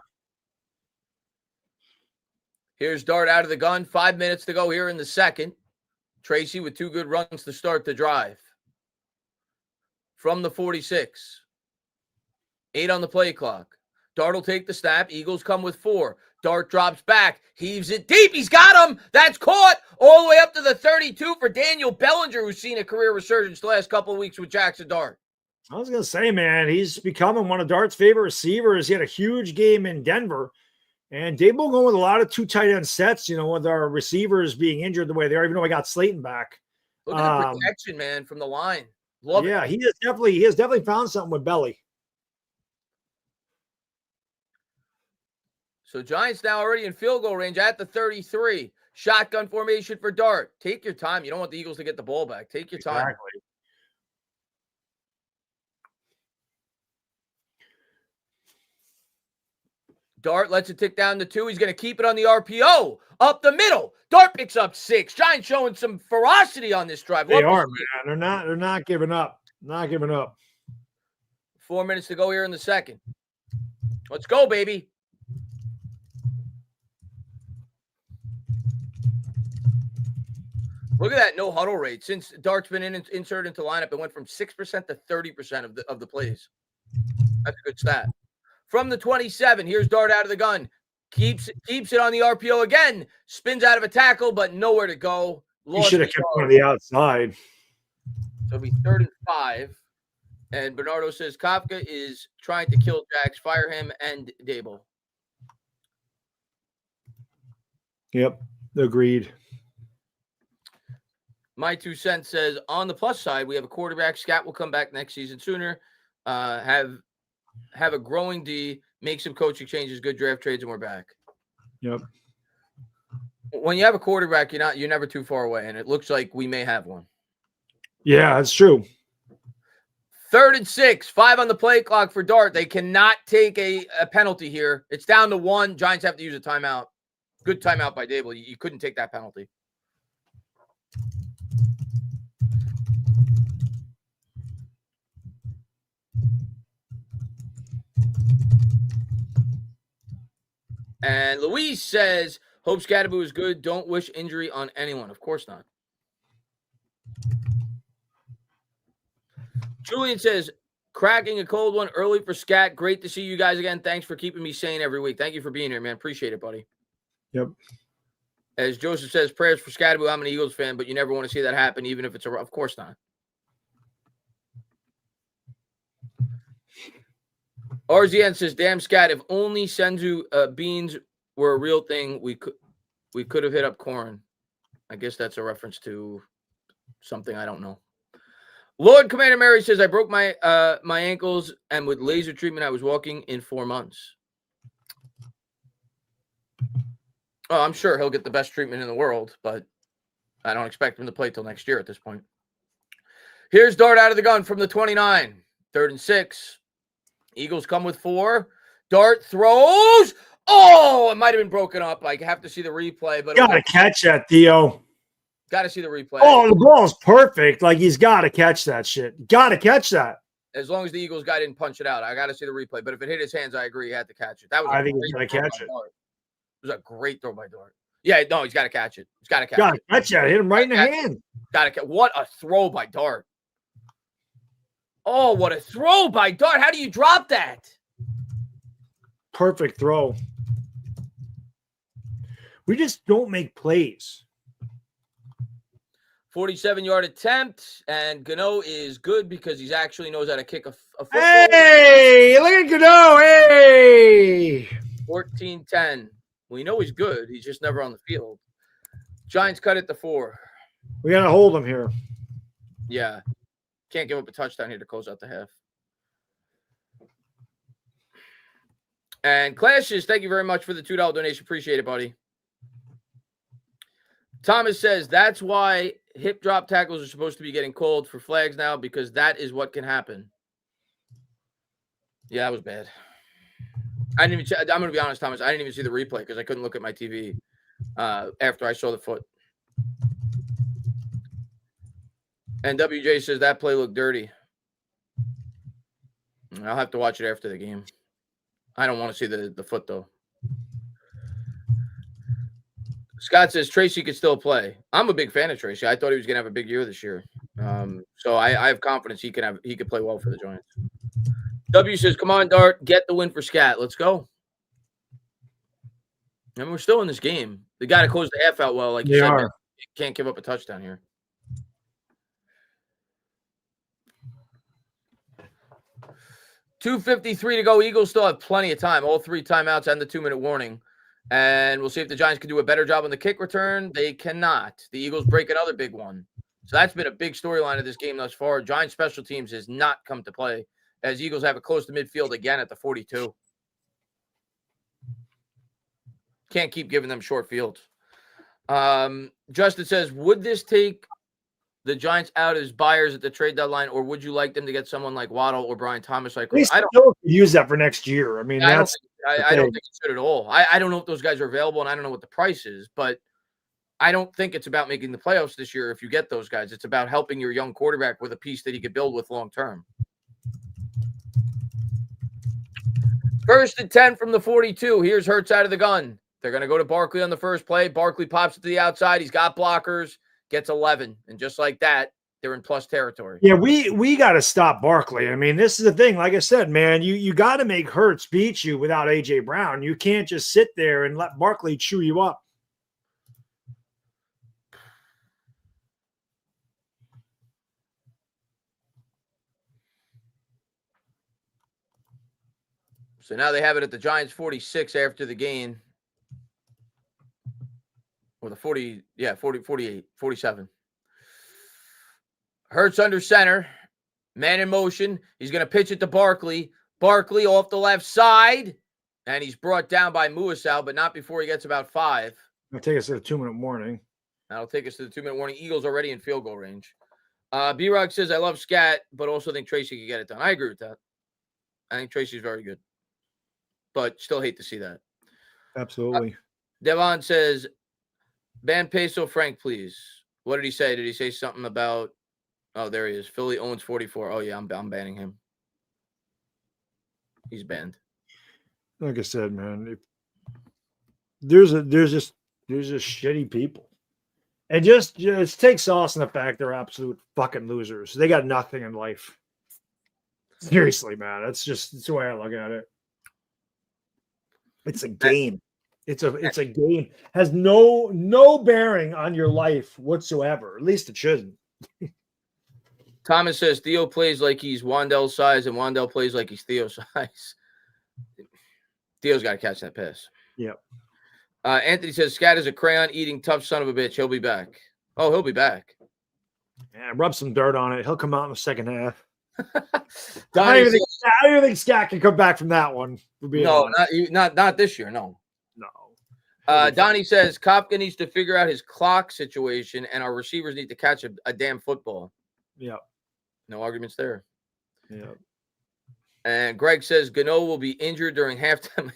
Speaker 1: Here's Dart out of the gun. 5 minutes to go here in the second. Tracy with 2 good runs to start the drive. From the 46. 8 on the play clock. Dart will take the snap. Eagles come with 4. Dart drops back, heaves it deep. He's got him. That's caught all the way up to the 32 for Daniel Bellinger, who's seen a career resurgence the last couple of weeks with Jackson Dart.
Speaker 2: I was going to say, man, he's becoming one of Dart's favorite receivers. He had a huge game in Denver. And Dable going with a lot of 2 tight end sets, with our receivers being injured the way they are, even though I got Slayton back.
Speaker 1: Look at the protection, man, from the line. Love it.
Speaker 2: Yeah, he has definitely found something with Belly.
Speaker 1: So Giants now already in field goal range at the 33. Shotgun formation for Dart. Take your time. You don't want the Eagles to get the ball back. Take your time.
Speaker 2: Exactly.
Speaker 1: Dart lets it tick down to 2. He's going to keep it on the RPO. Up the middle. Dart picks up 6. Giants showing some ferocity on this drive.
Speaker 2: They are, man. They're not giving up. Not giving up.
Speaker 1: 4 minutes to go here in the second. Let's go, baby. Look at that no huddle rate. Since Dart's been inserted into lineup, it went from 6% to 30% of the plays. That's a good stat. From the 27, here's Dart out of the gun. Keeps it on the RPO again. Spins out of a tackle, but nowhere to go.
Speaker 2: He should have kept on the outside.
Speaker 1: So it'll be 3rd and 5. And Bernardo says Kafka is trying to kill Jax. Fire him and Dable.
Speaker 2: Yep, agreed.
Speaker 1: My 2 cents says, on the plus side, we have a quarterback. Scott will come back next season sooner. Have a growing D, make some coaching changes, good draft trades, and we're back.
Speaker 2: Yep.
Speaker 1: When you have a quarterback, you're never too far away, and it looks like we may have one.
Speaker 2: Yeah, that's true.
Speaker 1: 3rd and 6, 5 on the play clock for Dart. They cannot take a penalty here. It's down to 1. Giants have to use a timeout. Good timeout by Dable. You couldn't take that penalty. And Louise says, hope Scadaboo is good. Don't wish injury on anyone. Of course not. Julian says, cracking a cold one early for Scat. Great to see you guys again. Thanks for keeping me sane every week. Thank you for being here, man. Appreciate it, buddy.
Speaker 2: Yep.
Speaker 1: As Joseph says, prayers for Scadaboo. I'm an Eagles fan, but you never want to see that happen, even if it's of course not. RZN says, damn Scad, if only Senzu beans were a real thing, we could have hit up corn. I guess that's a reference to something I don't know. Lord Commander Mary says, I broke my my ankles, and with laser treatment, I was walking in 4 months. Oh, I'm sure he'll get the best treatment in the world, but I don't expect him to play till next year at this point. Here's Dart out of the gun from the 29. 3rd and 6. Eagles come with 4. Dart throws. Oh, it might have been broken up. I have to see the replay, but
Speaker 2: Got to catch that, Theo.
Speaker 1: Got to see the replay.
Speaker 2: Oh, the ball's perfect. Like, he's got to catch that shit. Got to catch that.
Speaker 1: As long as the Eagles guy didn't punch it out. I got to see the replay. But if it hit his hands, I agree he had to catch it. That was
Speaker 2: I think he's got to catch it.
Speaker 1: It was a great throw by Dart. Yeah, no, he's got to catch it. He's got to catch
Speaker 2: it.
Speaker 1: Catch
Speaker 2: that. Hit him right in the hand.
Speaker 1: Got to catch. What a throw by Dart. Oh, what a throw by Dart. How do you drop that?
Speaker 2: Perfect throw. We just don't make plays.
Speaker 1: 47-yard attempt, and Gano is good because he actually knows how to kick a football.
Speaker 2: Hey, look at Gano. Hey.
Speaker 1: 14-10. We know he's good. He's just never on the field. Giants cut it to 4.
Speaker 2: We got to hold him here.
Speaker 1: Yeah. Can't give up a touchdown here to close out the half. And Clashes, thank you very much for the $2 donation. Appreciate it, buddy. Thomas says that's why hip drop tackles are supposed to be getting called for flags now, because that is what can happen. Yeah, that was bad. I'm going to be honest, Thomas. I didn't even see the replay because I couldn't look at my TV after I saw the foot. And WJ says that play looked dirty. I'll have to watch it after the game. I don't want to see the foot, though. Scott says Tracy could still play. I'm a big fan of Tracy. I thought he was going to have a big year this year. So I have confidence he could play well for the Giants. W says, come on, Dart, get the win for Scat. Let's go. And we're still in this game. They got to close the half out well, like you said. Man. You can't give up a touchdown here. .253 to go. Eagles still have plenty of time. All 3 timeouts and the 2-minute warning. And we'll see if the Giants can do a better job on the kick return. They cannot. The Eagles break another big one. So that's been a big storyline of this game thus far. Giants special teams has not come to play, as Eagles have it close to midfield again at the 42. Can't keep giving them short fields. Justin says, would this take the Giants out as buyers at the trade deadline, or would you like them to get someone like Waddle or Brian Thomas? Like,
Speaker 2: I don't use that for next year. I mean,
Speaker 1: I don't think it should at all. I don't know if those guys are available, and I don't know what the price is, but I don't think it's about making the playoffs this year if you get those guys. It's about helping your young quarterback with a piece that he could build with long term. 1st and 10 from the 42. Here's Hurts out of the gun. They're going to go to Barkley on the first play. Barkley pops it to the outside. He's got blockers, gets 11. And just like that, they're in plus territory.
Speaker 2: Yeah, we got to stop Barkley. I mean, this is the thing. Like I said, man, you got to make Hurts beat you without A.J. Brown. You can't just sit there and let Barkley chew you up.
Speaker 1: So now they have it at the Giants 46 after the game. Or the 40, 48, 47. Hurts under center. Man in motion. He's going to pitch it to Barkley. Barkley off the left side. And he's brought down by Muasau, but not before he gets about 5.
Speaker 2: That'll take us to the 2-minute warning.
Speaker 1: That'll take us to the 2-minute warning. Eagles already in field goal range. B-Rock says, I love Scat, but also think Tracy could get it done. I agree with that. I think Tracy's very good. But still hate to see that.
Speaker 2: Absolutely.
Speaker 1: Devon says, ban Peso Frank, please. What did he say? Did he say something about, oh, there he is. Philly owns 44. Oh, yeah, I'm banning him. He's banned.
Speaker 2: Like I said, man, there's just shitty people. And just take sauce in the fact they're absolute fucking losers. They got nothing in life. Seriously, man. That's the way I look at it. It's a game. It's a game, has no bearing on your life whatsoever. At least it shouldn't.
Speaker 1: Thomas says Theo plays like he's Wandel's size, and Wandel plays like he's Theo's size. Theo's got to catch that pass.
Speaker 2: Yep.
Speaker 1: Anthony says Scat is a crayon eating tough son of a bitch. He'll be back. Oh, he'll be back.
Speaker 2: Yeah, rub some dirt on it. He'll come out in the second half.
Speaker 1: Donnie
Speaker 2: I don't even think Scat can come back from that one.
Speaker 1: No, not this year. No. Donnie says Kopka needs to figure out his clock situation, and our receivers need to catch a damn football.
Speaker 2: Yeah.
Speaker 1: No arguments there.
Speaker 2: Yeah.
Speaker 1: And Greg says Gano will be injured during halftime.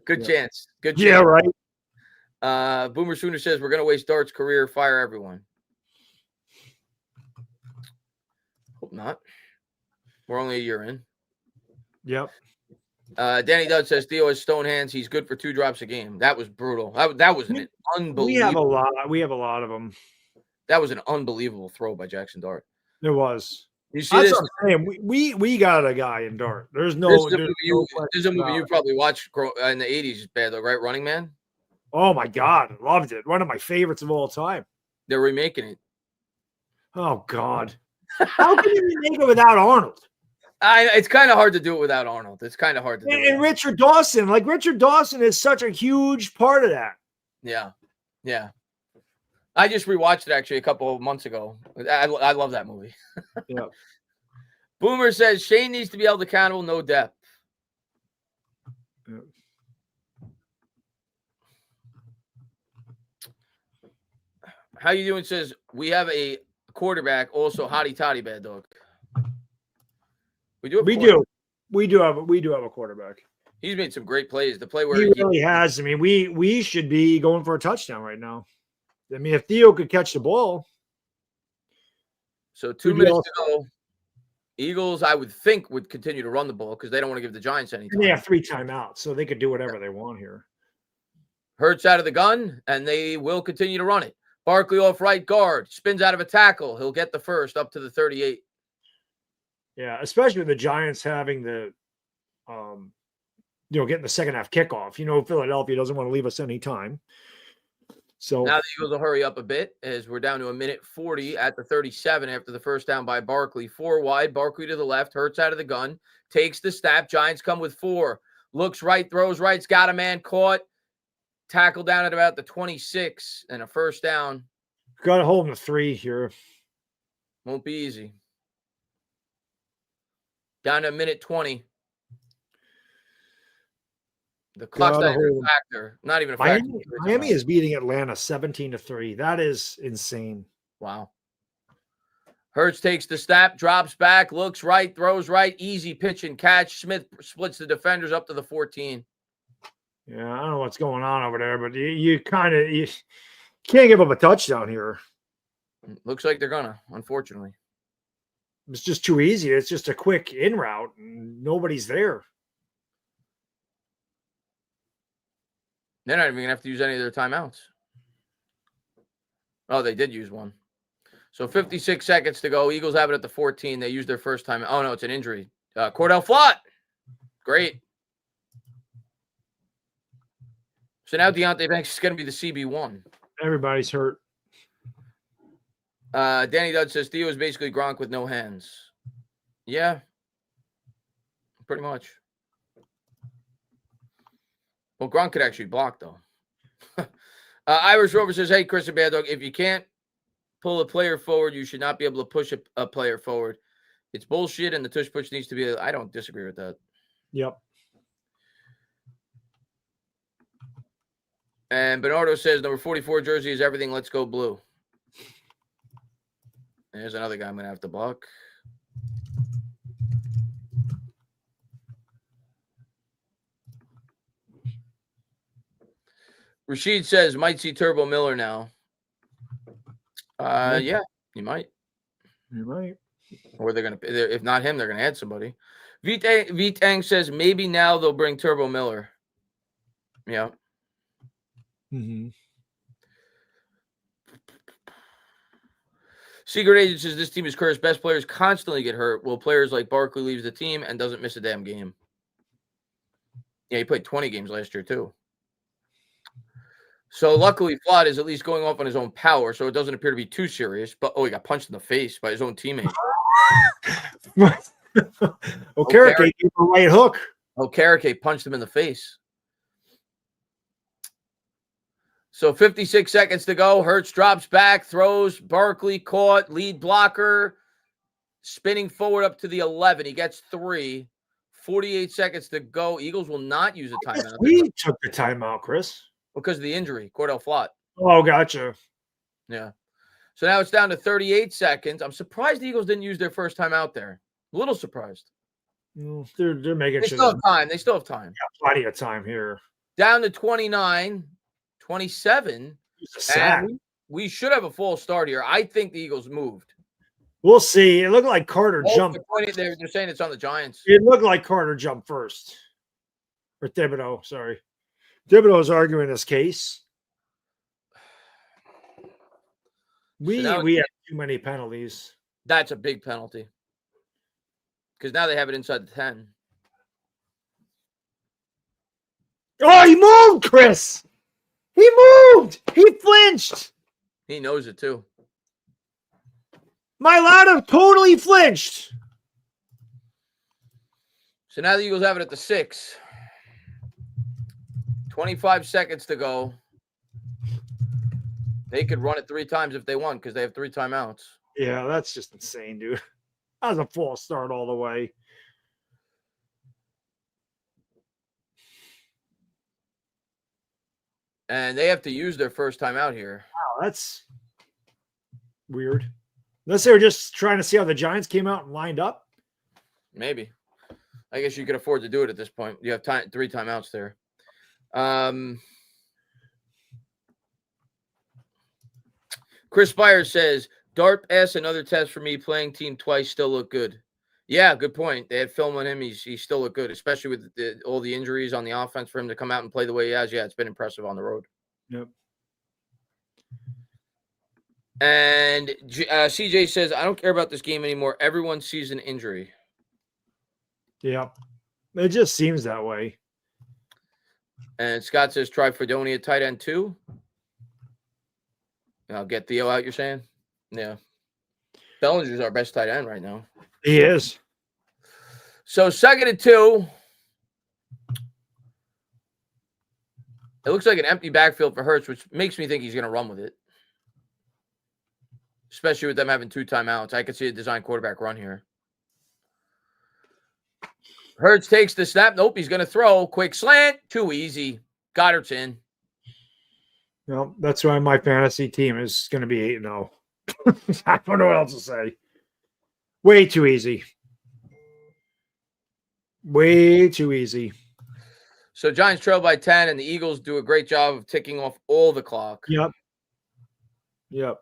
Speaker 1: Good chance. Good chance.
Speaker 2: Yeah, right.
Speaker 1: Boomer Sooner says we're going to waste Dart's career. Fire everyone. Hope not. We're only a year in.
Speaker 2: Yep.
Speaker 1: Danny Dodd says Theo has stone hands. He's good for 2 drops a game. That was brutal. That was an unbelievable.
Speaker 2: We have a lot of them.
Speaker 1: That was an unbelievable throw by Jackson Dart.
Speaker 2: There was.
Speaker 1: You see this?
Speaker 2: What I'm saying. We got a guy in Dart. There's no.
Speaker 1: This is a movie you probably watched in the 80s, bad though, right? Running Man.
Speaker 2: Oh my God, loved it. One of my favorites of all time.
Speaker 1: They're remaking it.
Speaker 2: Oh God, how can you remake it without Arnold?
Speaker 1: It's kind of hard to do it without Arnold. It's kind of hard to do.
Speaker 2: And Richard Dawson, Richard Dawson is such a huge part of that.
Speaker 1: Yeah, yeah. I just rewatched it actually a couple of months ago. I love that movie.
Speaker 2: Yeah.
Speaker 1: Boomer says Shane needs to be held accountable, no depth.
Speaker 2: Yeah.
Speaker 1: How you doing? Says we have a quarterback, also hottie toddy bad dog. We do have a quarterback. He's made some great plays. The play where
Speaker 2: he really has. I mean, we should be going for a touchdown right now. I mean, if Theo could catch the ball.
Speaker 1: So 2 minutes to go. Eagles, I would think, would continue to run the ball because they don't want to give the Giants any time.
Speaker 2: And they have 3 timeouts, so they could do whatever they want here.
Speaker 1: Hurts out of the gun, and they will continue to run it. Barkley off right guard, spins out of a tackle. He'll get the first up to the 38.
Speaker 2: Yeah, especially with the Giants having the, getting the second half kickoff. Philadelphia doesn't want to leave us any time. So
Speaker 1: now the Eagles will hurry up a bit as we're down to 1:40 at the 37 after the first down by Barkley. 4 wide, Barkley to the left, Hurts out of the gun, takes the snap. Giants come with 4. Looks right, throws right's got a man caught. Tackle down at about the 26 and a first down.
Speaker 2: Got to hold him to 3 here.
Speaker 1: Won't be easy. Down to 1:20. The clock's not even a factor. Not even a factor.
Speaker 2: Miami is beating Atlanta 17-3. That is insane.
Speaker 1: Wow. Hurts takes the snap, drops back, looks right, throws right, easy pitch and catch. Smith splits the defenders up to the 14.
Speaker 2: Yeah, I don't know what's going on over there, but you can't give up a touchdown here.
Speaker 1: Looks like they're gonna, unfortunately.
Speaker 2: It's just too easy. It's just a quick in route, and nobody's there.
Speaker 1: They're not even gonna have to use any of their timeouts. Oh, they did use one. So 56 seconds to go. Eagles have it at the 14. They used their first time. Oh no, it's an injury. Cordell Flott. Great. So now Deontay Banks is going to be the CB1.
Speaker 2: Everybody's hurt.
Speaker 1: Danny Dodd says Theo is basically Gronk with no hands. Yeah, pretty much. Well, Gronk could actually block, though. Irish Rover says, hey, Chris and Bad Dog, if you can't pull a player forward, you should not be able to push a player forward. It's bullshit, and the tush push needs to be. I don't disagree with that.
Speaker 2: Yep.
Speaker 1: And Bernardo says, number 44 jersey is everything. Let's go blue. There's another guy I'm going to have to block. Rashid says, might see Turbo Miller now. Yeah, you might.
Speaker 2: You might.
Speaker 1: Or they're going to, if not him, they're going to add somebody. V-Tang says, maybe now they'll bring Turbo Miller. Yeah.
Speaker 2: Mm-hmm.
Speaker 1: Secret Agent says this team is cursed. Best players constantly get hurt, while players like Barkley leaves the team and doesn't miss a damn game. Yeah, he played 20 games last year, too. So luckily, Flood is at least going off on his own power, so it doesn't appear to be too serious. But he got punched in the face by his own teammate.
Speaker 2: Okereke gave a right hook.
Speaker 1: Okereke punched him in the face. So 56 seconds to go. Hurts drops back, throws. Barkley caught, lead blocker, spinning forward up to the 11. He gets 3. 48 seconds to go. Eagles will not use a timeout.
Speaker 2: We took the timeout, Chris.
Speaker 1: Because of the injury, Cordell Flott.
Speaker 2: Oh, gotcha.
Speaker 1: Yeah. So now it's down to 38 seconds. I'm surprised the Eagles didn't use their first time out there. A little surprised.
Speaker 2: They're making
Speaker 1: They
Speaker 2: sure.
Speaker 1: still have time. They still have time.
Speaker 2: Plenty of time here.
Speaker 1: Down to 29, 27. And we should have a full start here. I think the Eagles moved.
Speaker 2: We'll see. It looked like Carter jumped.
Speaker 1: They're saying it's on the Giants.
Speaker 2: It looked like Carter jumped first. Or Thibodeau, sorry. Thibodeau's arguing his case. We have too many penalties.
Speaker 1: That's a big penalty. Because now they have it inside the 10.
Speaker 2: Oh, he moved, Chris. He moved. He flinched.
Speaker 1: He knows it too.
Speaker 2: Mailata totally flinched.
Speaker 1: So now the Eagles have it at the 6. 25 seconds to go. They could run it 3 times if they want because they have 3 timeouts.
Speaker 2: Yeah, that's just insane, dude. That was a false start all the way.
Speaker 1: And they have to use their first time out here.
Speaker 2: Wow, that's weird. Unless they were just trying to see how the Giants came out and lined up.
Speaker 1: Maybe. I guess you could afford to do it at this point. You have 3 timeouts there. Chris Byers says, Dart passed another test for me. Playing team twice, still look good. Yeah, good point. They had film on him. He still looked good, especially with all the injuries on the offense for him to come out and play the way he has. Yeah, it's been impressive on the road.
Speaker 2: Yep.
Speaker 1: And CJ says, I don't care about this game anymore. Everyone sees an injury.
Speaker 2: Yeah. It just seems that way.
Speaker 1: And Scott says, try Fredonia tight end 2. I'll get Theo out, you're saying? Yeah. Bellinger's our best tight end right now.
Speaker 2: He is.
Speaker 1: So 2nd and 2. It looks like an empty backfield for Hurts, which makes me think he's going to run with it. Especially with them having 2 timeouts. I could see a design quarterback run here. Hurts takes the snap. Nope, he's going to throw. Quick slant. Too easy. Goddard's in.
Speaker 2: Well, that's why my fantasy team is going to be 8-0. I don't know what else to say. Way too easy. Way too easy.
Speaker 1: So Giants trail by 10, and the Eagles do a great job of ticking off all the clock.
Speaker 2: Yep. Yep.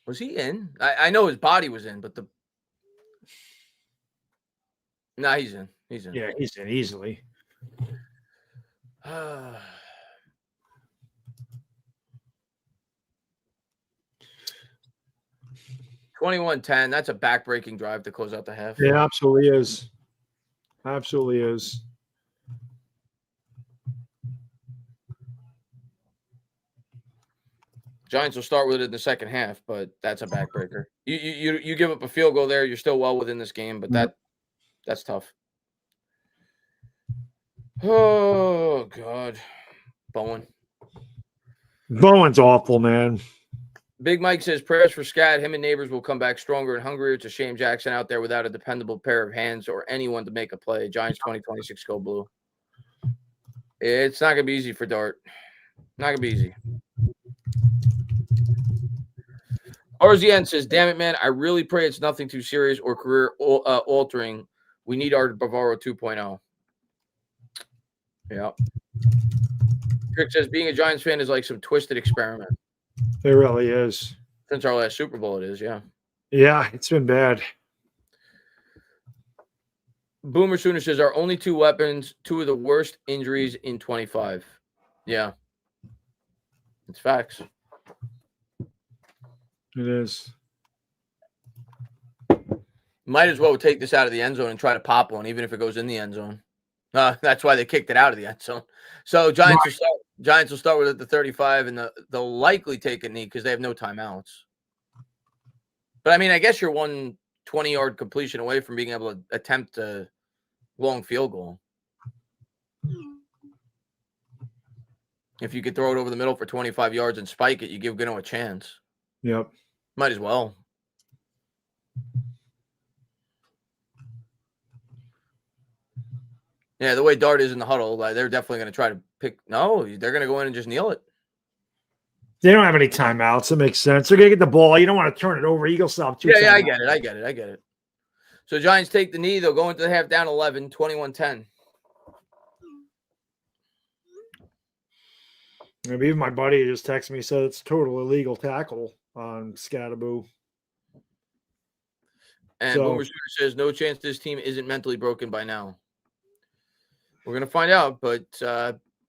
Speaker 1: Was he in? I know his body was in, but no, he's in. He's in.
Speaker 2: Yeah, he's in easily.
Speaker 1: 21-10. That's a back-breaking drive to close out the half.
Speaker 2: Yeah, absolutely is. Absolutely is.
Speaker 1: Giants will start with it in the second half, but that's a backbreaker. You give up a field goal there, you're still well within this game, but that's tough. Oh God,
Speaker 2: Bowen's awful, man.
Speaker 1: Big Mike says prayers for Scat. Him and Neighbors will come back stronger and hungrier. It's a shame Jackson out there without a dependable pair of hands or anyone to make a play. Giants 2026 go blue. It's not gonna be easy for Dart. Not gonna be easy. RZN says, damn it, man. I really pray it's nothing too serious or career altering. We need our Bavaro 2.0. Yeah. Trick says, being a Giants fan is like some twisted experiment.
Speaker 2: It really is.
Speaker 1: Since our last Super Bowl, it is, yeah.
Speaker 2: Yeah, it's been bad.
Speaker 1: Boomer Sooner says, our only 2 weapons, 2 of the worst injuries in 25. Yeah. It's facts.
Speaker 2: It is.
Speaker 1: Might as well take this out of the end zone and try to pop one, even if it goes in the end zone. That's why they kicked it out of the end zone. So Giants will start with it at the 35, and they'll likely take a knee because they have no timeouts. But I mean, I guess you're 1 20-yard completion away from being able to attempt a long field goal. If you could throw it over the middle for 25 yards and spike it, you give Gano a chance.
Speaker 2: Yep.
Speaker 1: Might as well. Yeah, the way Dart is in the huddle, they're definitely going to try to pick. No, they're going to go in and just kneel it.
Speaker 2: They don't have any timeouts. It makes sense. They're going to get the ball. You don't want to turn it over. Eagles stop 2 timeouts.
Speaker 1: Yeah, I get it. So Giants take the knee. They'll go into the half down 11, 21-10.
Speaker 2: Maybe even my buddy just texted me, said it's total illegal tackle on Scatterboo.
Speaker 1: And Boomer Shooter says, no chance this team isn't mentally broken by now. We're going to find out, but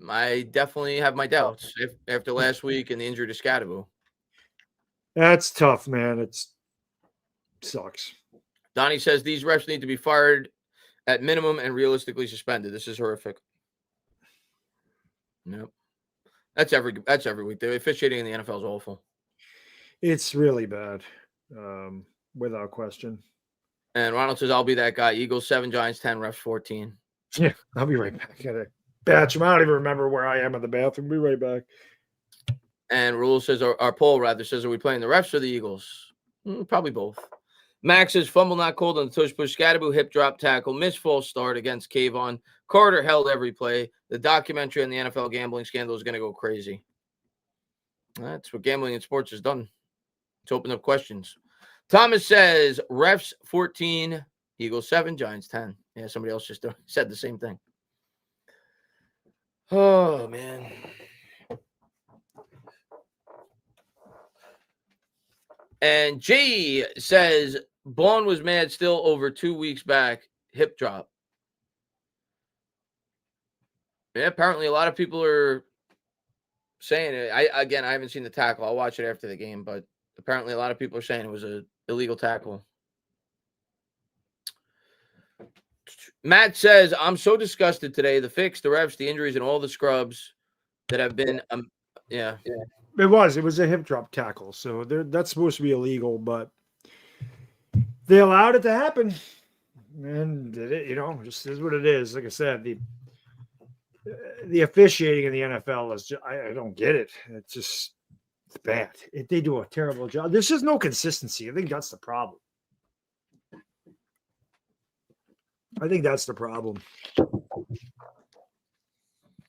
Speaker 1: I definitely have my doubts after last week and the injury to Scatterboo.
Speaker 2: That's tough, man. It sucks.
Speaker 1: Donnie says these refs need to be fired at minimum and realistically suspended. This is horrific. Nope. That's every week. The officiating in the NFL is awful.
Speaker 2: It's really bad, without question.
Speaker 1: And Ronald says, I'll be that guy. Eagles 7, Giants 10, refs 14.
Speaker 2: Yeah, I'll be right back. Got a bathroom. I don't even remember where I am in the bathroom. Be right back.
Speaker 1: And Rule says, our poll rather says, are we playing the refs or the Eagles? Probably both. Max says, fumble not called on the tush push. Scatterboo hip drop tackle. Missed false start against Kayvon. Carter held every play. The documentary on the NFL gambling scandal is going to go crazy. That's what gambling in sports has done. It's opened up questions. Thomas says, refs 14, Eagles 7, Giants 10. Yeah, somebody else just said the same thing. Oh, man. And Jay says, Bond was mad still over 2 weeks back. Hip drop. Yeah, apparently a lot of people are saying it. I haven't seen the tackle. I'll watch it after the game, but apparently a lot of people are saying it was an illegal tackle. Matt says, I'm so disgusted today. The fix, the refs, the injuries, and all the scrubs that have been yeah.
Speaker 2: It was a hip drop tackle. So that's supposed to be illegal, but they allowed it to happen. And it, just is what it is. Like I said, the officiating in the NFL is just, I don't get it. It's bad. They do a terrible job. There's just no consistency. I think that's the problem.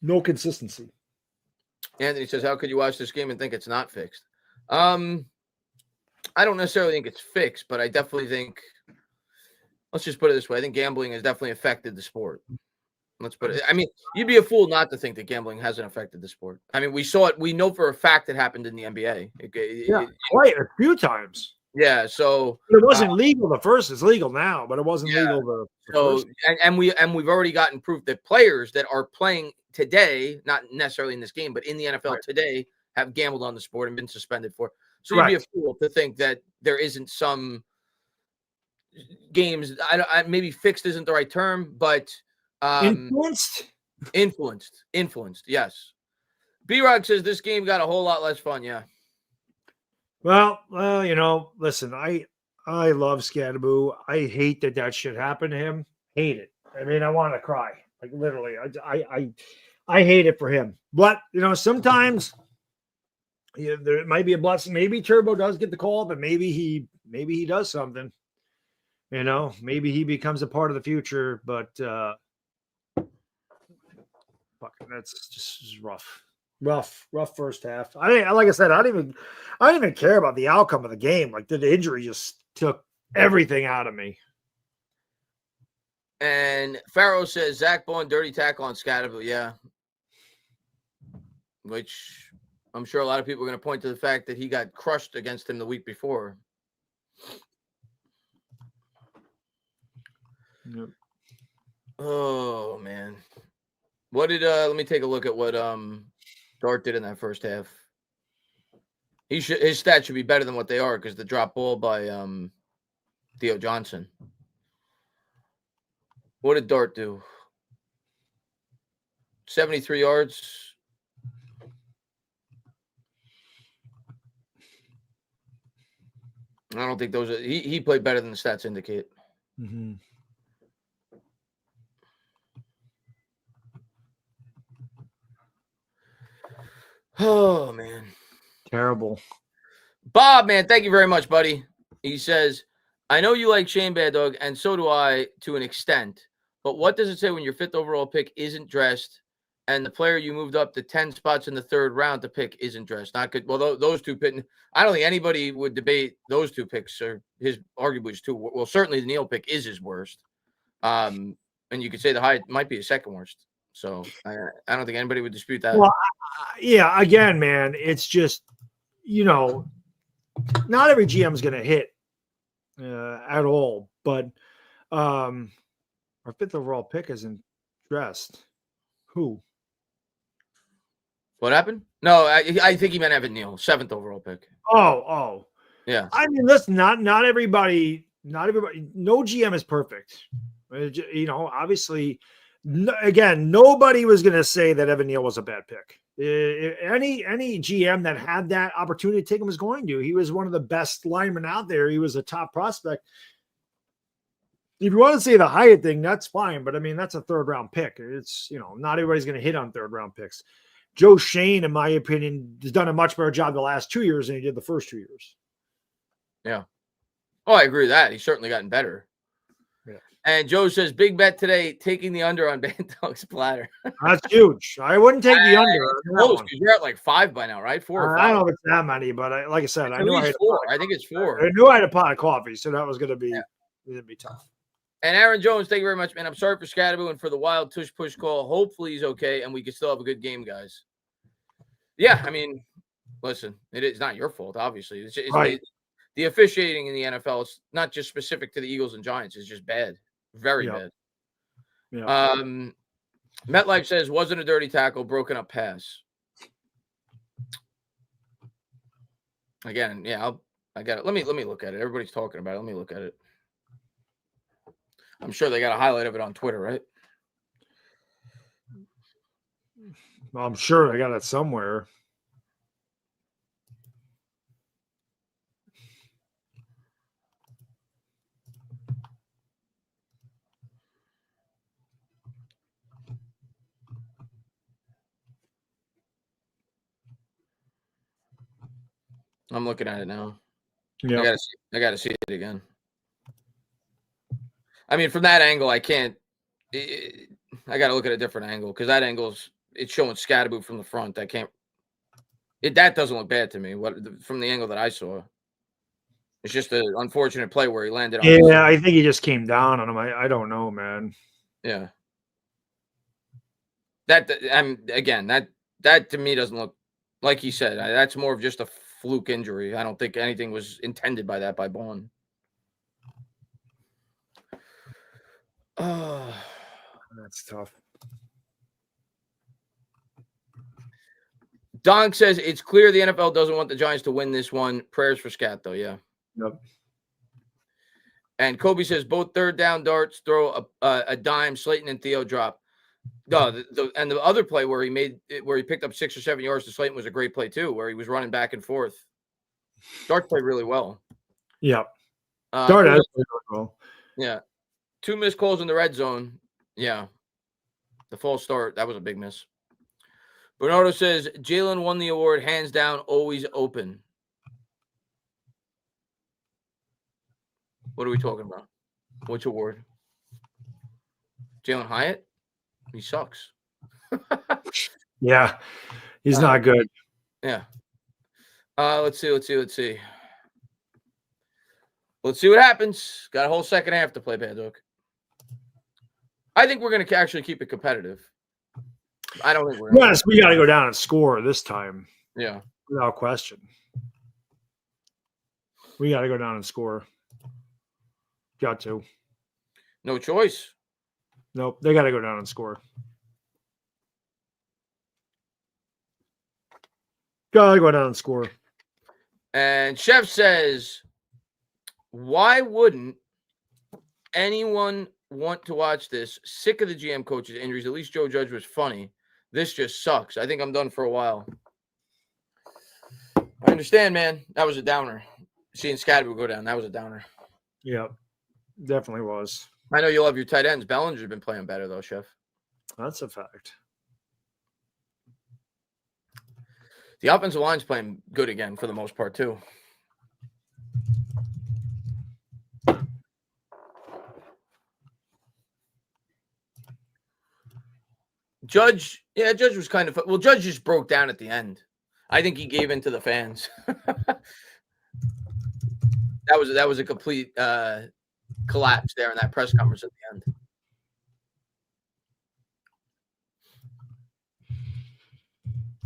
Speaker 2: No consistency.
Speaker 1: Anthony says, how could you watch this game and think it's not fixed? I don't necessarily think it's fixed, but I definitely think, let's just put it this way. I think gambling has definitely affected the sport. Let's put it. I mean, you'd be a fool not to think that gambling hasn't affected the sport. I mean, we saw it. We know for a fact it happened in the NBA.
Speaker 2: Quite a few times.
Speaker 1: Yeah, so
Speaker 2: it wasn't legal the first. It's legal now, but it wasn't legal the
Speaker 1: first. And we've already gotten proof that players that are playing today, not necessarily in this game, but in the NFL today, have gambled on the sport and been suspended for. So you'd be a fool to think that there isn't some games. Maybe fixed isn't the right term, but influenced. Yes. B-Rock says this game got a whole lot less fun. Yeah.
Speaker 2: Well, listen, I love Scatterboo. I hate that shit happened to him. Hate it. I mean, I want to cry. Like literally, I hate it for him. But sometimes there might be a blessing. Maybe Turbo does get the call, but maybe he does something. Maybe he becomes a part of the future. But fucking, that's just rough. Rough first half. Like I said, I didn't even care about the outcome of the game. Like the injury just took everything out of me.
Speaker 1: And Farrow says Zach Bond dirty tackle on Scatterboo. Yeah, which I'm sure a lot of people are going to point to the fact that he got crushed against him the week before.
Speaker 2: Yep.
Speaker 1: Oh man, what did let me take a look at what Dart did in that first half. His stats should be better than what they are because the drop ball by Theo Johnson. What did Dart do? 73 yards. I don't think those are. He played better than the stats indicate.
Speaker 2: Mm-hmm.
Speaker 1: Oh, man.
Speaker 2: Terrible.
Speaker 1: Bob, man, thank you very much, buddy. He says, I know you like Shane Bad Dog, and so do I to an extent. But what does it say when your 5th overall pick isn't dressed and the player you moved up to 10 spots in the 3rd round to pick isn't dressed? Not good. Well, those two picks, I don't think anybody would debate those two picks or his arguably his two. Well, certainly the Neal pick is his worst. And you could say the Hyatt might be his second worst. So I don't think anybody would dispute that.
Speaker 2: Well, yeah, again, man, it's just, not every GM is going to hit at all, but our 5th overall pick isn't dressed. Who?
Speaker 1: What happened? No, I think he meant Evan Neal, 7th overall pick.
Speaker 2: Oh.
Speaker 1: Yeah.
Speaker 2: I mean, listen, not everybody, no GM is perfect. Obviously, again, nobody was going to say that Evan Neal was a bad pick. Any GM that had that opportunity to take him was going to. He was one of the best linemen out there. He was a top prospect. If you want to say the Hyatt thing, that's fine. But I mean, that's a 3rd round pick. It's, not everybody's going to hit on 3rd round picks. Joe Shane, in my opinion, has done a much better job the last 2 years than he did the first 2 years.
Speaker 1: Yeah. Oh, I agree with that. He's certainly gotten better.
Speaker 2: Yeah.
Speaker 1: And Joe says, big bet today, taking the under on Bad Dog's platter.
Speaker 2: That's huge. I wouldn't take the under.
Speaker 1: Close, because you're at like 5 by now, right? 4 or 5.
Speaker 2: I don't know if it's that many, but like I said, I knew I had
Speaker 1: 4. I think it's 4.
Speaker 2: I knew I had a pot of coffee, so that was going to be, it'd be tough.
Speaker 1: And Aaron Jones, thank you very much, man. I'm sorry for Scatterboo and for the wild tush push call. Hopefully he's okay, and we can still have a good game, guys. Yeah, I mean, listen, it's not your fault, obviously. It's
Speaker 2: right.
Speaker 1: The officiating in the NFL, it's not just specific to the Eagles and Giants. It's just bad. Very bad.
Speaker 2: Yeah.
Speaker 1: MetLife says, wasn't a dirty tackle, broken up pass. Again, yeah, I got it. Let me look at it. Everybody's talking about it. Let me look at it. I'm sure they got a highlight of it on Twitter, right?
Speaker 2: Well, I'm sure I got it somewhere.
Speaker 1: I'm looking at it now.
Speaker 2: Yeah.
Speaker 1: I gotta see it again. I mean, from that angle, I can't. I got to look at a different angle because that angle's it's showing Scatterboo from the front. I can't. That doesn't look bad to me. From the angle that I saw, it's just an unfortunate play where he landed on.
Speaker 2: Yeah, I think he just came down on him. I don't know, man.
Speaker 1: Yeah. That to me doesn't look like he said. That's more of just a fluke injury. I don't think anything was intended by that by Bond. Oh,
Speaker 2: that's tough.
Speaker 1: Donk says it's clear the NFL doesn't want the Giants to win this one. Prayers for Scat, though. Yeah.
Speaker 2: Yep.
Speaker 1: And Kobe says both 3rd down darts throw a dime. Slayton and Theo drop. No, and the other play where he picked up 6 or 7 yards to Slayton was a great play too, where he was running back and forth. Dart played really well.
Speaker 2: Yep. Dart has played really well.
Speaker 1: Yeah. 2 missed calls in the red zone. Yeah. The false start, that was a big miss. Bernardo says Jalen won the award, hands down, always open. What are we talking about? Which award? Jalen Hyatt? He sucks.
Speaker 2: Yeah. He's not good.
Speaker 1: Yeah. Let's see. Let's see what happens. Got a whole second half to play, Bad Dog. I think we're going to actually keep it competitive. I don't think we're.
Speaker 2: Yes, we got to go down and score this time.
Speaker 1: Yeah,
Speaker 2: without question. We got to go down and score. Got to.
Speaker 1: No choice.
Speaker 2: Nope, they got to go down and score. Got to go down and score.
Speaker 1: And Chef says, why wouldn't anyone want to watch this? Sick of the GM coaches' injuries. At least Joe Judge was funny. This just sucks. I think I'm done for a while. I understand, man. That was a downer. Seeing Scadaboo go down, that was a downer.
Speaker 2: Yeah, definitely was.
Speaker 1: I know you love your tight ends. Bellinger's been playing better, though, Chef.
Speaker 2: That's a fact.
Speaker 1: The offensive line's playing good again for the most part, too. Judge was kind of – well, Judge just broke down at the end. I think he gave in to the fans. That was a complete collapse there in that press conference at the end.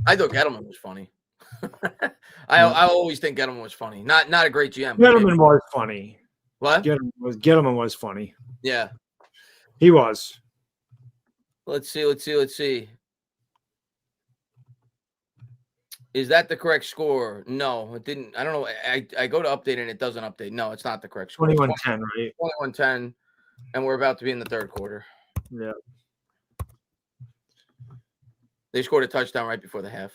Speaker 1: I thought Gettleman was funny. I always think Gettleman was funny. Not a great GM.
Speaker 2: Gettleman was funny.
Speaker 1: What?
Speaker 2: Gettleman was funny.
Speaker 1: Yeah.
Speaker 2: He was.
Speaker 1: Let's see. Is that the correct score? No, it didn't. I don't know. I go to update and it doesn't update. No, it's not the correct score.
Speaker 2: 21-10, right?
Speaker 1: 21-10, and we're about to be in the third quarter.
Speaker 2: Yeah.
Speaker 1: They scored a touchdown right before the half.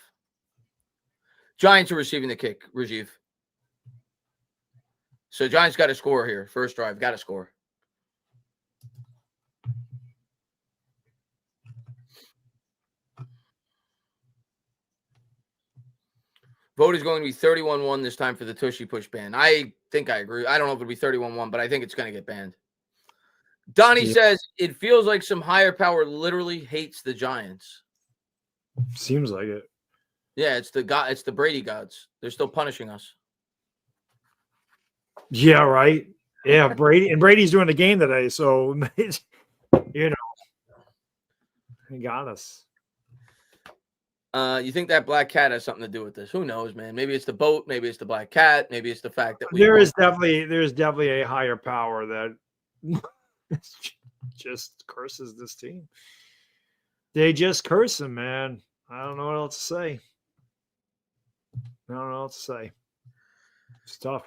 Speaker 1: Giants are receiving the kick, Rajiv. So Giants got to score here. First drive, got to score. Vote is going to be 31-1 this time for the Tushy Push ban. I think I agree. I don't know if it'll be 31-1, but I think it's going to get banned. Donnie says, it feels like some higher power literally hates the Giants.
Speaker 2: Seems like it.
Speaker 1: Yeah, it's the Brady gods. They're still punishing us.
Speaker 2: Yeah, right. Yeah, Brady's doing the game today, so you know, he got us.
Speaker 1: You think that black cat has something to do with this? Who knows, man? Maybe it's the boat. Maybe it's the black cat. Maybe it's the fact that
Speaker 2: there's definitely a higher power that just curses this team. They just curse him, man. I don't know what else to say. It's tough.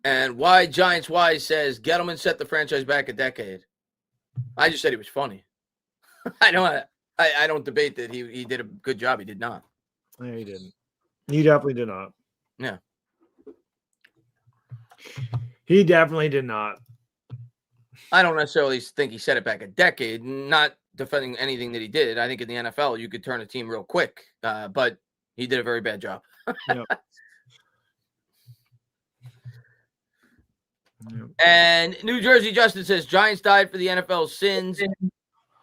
Speaker 1: And why Giants Wise says Gettleman set the franchise back a decade. I just said he was funny. I don't debate that he did a good job. He did not.
Speaker 2: No, he didn't. He definitely did not.
Speaker 1: Yeah.
Speaker 2: He definitely did not.
Speaker 1: I don't necessarily think he set it back a decade. Not defending anything that he did. I think in the NFL you could turn a team real quick, but he did a very bad job.
Speaker 2: Yep. Yep.
Speaker 1: And New Jersey Justin says Giants died for the NFL's sins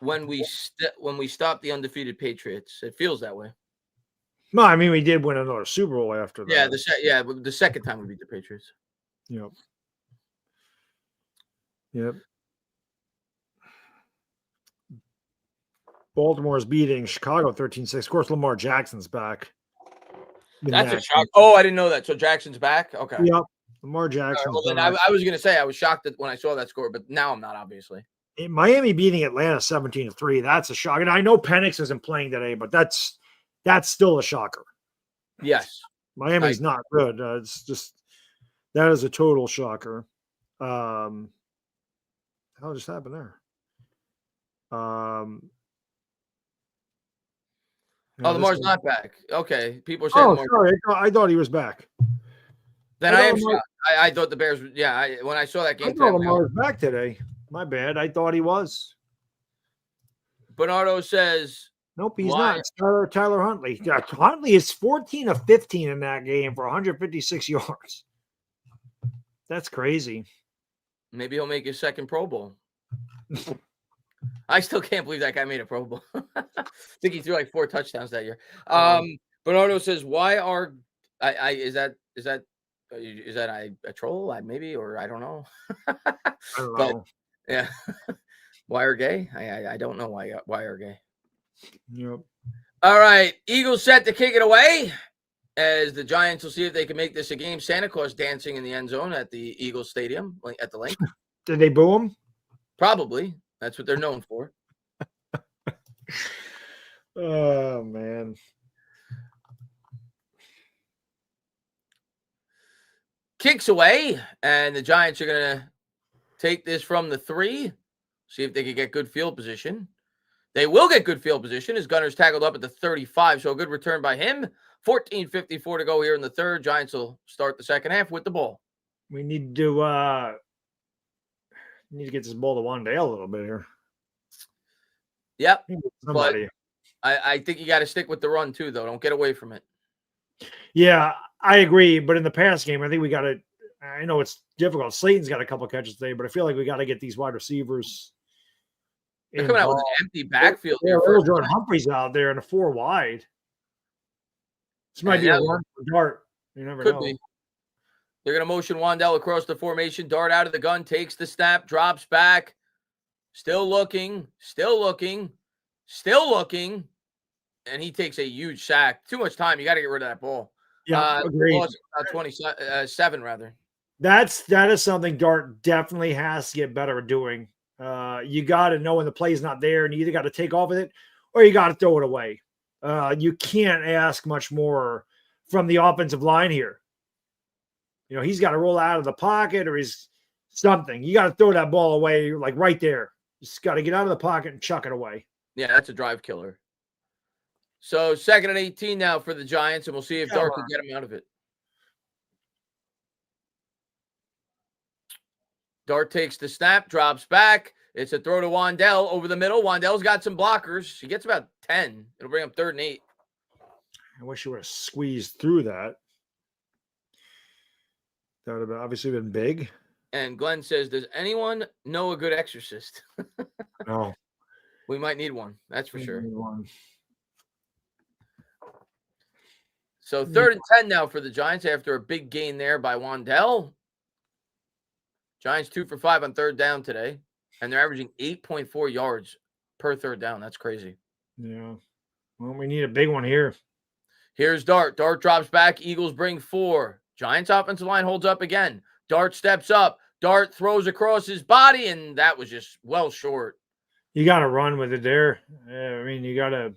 Speaker 1: when we stopped the undefeated Patriots. It feels that way.
Speaker 2: No, I mean we did win another Super Bowl after that.
Speaker 1: Yeah, the second time we beat the Patriots.
Speaker 2: Yep. Yep. Baltimore's beating Chicago 13-6. Of course, Lamar Jackson's back.
Speaker 1: That's a shock. Oh, I didn't know that. So Jackson's back? Okay.
Speaker 2: Yep. Lamar Jackson.
Speaker 1: Well, then I was going to say I was shocked when I saw that score, but now I'm not, obviously.
Speaker 2: Miami beating Atlanta 17-3. That's a shock. And I know Penix isn't playing today, but that's still a shocker.
Speaker 1: Yes.
Speaker 2: Miami's not good. It's just that is a total shocker. How just happened there?
Speaker 1: Lamar's not back. Okay. People are saying
Speaker 2: Lamar. Sorry. I thought he was back.
Speaker 1: Then I am shocked. I thought the Bears. Yeah, when I saw that game,
Speaker 2: I thought Lamar was back today. My bad. I thought he was.
Speaker 1: Bernardo says,
Speaker 2: "Nope, he's not." It's Tyler Huntley. Huntley is 14 of 15 in that game for 156 yards. That's crazy.
Speaker 1: Maybe he'll make his second Pro Bowl. I still can't believe that guy made a Pro Bowl. I think he threw like 4 touchdowns that year. Bernardo says, "Why are is that a troll? Maybe, or I don't know."
Speaker 2: I don't know.
Speaker 1: Yeah. Why are gay? I don't know why are gay.
Speaker 2: Yep.
Speaker 1: All right. Eagles set to kick it away as the Giants will see if they can make this a game. Santa Claus dancing in the end zone at the Eagles Stadium at the link.
Speaker 2: Did they boo him?
Speaker 1: Probably. That's what they're known for.
Speaker 2: Oh, man.
Speaker 1: Kicks away, and the Giants are going to take this from the 3, see if they can get good field position. They will get good field position as Gunner's tackled up at the 35, so a good return by him. 14:54 to go here in the third. Giants will start the second half with the ball.
Speaker 2: We need to get this ball to Wandale a little bit here.
Speaker 1: Yep.
Speaker 2: Somebody.
Speaker 1: But I think you got to stick with the run too, though. Don't get away from it.
Speaker 2: Yeah, I agree. But in the pass game, I think we got to. I know it's difficult. Slayton's got a couple catches today, but I feel like we got to get these wide receivers.
Speaker 1: They're coming out with an empty backfield
Speaker 2: here.
Speaker 1: Here
Speaker 2: Jordan Humphrey's out there in a 4 wide. This might be a run for Dart. You never know.
Speaker 1: Be. They're going to motion Wandale across the formation. Dart out of the gun, takes the snap, drops back. Still looking. And he takes a huge sack. Too much time. You got to get rid of that ball.
Speaker 2: Yeah, agreed.
Speaker 1: 27 rather.
Speaker 2: That is something Dart definitely has to get better at doing. You got to know when the play's not there, and you either got to take off with it or you got to throw it away. You can't ask much more from the offensive line here. You know, he's got to roll out of the pocket or he's something. You got to throw that ball away, like right there. Just got to get out of the pocket and chuck it away.
Speaker 1: Yeah, that's a drive killer. So 2nd and 18 now for the Giants, and we'll see if Dart can get him out of it. Dart takes the snap, drops back. It's a throw to Wandale over the middle. Wandale's got some blockers. He gets about 10. It'll bring up 3rd and 8.
Speaker 2: I wish you would have squeezed through that. That would have obviously been big.
Speaker 1: And Glenn says, does anyone know a good exorcist?
Speaker 2: No.
Speaker 1: We might need one. That's for sure. So 3rd and 10 now for the Giants after a big gain there by Wandale. Giants 2 for 5 on 3rd down today. And they're averaging 8.4 yards per 3rd down. That's crazy.
Speaker 2: Yeah. Well, we need a big one here.
Speaker 1: Here's Dart. Dart drops back. Eagles bring 4. Giants offensive line holds up again. Dart steps up. Dart throws across his body, and that was just well short.
Speaker 2: You got to run with it there. I mean, you got to.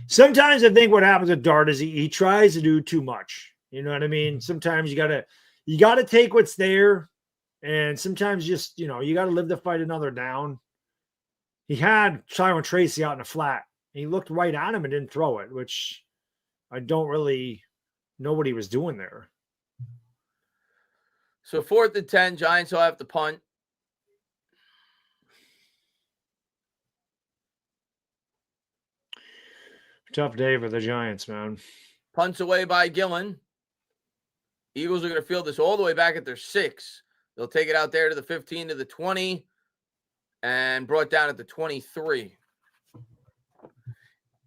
Speaker 2: Sometimes I think what happens with Dart is he tries to do too much. You know what I mean? Sometimes you got to take what's there, and sometimes just, you know, you got to live to fight another down. He had Tyron Tracy out in the flat. He looked right at him and didn't throw it, which I don't really know what he was doing there.
Speaker 1: So 4th and 10, Giants will have to punt.
Speaker 2: Tough day for the Giants, man.
Speaker 1: Punts away by Gillen. Eagles are going to field this all the way back at their 6. They'll take it out there to the 15, to the 20, and brought down at the 23.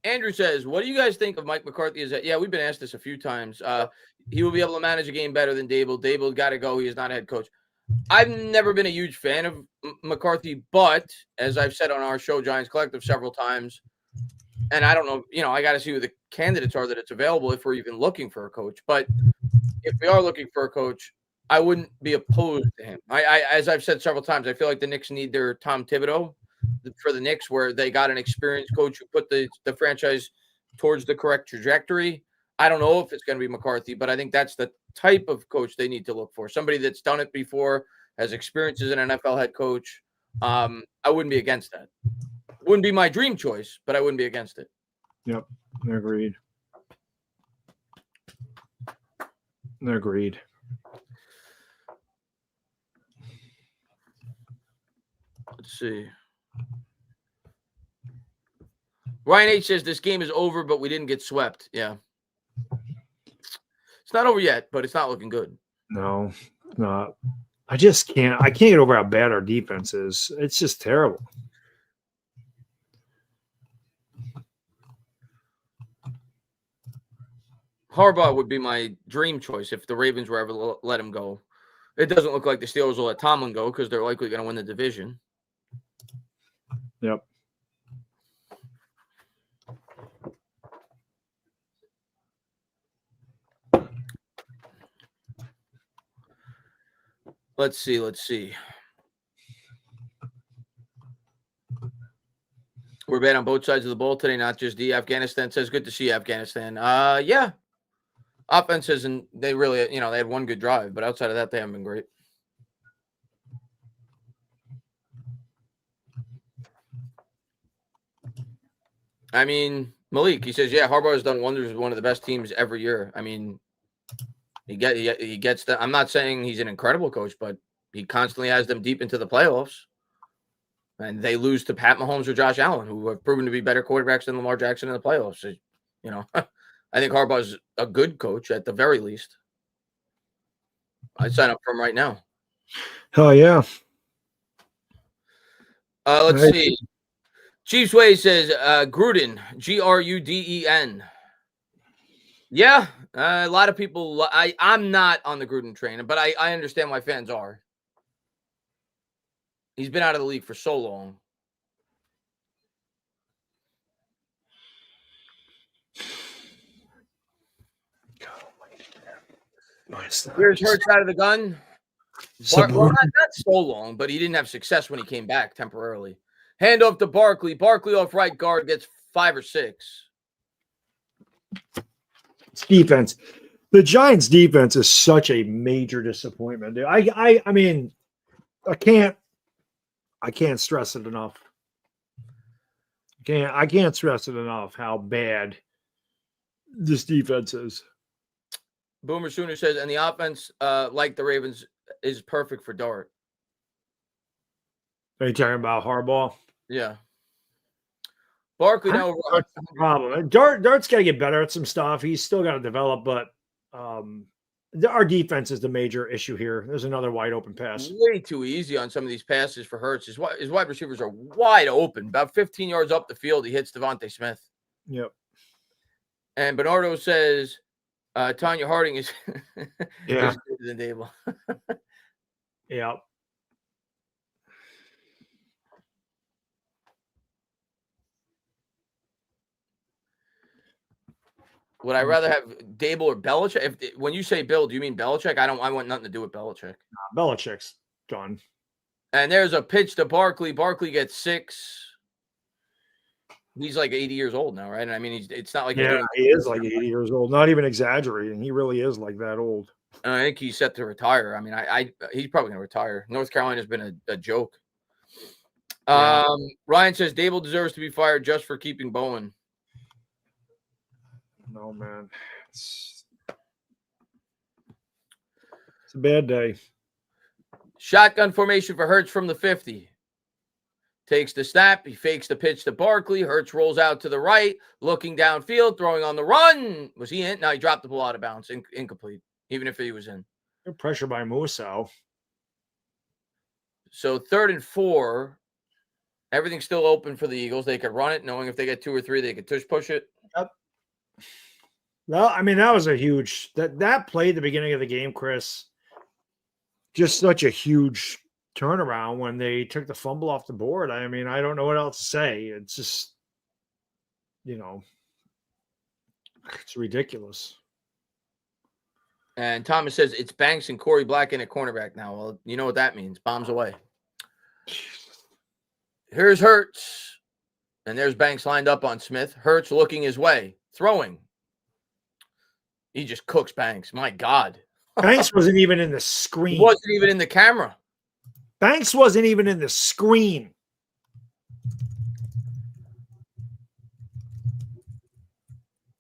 Speaker 1: Andrew says, what do you guys think of Mike McCarthy? Yeah, we've been asked this a few times. He will be able to manage a game better than Dable. Dable got to go. He is not a head coach. I've never been a huge fan of McCarthy, but as I've said on our show, Giants Collective, several times, and I don't know, you know, I got to see who the candidates are that it's available if we're even looking for a coach. But if we are looking for a coach, I wouldn't be opposed to him. I as I've said several times, I feel like the Knicks need their Tom Thibodeau for the Knicks, where they got an experienced coach who put the franchise towards the correct trajectory. I don't know if it's going to be McCarthy, but I think that's the type of coach they need to look for. Somebody that's done it before, has experience as an NFL head coach. I wouldn't be against that. Wouldn't be my dream choice, but I wouldn't be against it.
Speaker 2: Yep. Agreed. Agreed.
Speaker 1: Let's see. Ryan H says this game is over, but we didn't get swept. Yeah. It's not over yet, but it's not looking good.
Speaker 2: No, not. I can't get over how bad our defense is. It's just terrible.
Speaker 1: Harbaugh would be my dream choice if the Ravens were ever let him go. It doesn't look like the Steelers will let Tomlin go because they're likely going to win the division.
Speaker 2: Yep.
Speaker 1: Let's see. We're bad on both sides of the ball today, not just D. Afghanistan says, good to see Afghanistan. Yeah. Offenses, and they really, you know, they had one good drive, but outside of that, they haven't been great. I mean, Malik, he says, yeah, Harbaugh has done wonders with one of the best teams every year. I mean, he gets that. I'm not saying he's an incredible coach, but he constantly has them deep into the playoffs. And they lose to Pat Mahomes or Josh Allen, who have proven to be better quarterbacks than Lamar Jackson in the playoffs. So, you know, I think Harbaugh's a good coach at the very least. I'd sign up for him right now.
Speaker 2: Oh, yeah.
Speaker 1: Let's see. Chiefs Way says Gruden, Gruden. Yeah, a lot of people. I'm not on the Gruden train, but I understand why fans are. He's been out of the league for so long. Here's Hurts out of the gun. Well, not so long, but he didn't have success when he came back temporarily. Hand off to Barkley. Barkley off right guard gets 5 or 6.
Speaker 2: Defense. The Giants' defense is such a major disappointment. Dude. I mean, I can't stress it enough. I can't stress it enough how bad this defense is.
Speaker 1: Boomer Sooner says, and the offense, like the Ravens, is perfect for Dart.
Speaker 2: Are you talking about Harbaugh?
Speaker 1: Yeah. Barkley now.
Speaker 2: That's the problem. Dart's got to get better at some stuff. He's still got to develop, but our defense is the major issue here. There's another wide open pass.
Speaker 1: Way too easy on some of these passes for Hurts. His wide receivers are wide open. About 15 yards up the field, he hits Devontae Smith.
Speaker 2: Yep.
Speaker 1: And Bernardo says, Tanya Harding is
Speaker 2: yeah.
Speaker 1: is better than Dable.
Speaker 2: Yeah.
Speaker 1: Would I rather have Dable or Belichick? When you say Bill, do you mean Belichick? I want nothing to do with Belichick.
Speaker 2: Belichick's done.
Speaker 1: And there's a pitch to Barkley. Barkley gets 6. He's like 80 years old now, right? And I mean, it's not like
Speaker 2: he is like 80 years old. Not even exaggerating. He really is like that old.
Speaker 1: And I think he's set to retire. I mean, he's probably going to retire. North Carolina's been a joke. Yeah. Ryan says Dable deserves to be fired just for keeping Bowen.
Speaker 2: No, man. It's a bad day.
Speaker 1: Shotgun formation for Hurts from the 50. Takes the snap. He fakes the pitch to Barkley. Hurts rolls out to the right, looking downfield, throwing on the run. Was he in? No, he dropped the ball out of bounds. Incomplete, even if he was in.
Speaker 2: Good pressure by Musso.
Speaker 1: So 3rd and 4. Everything's still open for the Eagles. They could run it, knowing if they get 2 or 3, they could push it.
Speaker 2: Yep. Well, I mean, that was a huge that play at the beginning of the game, Chris. Just such a huge turnaround when they took the fumble off the board. I mean, I don't know what else to say. It's just, it's ridiculous.
Speaker 1: And Thomas says it's Banks and Corey Black in at cornerback now. Well, you know what that means. Bombs away. Here's Hurts. And there's Banks lined up on Smith. Hurts looking his way. Throwing. He just cooks Banks. My God.
Speaker 2: Banks wasn't even in the screen.
Speaker 1: He wasn't even in the camera.
Speaker 2: Banks wasn't even in the screen.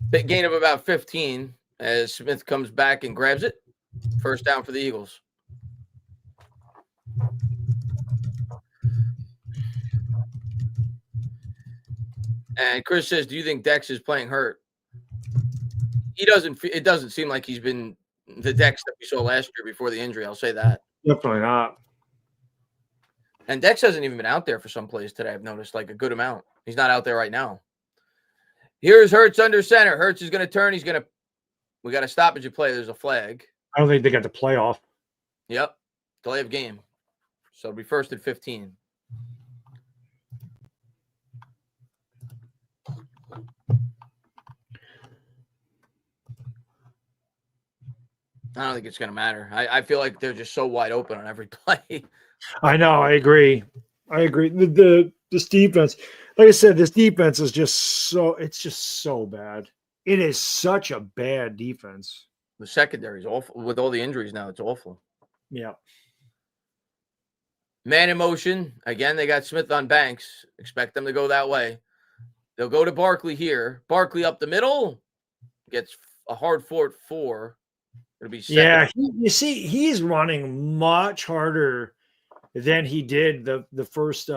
Speaker 1: Big gain of about 15 as Smith comes back and grabs it. First down for the Eagles. And Chris says, do you think Dex is playing hurt? It doesn't seem like he's been the Dex that we saw last year before the injury. I'll say that.
Speaker 2: Definitely not.
Speaker 1: And Dex hasn't even been out there for some plays today. I've noticed like a good amount. He's not out there right now. Here's Hurts under center. Hurts is going to turn. We got a stoppage of play. There's a flag.
Speaker 2: I don't think they got the playoff.
Speaker 1: Yep. Delay of game. So it'll be 1st and 15. I don't think it's going to matter. I feel like they're just so wide open on every play.
Speaker 2: I know. I agree. This defense, like I said, this defense is it's just so bad. It is such a bad defense.
Speaker 1: The secondary is awful. With all the injuries now, it's awful.
Speaker 2: Yeah.
Speaker 1: Man in motion. Again, they got Smith on Banks. Expect them to go that way. They'll go to Barkley here. Barkley up the middle. Gets a hard 4. It'll be second.
Speaker 2: Yeah, you see, he's running much harder than he did the first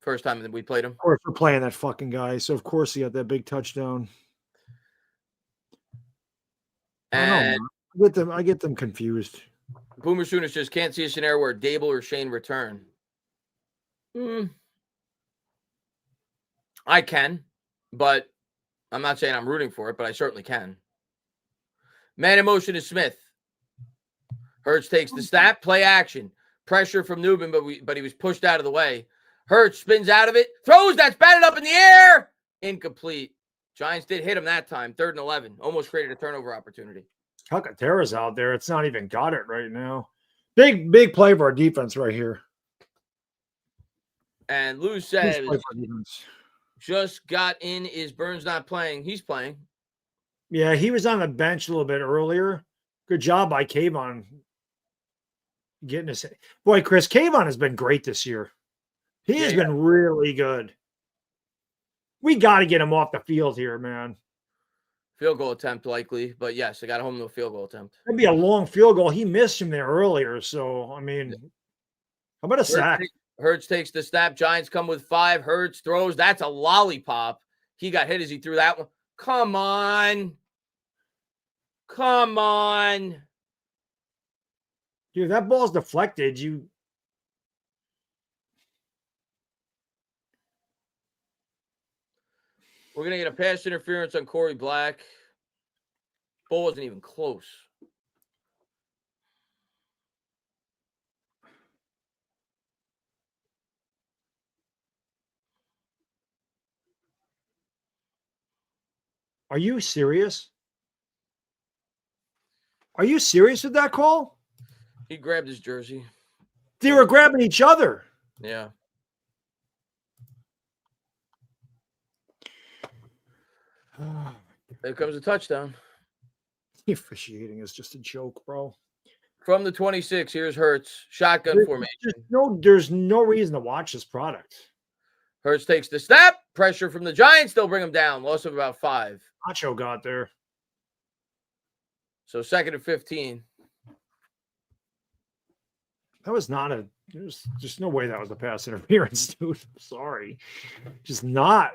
Speaker 1: first time that we played him.
Speaker 2: Of course, we're playing that fucking guy, so of course he got that big touchdown.
Speaker 1: And
Speaker 2: I get them confused.
Speaker 1: Boomer Sooners just can't see a scenario where Dable or Shane return. I can, but I'm not saying I'm rooting for it, but I certainly can. Man in motion is Smith. Hurts takes the snap, play action. Pressure from Newman, but he was pushed out of the way. Hurts spins out of it, throws, that's batted up in the air. Incomplete. Giants did hit him that time, 3rd and 11. Almost created a turnover opportunity.
Speaker 2: Calcaterra's out there. It's not even got it right now. Big play for our defense right here.
Speaker 1: And Lou says, just got in. Is Burns not playing? He's playing.
Speaker 2: Yeah, he was on the bench a little bit earlier. Good job by Kayvon getting us. Boy, Chris, Kayvon has been great this year. He has been really good. We got to get him off the field here, man.
Speaker 1: Field goal attempt likely, but yes, I got home to a field goal attempt.
Speaker 2: That'd be a long field goal. He missed him there earlier, so I mean, how about a sack?
Speaker 1: Hurts takes the snap. Giants come with 5. Hurts throws. That's a lollipop. He got hit as he threw that one. Come on. Come on.
Speaker 2: Dude, that ball's deflected.
Speaker 1: We're going to get a pass interference on Corey Black. Ball wasn't even close.
Speaker 2: Are you serious? Are you serious with that call?
Speaker 1: He grabbed his jersey.
Speaker 2: They were grabbing each other.
Speaker 1: Yeah. There comes a touchdown.
Speaker 2: The officiating is just a joke, bro.
Speaker 1: From the 26, here's Hurts. Shotgun formation.
Speaker 2: There's no reason to watch this product.
Speaker 1: Hurts takes the snap. Pressure from the Giants. They'll bring him down. Loss of about 5.
Speaker 2: Nacho got there.
Speaker 1: So 2nd and 15.
Speaker 2: That was not a. There's just no way that was a pass interference, dude. I'm sorry. Just not.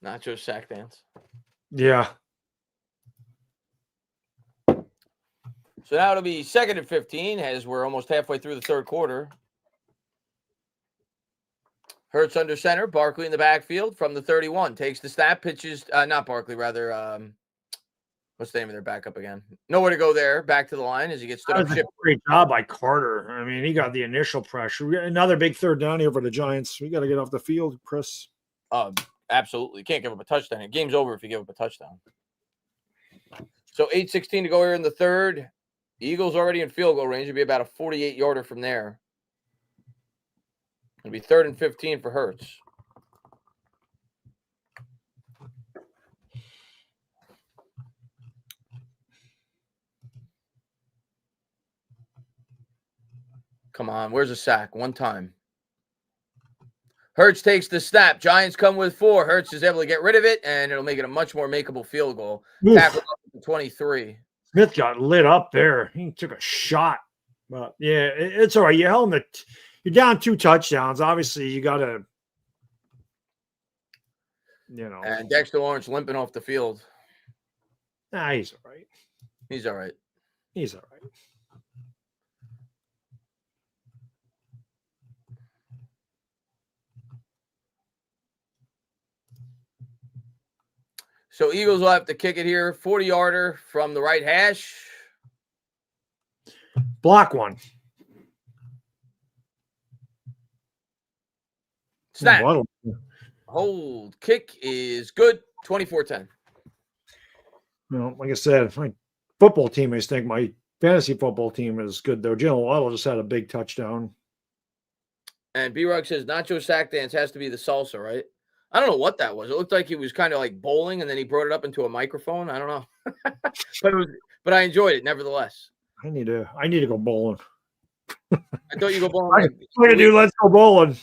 Speaker 1: Nacho sack dance.
Speaker 2: Yeah.
Speaker 1: So now it'll be 2nd and 15 as we're almost halfway through the 3rd quarter. Hurts under center. Barkley in the backfield from the 31. Takes the snap. Pitches. Not Barkley, rather. What's the name of their backup again? Nowhere to go there. Back to the line as he gets stood up.
Speaker 2: Great job by Carter. I mean, he got the initial pressure. We got another big 3rd down here for the Giants. We got to get off the field, Chris.
Speaker 1: Absolutely. Can't give up a touchdown. The game's over if you give up a touchdown. So 8:16 to go here in the 3rd. Eagles already in field goal range. It'll be about a 48-yarder from there. It'll be 3rd and 15 for Hurts. Come on. Where's the sack? One time. Hurts takes the snap. Giants come with 4. Hurts is able to get rid of it, and it'll make it a much more makeable field goal. Tackle up to 23.
Speaker 2: Smith got lit up there. He took a shot. But, yeah, it's all right. You held him you're down 2 touchdowns. Obviously, you got to,
Speaker 1: And Dexter Lawrence limping off the field.
Speaker 2: Nah, he's all right.
Speaker 1: He's all right.
Speaker 2: He's all right.
Speaker 1: So Eagles will have to kick it here. 40-yarder from the right hash.
Speaker 2: Block one.
Speaker 1: Snap. Hold. Kick is good. 24-10.
Speaker 2: Like I said, my football teammates think my fantasy football team is good, though. Jalen Waddle just had a big touchdown.
Speaker 1: And B-Rug says Nacho sack dance has to be the salsa, right? I don't know what that was. It looked like he was kind of like bowling, and then he brought it up into a microphone. I don't know, but I enjoyed it nevertheless.
Speaker 2: I need to go bowling.
Speaker 1: I thought you go bowling.
Speaker 2: Let's go bowling.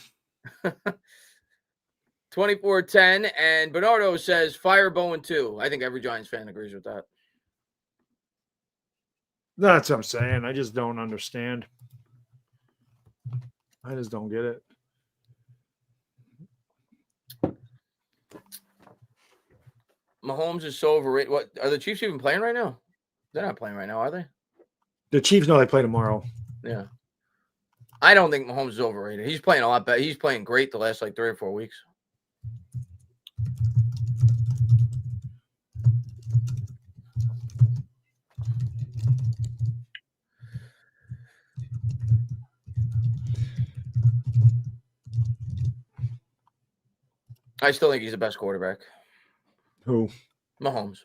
Speaker 1: 24-10, and Bernardo says fire Bowen too. I think every Giants fan agrees with that.
Speaker 2: That's what I'm saying. I just don't understand. I just don't get it.
Speaker 1: Mahomes is so overrated. What are the Chiefs even playing right now? They're not playing right now, are they?
Speaker 2: The Chiefs know they play tomorrow.
Speaker 1: Yeah. I don't think Mahomes is overrated. He's playing a lot better. He's playing great the last like 3 or 4 weeks. I still think he's the best quarterback.
Speaker 2: Who?
Speaker 1: Mahomes.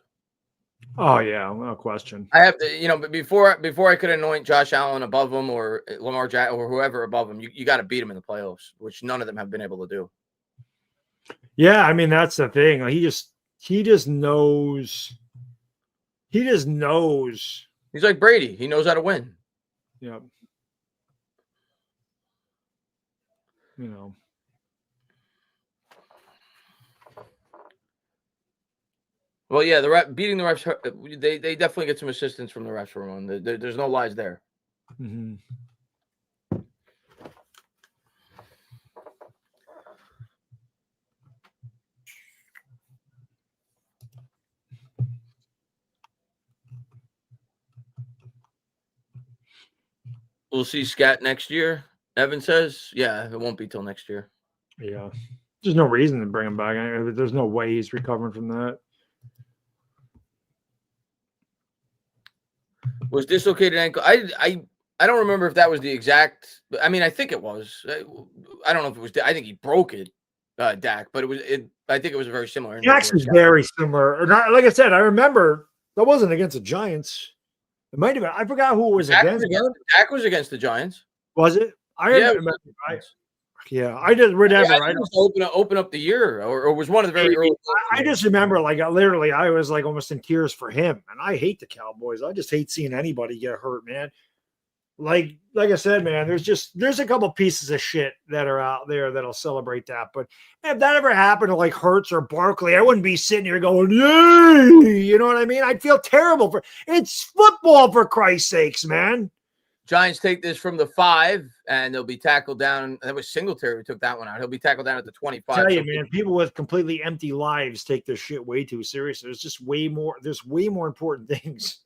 Speaker 2: Oh yeah, no question.
Speaker 1: I have to, but before I could anoint Josh Allen above him or Lamar Jackson or whoever above him, you got to beat him in the playoffs, which none of them have been able to do.
Speaker 2: Yeah, I mean that's the thing. He just knows. He just knows.
Speaker 1: He's like Brady. He knows how to win.
Speaker 2: Yeah.
Speaker 1: Well, yeah, beating the refs, they definitely get some assistance from the refs, Ramon. There's no lies there.
Speaker 2: Mm-hmm.
Speaker 1: We'll see Scat next year. Evan says, yeah, it won't be till next year.
Speaker 2: Yeah. There's no reason to bring him back. There's no way he's recovering from that.
Speaker 1: Was dislocated ankle. I don't remember if that was the exact. I mean, I think it was. I don't know if it was. I think he broke it, Dak. But I think it was a very similar.
Speaker 2: Dak's is very similar. Like I said, I remember that wasn't against the Giants. It might have been. I forgot who it was against.
Speaker 1: Dak was against the Giants.
Speaker 2: Was it? I just whatever. I
Speaker 1: don't open up the year, or was one of the very early.
Speaker 2: I just remember, like, literally, I was like almost in tears for him, and I hate the Cowboys. I just hate seeing anybody get hurt, man. Like I said, man, there's a couple pieces of shit that are out there that'll celebrate that. But man, if that ever happened to like Hurts or Barkley, I wouldn't be sitting here going, yay! You know what I mean? I'd feel terrible it's football, for Christ's sakes, man.
Speaker 1: Giants take this from the 5, and they'll be tackled down. That was Singletary who took that one out. He'll be tackled down at the 25.
Speaker 2: I tell you, man, people with completely empty lives take this shit way too seriously. There's way more important things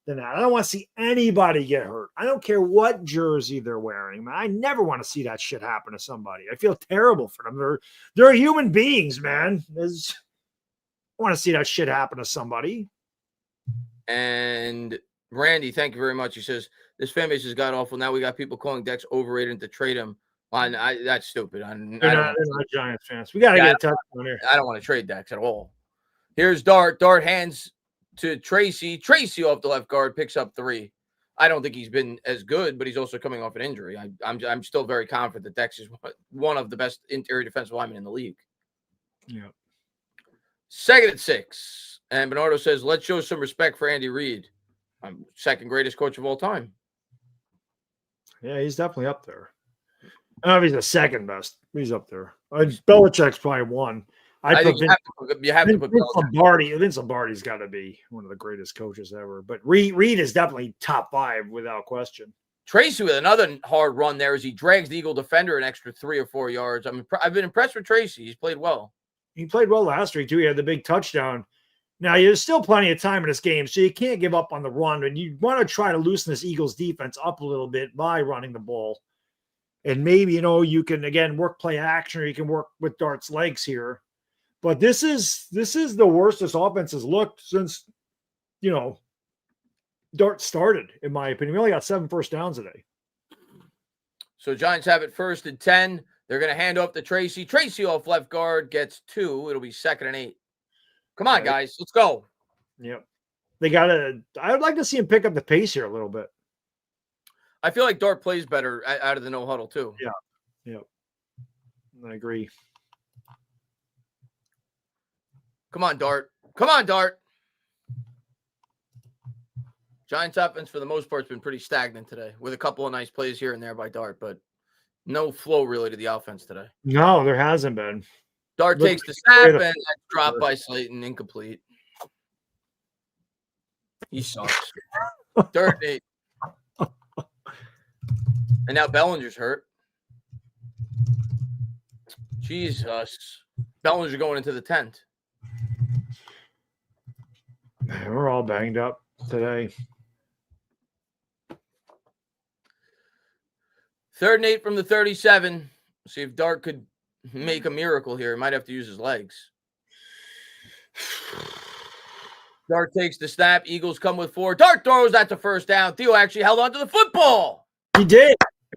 Speaker 2: than that. I don't want to see anybody get hurt. I don't care what jersey they're wearing, man. I never want to see that shit happen to somebody. I feel terrible for them. They're human beings, man. I want to see that shit happen to somebody.
Speaker 1: And Randy, thank you very much. He says, this fan base has got awful. Now we got people calling Dex overrated to trade him. That's stupid.
Speaker 2: They're not Giants fans. We got to get a touchdown here.
Speaker 1: I don't want to trade Dex at all. Here's Dart. Dart hands to Tracy. Tracy off the left guard picks up 3. I don't think he's been as good, but he's also coming off an injury. I'm still very confident that Dex is one of the best interior defensive linemen in the league.
Speaker 2: Yeah.
Speaker 1: 2nd and 6. And Bernardo says, let's show some respect for Andy Reid. I'm second greatest coach of all time.
Speaker 2: Yeah, he's definitely up there. I don't know if he's the second best. He's up there. Belichick's probably 1.
Speaker 1: I think you have to put
Speaker 2: Vince Lombardi. Vince Lombardi's got to be one of the greatest coaches ever. But Reid is definitely top 5 without question.
Speaker 1: Tracy with another hard run there as he drags the Eagle defender an extra 3 or 4 yards. I've been impressed with Tracy. He's played well.
Speaker 2: He played well last week too. He had the big touchdown. Now, there's still plenty of time in this game, so you can't give up on the run. And you want to try to loosen this Eagles defense up a little bit by running the ball. And maybe, you can, again, work play action, or you can work with Dart's legs here. But this is the worst this offense has looked since, Dart started, in my opinion. We only got 7 first downs today.
Speaker 1: So Giants have it 1st and 10. They're going to hand off to Tracy. Tracy off left guard gets 2. It'll be 2nd and 8. Come on, guys. Let's go.
Speaker 2: Yep. I would like to see him pick up the pace here a little bit.
Speaker 1: I feel like Dart plays better out of the no huddle, too.
Speaker 2: Yeah. Yep. I agree.
Speaker 1: Come on, Dart. Come on, Dart. Giants offense, for the most part, has been pretty stagnant today, with a couple of nice plays here and there by Dart, but no flow really to the offense today.
Speaker 2: No, there hasn't been.
Speaker 1: Dart takes the snap, and that's dropped by Slayton, incomplete. He sucks. Third and 8. And now Bellinger's hurt. Jesus. Bellinger going into the tent.
Speaker 2: Man, we're all banged up today.
Speaker 1: 3rd and 8 from the 37. See if Dart could make a miracle here. He might have to use his legs. Dart takes the snap. Eagles come with 4. Dart throws that to first down. Theo actually held on to the football.
Speaker 2: He did.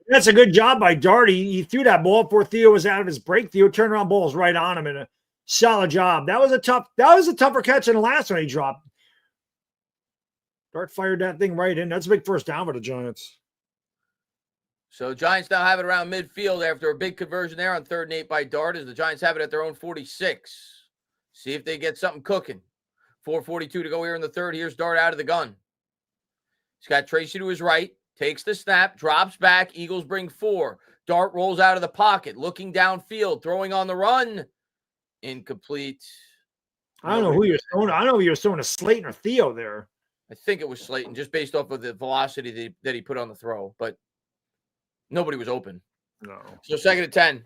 Speaker 2: That's a good job by Dart. He threw that ball before Theo was out of his break. Theo turned around, ball was right on him, and a solid job. That was a tougher catch than the last one he dropped. Dart fired that thing right in. That's a big first down for the Giants.
Speaker 1: So Giants now have it around midfield after a big conversion there on 3rd and 8 by Dart, as the Giants have it at their own 46. See if they get something cooking. 4:42 to go here in the third. Here's Dart out of the gun. He's got Tracy to his right. Takes the snap, drops back. Eagles bring 4. Dart rolls out of the pocket, looking downfield, throwing on the run. Incomplete.
Speaker 2: I don't know who you're throwing. I don't know if you're throwing a Slayton or Theo there.
Speaker 1: I think it was Slayton, just based off of the velocity that he put on the throw, but nobody was open.
Speaker 2: No.
Speaker 1: So 2nd and 10.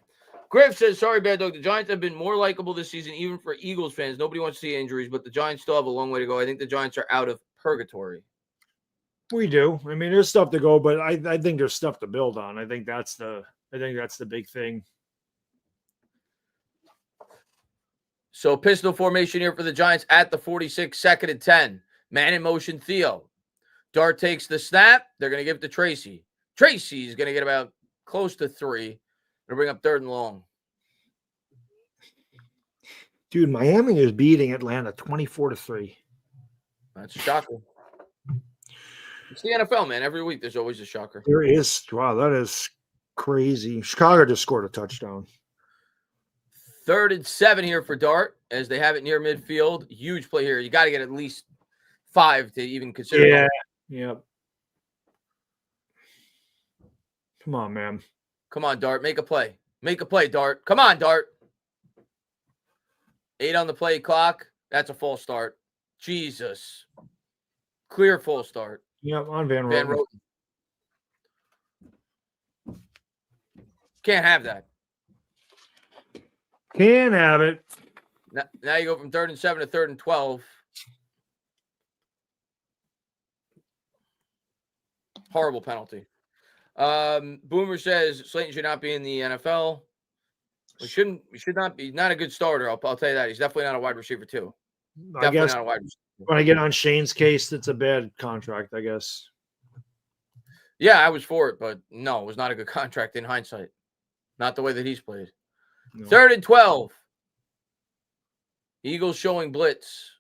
Speaker 1: Griff says, sorry, Bad Dog. The Giants have been more likable this season, even for Eagles fans. Nobody wants to see injuries, but the Giants still have a long way to go. I think the Giants are out of purgatory.
Speaker 2: We do. I mean, there's stuff to go, but I think there's stuff to build on. I think that's the big thing.
Speaker 1: So pistol formation here for the Giants at the 46, 2nd and 10. Man in motion, Theo. Dart takes the snap. They're going to give it to Tracy. Tracy's going to get about close to 3. They'll bring up 3rd and long.
Speaker 2: Dude, Miami is beating Atlanta 24-3.
Speaker 1: That's a shocker. It's the NFL, man. Every week there's always a shocker.
Speaker 2: There is. Wow, that is crazy. Chicago just scored a touchdown.
Speaker 1: 3rd and 7 here for Dart, as they have it near midfield. Huge play here. You got to get at least 5 to even consider.
Speaker 2: Yeah. Yep. Come on, man.
Speaker 1: Come on, Dart. Make a play. Make a play, Dart. Come on, Dart. 8 on the play clock. That's a false start. Jesus. Clear full start.
Speaker 2: Yep, on Van Roten.
Speaker 1: Can't have that.
Speaker 2: Can't have it.
Speaker 1: Now you go from 3rd and 7 to 3rd and 12. Horrible penalty. Boomer says Slayton should not be in the NFL. We should not be. Not a good starter. I'll tell you that. He's definitely not a wide receiver too.
Speaker 2: I guess not a wide receiver. When I get on Shane's case, it's a bad contract, I guess.
Speaker 1: Yeah, I was for it, but no, it was not a good contract in hindsight. Not the way that he's played. No. 3rd and 12. Eagles showing blitz.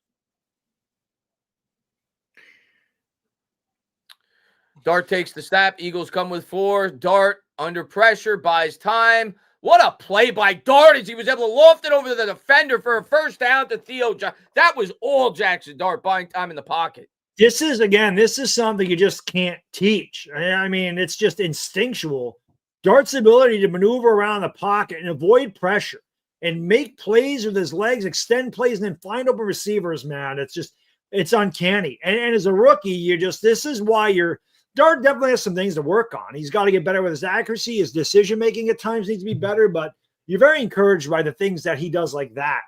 Speaker 1: Dart takes the snap. Eagles come with 4. Dart under pressure, buys time. What a play by Dart, as he was able to loft it over the defender for a first down to Theo. That was all Jackson Dart, buying time in the pocket.
Speaker 2: This is something you just can't teach. I mean, it's just instinctual. Dart's ability to maneuver around the pocket and avoid pressure and make plays with his legs, extend plays, and then find open receivers, man. It's uncanny. And as a rookie, this is why Dart definitely has some things to work on. He's got to get better with his accuracy. His decision-making at times needs to be better, but you're very encouraged by the things that he does like that.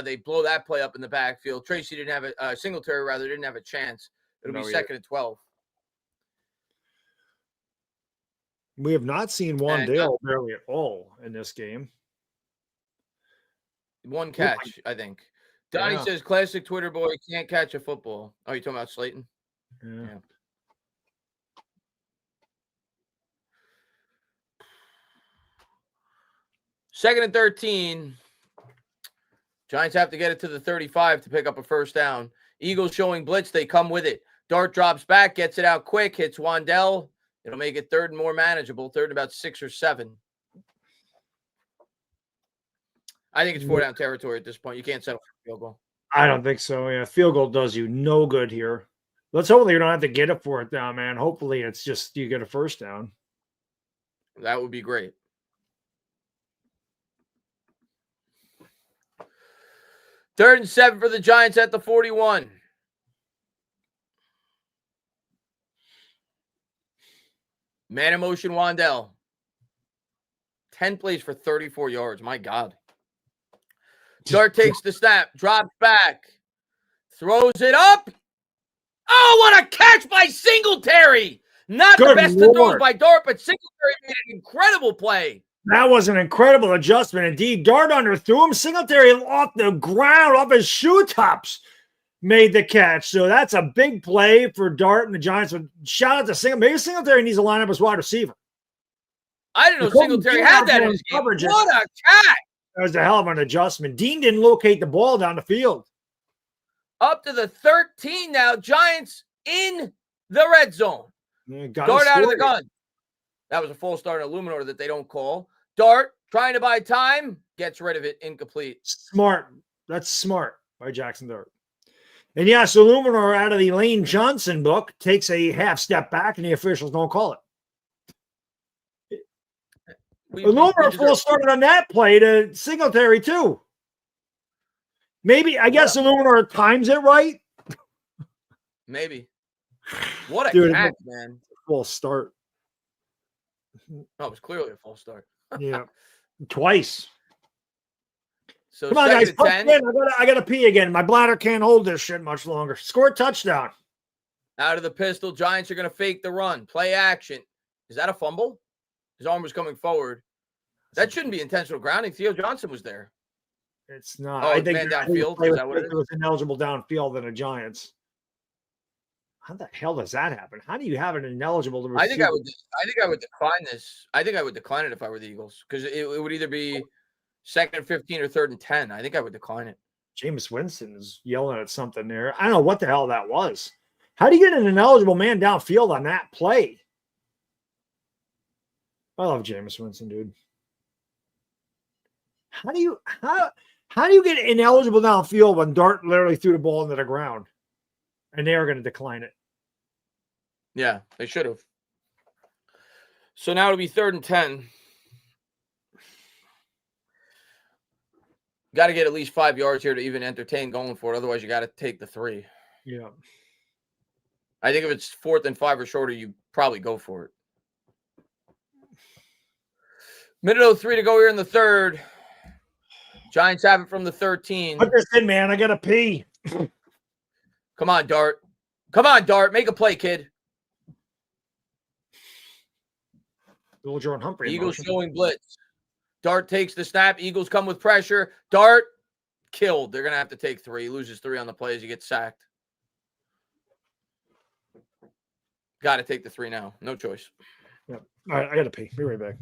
Speaker 1: They blow that play up in the backfield. Tracy didn't have Singletary didn't have a chance. It'll be 2nd and 12.
Speaker 2: We have not seen Wandale barely at all in this game.
Speaker 1: One catch, I think. Donnie says, classic Twitter boy, can't catch a football. Oh, you talking about Slayton? Yeah. 2nd and 13. Giants have to get it to the 35 to pick up a first down. Eagles showing blitz. They come with it. Dart drops back, gets it out quick, hits Wandale. It'll make it 3rd and more manageable. 3rd and about 6 or 7. I think it's 4-down territory at this point. You can't settle for a field goal.
Speaker 2: I don't think so. Yeah, field goal does you no good here. Let's hope you don't have to get a 4th down, man. Hopefully, it's just you get a 1st down.
Speaker 1: That would be great. Third and 7 for the Giants at the 41. Man in motion, Wandell. 10 plays for 34 yards. My God. Dart takes the snap, drops back, throws it up. Oh, what a catch by Singletary! Not the best of throws by Dart, but Singletary made an incredible play.
Speaker 2: That was an incredible adjustment indeed. Dart underthrew him. Singletary off the ground, off his shoe tops, made the catch. So that's a big play for Dart and the Giants. Shout out to Singletary. Maybe Singletary needs to line up as wide receiver.
Speaker 1: I didn't know Singletary had that in his game. What a catch!
Speaker 2: That was a hell of an adjustment. Dean didn't locate the ball down the field.
Speaker 1: Up to the 13 now. Giants in the red zone. Dart out of the gun. That was a false start in Illuminor that they don't call. Dart trying to buy time. Gets rid of it. Incomplete.
Speaker 2: Smart. That's smart by Jackson Dart. And yes, Illuminor out of the Lane Johnson book takes a half step back and the officials don't call it. Illuminor full started on that play to Singletary too. Maybe, I guess Illuminor times it right.
Speaker 1: Maybe. What a catch, man.
Speaker 2: Full start.
Speaker 1: Oh, it was clearly a false start.
Speaker 2: Yeah. Twice.
Speaker 1: So
Speaker 2: come on, guys. I gotta pee again. My bladder can't hold this shit much longer. Score a touchdown.
Speaker 1: Out of the pistol. Giants are going to fake the run. Play action. Is that a fumble? His arm was coming forward. That shouldn't be intentional grounding. Theo Johnson was there.
Speaker 2: It's not.
Speaker 1: Oh, I think man downfield. Is that what it
Speaker 2: was ineligible downfield than the Giants. How the hell does that happen? How do you have an ineligible to receive?
Speaker 1: I think I would decline this. I think I would decline it if I were the Eagles because it would either be 2nd and 15 or 3rd and 10. I think I would decline it.
Speaker 2: Jameis Winston is yelling at something there. I don't know what the hell that was. How do you get an ineligible man downfield on that play? I love Jameis Winston, dude. How do you get ineligible downfield when Dart literally threw the ball into the ground? And they are going to decline it.
Speaker 1: Yeah, they should have. So now it'll be 3rd and 10. Got to get at least 5 yards here to even entertain going for it. Otherwise, you got to take the 3.
Speaker 2: Yeah.
Speaker 1: I think if it's 4th and 5 or shorter, you probably go for it. Minute 03 to go here in the 3rd. Giants have it from the 13.
Speaker 2: Put this in, man. I got to pee.
Speaker 1: Come on, Dart. Come on, Dart. Make a play, kid.
Speaker 2: Little Jordan Humphrey.
Speaker 1: Eagles showing blitz. Dart takes the snap. Eagles come with pressure. Dart killed. They're going to have to take 3. He loses 3 on the play as he gets sacked. Got to take the 3 now. No choice.
Speaker 2: Yep. All right, I got to pee. Be right back.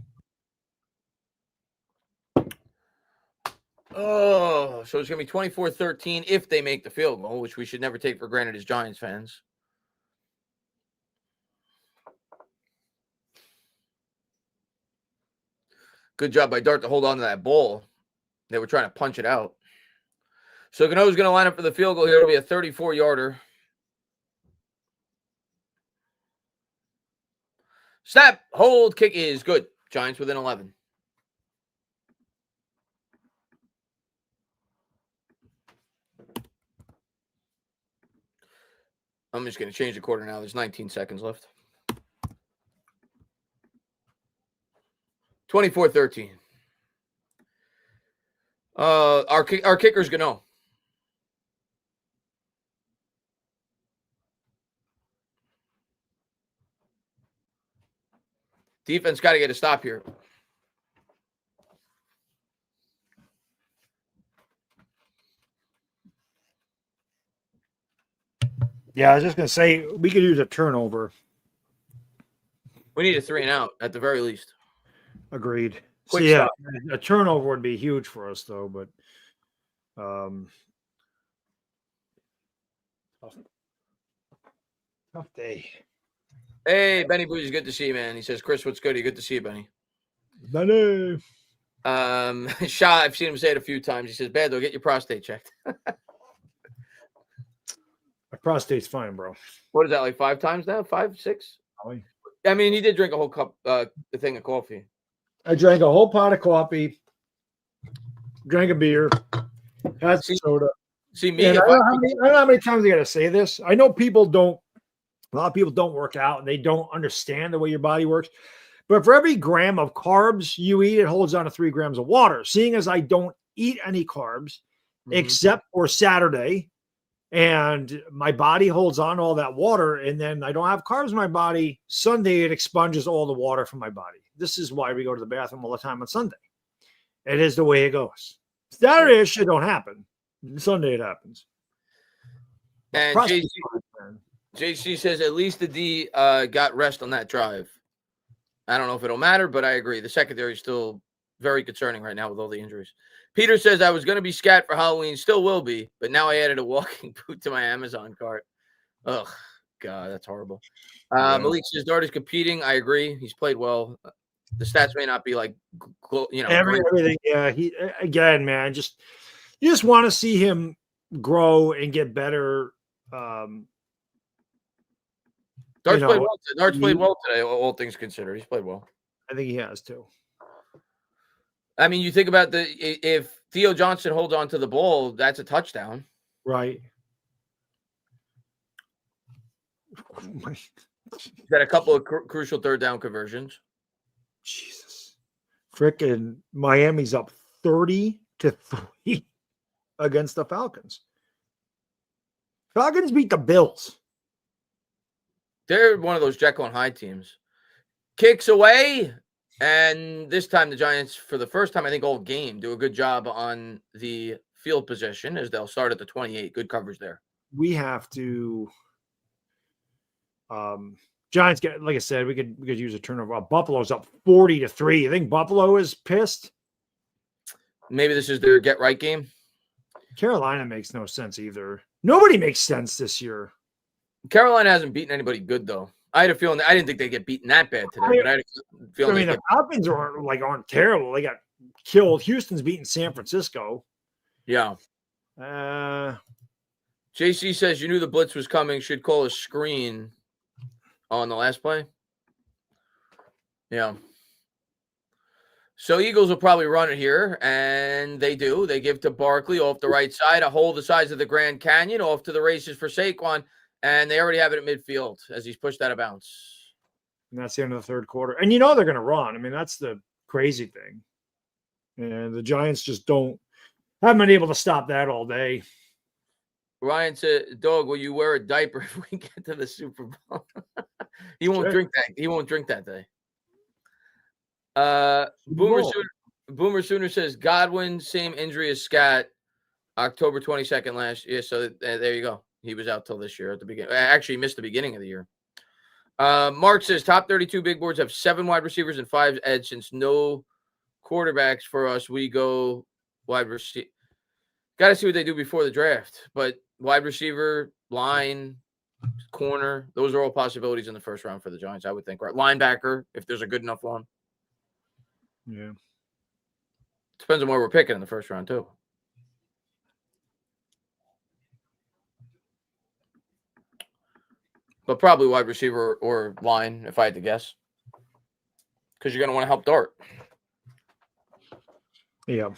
Speaker 1: Oh, so it's going to be 24-13 if they make the field goal, which we should never take for granted as Giants fans. Good job by Dart to hold on to that ball. They were trying to punch it out. So Gano's going to line up for the field goal here. It'll be a 34-yarder. Snap, hold, kick is good. Giants within 11. I'm just going to change the quarter now. There's 19 seconds left. 24-13. Our kicker's Gano. Defense got to get a stop here.
Speaker 2: Yeah, I was just going to say, we could use a turnover.
Speaker 1: We need a 3 and out at the very least.
Speaker 2: Agreed. So, yeah, a turnover would be huge for us, though. But tough day.
Speaker 1: Hey, Benny Booty's good to see you, man. He says, Chris, what's good? Good to see you, Benny.
Speaker 2: Benny.
Speaker 1: Shah, I've seen him say it a few times. He says, Bando, get your prostate checked.
Speaker 2: My prostate's fine, bro.
Speaker 1: What is that, like 5 times now? 5, 6?
Speaker 2: Probably.
Speaker 1: I mean, he did drink a whole cup, the thing of coffee.
Speaker 2: I drank a whole pot of coffee, drank a beer, had some soda.
Speaker 1: See me.
Speaker 2: I don't know how many times I got to say this. I know a lot of people don't work out and they don't understand the way your body works. But for every gram of carbs you eat, it holds on to 3 grams of water. Seeing as I don't eat any carbs except for Saturday, and my body holds on to all that water, and then I don't have carbs in my body, Sunday it expunges all the water from my body. This is why we go to the bathroom all the time on Sunday. It is the way it goes. Saturday it shit don't happen. Sunday it happens.
Speaker 1: And JC says at least the D got rest on that drive. I don't know if it'll matter, but I agree. The secondary is still very concerning right now with all the injuries. Peter says I was going to be scat for Halloween, still will be, but now I added a walking boot to my Amazon cart. Ugh, God, that's horrible. Malik says Darter's competing. I agree. He's played well. The stats may not be like,
Speaker 2: everything. Yeah, man, you just want to see him grow and get better.
Speaker 1: Dart's played well today, all things considered. He's played well.
Speaker 2: I think he has too.
Speaker 1: I mean, you think about if Theo Johnson holds on to the ball, that's a touchdown.
Speaker 2: Right.
Speaker 1: He's had a couple of crucial third down conversions.
Speaker 2: Jesus. Frickin' Miami's up 30-3 against the Falcons. Falcons beat the Bills.
Speaker 1: They're one of those Jekyll and Hyde teams. Kicks away, and this time the Giants, for the first time, I think, all game, do a good job on the field position as they'll start at the 28. Good coverage there.
Speaker 2: We have to Giants get, like I said, we could use a turnover. Buffalo's up 40-3. You think Buffalo is pissed?
Speaker 1: Maybe this is their get right game.
Speaker 2: Carolina makes no sense either. Nobody makes sense this year.
Speaker 1: Carolina hasn't beaten anybody good, though. I had a feeling I didn't think they'd get beaten that bad today, but I had a feeling
Speaker 2: the Falcons aren't terrible. They got killed. Houston's beating San Francisco.
Speaker 1: Yeah. JC says you knew the blitz was coming. Should call a screen on the last play. Yeah. So Eagles will probably run it here, and they do. They give to Barkley off the right side, a hole the size of the Grand Canyon, off to the races for Saquon. And they already have it at midfield as he's pushed out of bounds.
Speaker 2: And that's the end of the third quarter. And they're going to run. I mean, that's the crazy thing. And the Giants just haven't been able to stop that all day.
Speaker 1: Ryan said, Dog, will you wear a diaper if we get to the Super Bowl? He won't drink that. He won't drink that day. Boomer Sooner says, Godwin, same injury as Scott, October 22nd last year. So there you go. He was out till this year at the beginning. Actually, he missed the beginning of the year. Mark says top 32 big boards have 7 wide receivers and 5 edge. Since no quarterbacks for us, we go wide receiver. Got to see what they do before the draft. But wide receiver, line, corner, those are all possibilities in the first round for the Giants, I would think. Right, linebacker, if there's a good enough one.
Speaker 2: Yeah.
Speaker 1: Depends on where we're picking in the first round, too. But probably wide receiver or line, if I had to guess. Because you're going to want to help Dart.
Speaker 2: Yeah.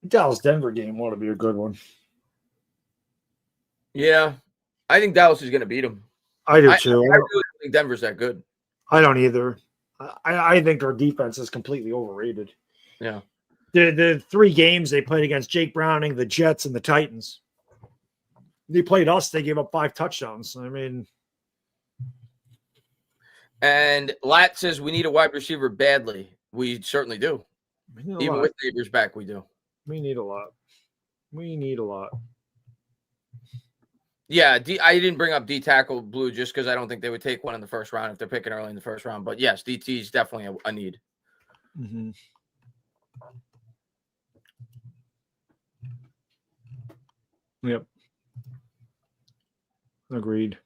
Speaker 2: Dallas-Denver game ought to be a good one.
Speaker 1: Yeah. I think Dallas is going to beat them.
Speaker 2: I do, too.
Speaker 1: I really don't think Denver's that good.
Speaker 2: I don't either. I think our defense is completely overrated.
Speaker 1: Yeah.
Speaker 2: The 3 games they played against Jake Browning, the Jets, and the Titans. They played us. They gave up 5 touchdowns. I mean.
Speaker 1: And Lat says we need a wide receiver badly. We certainly do. Even with Neighbors back, we do.
Speaker 2: We need a lot.
Speaker 1: Yeah, I didn't bring up D tackle Blue just because I don't think they would take one in the first round if they're picking early in the first round. But yes, DT is definitely a need.
Speaker 2: Mm-hmm. Yep. Agreed.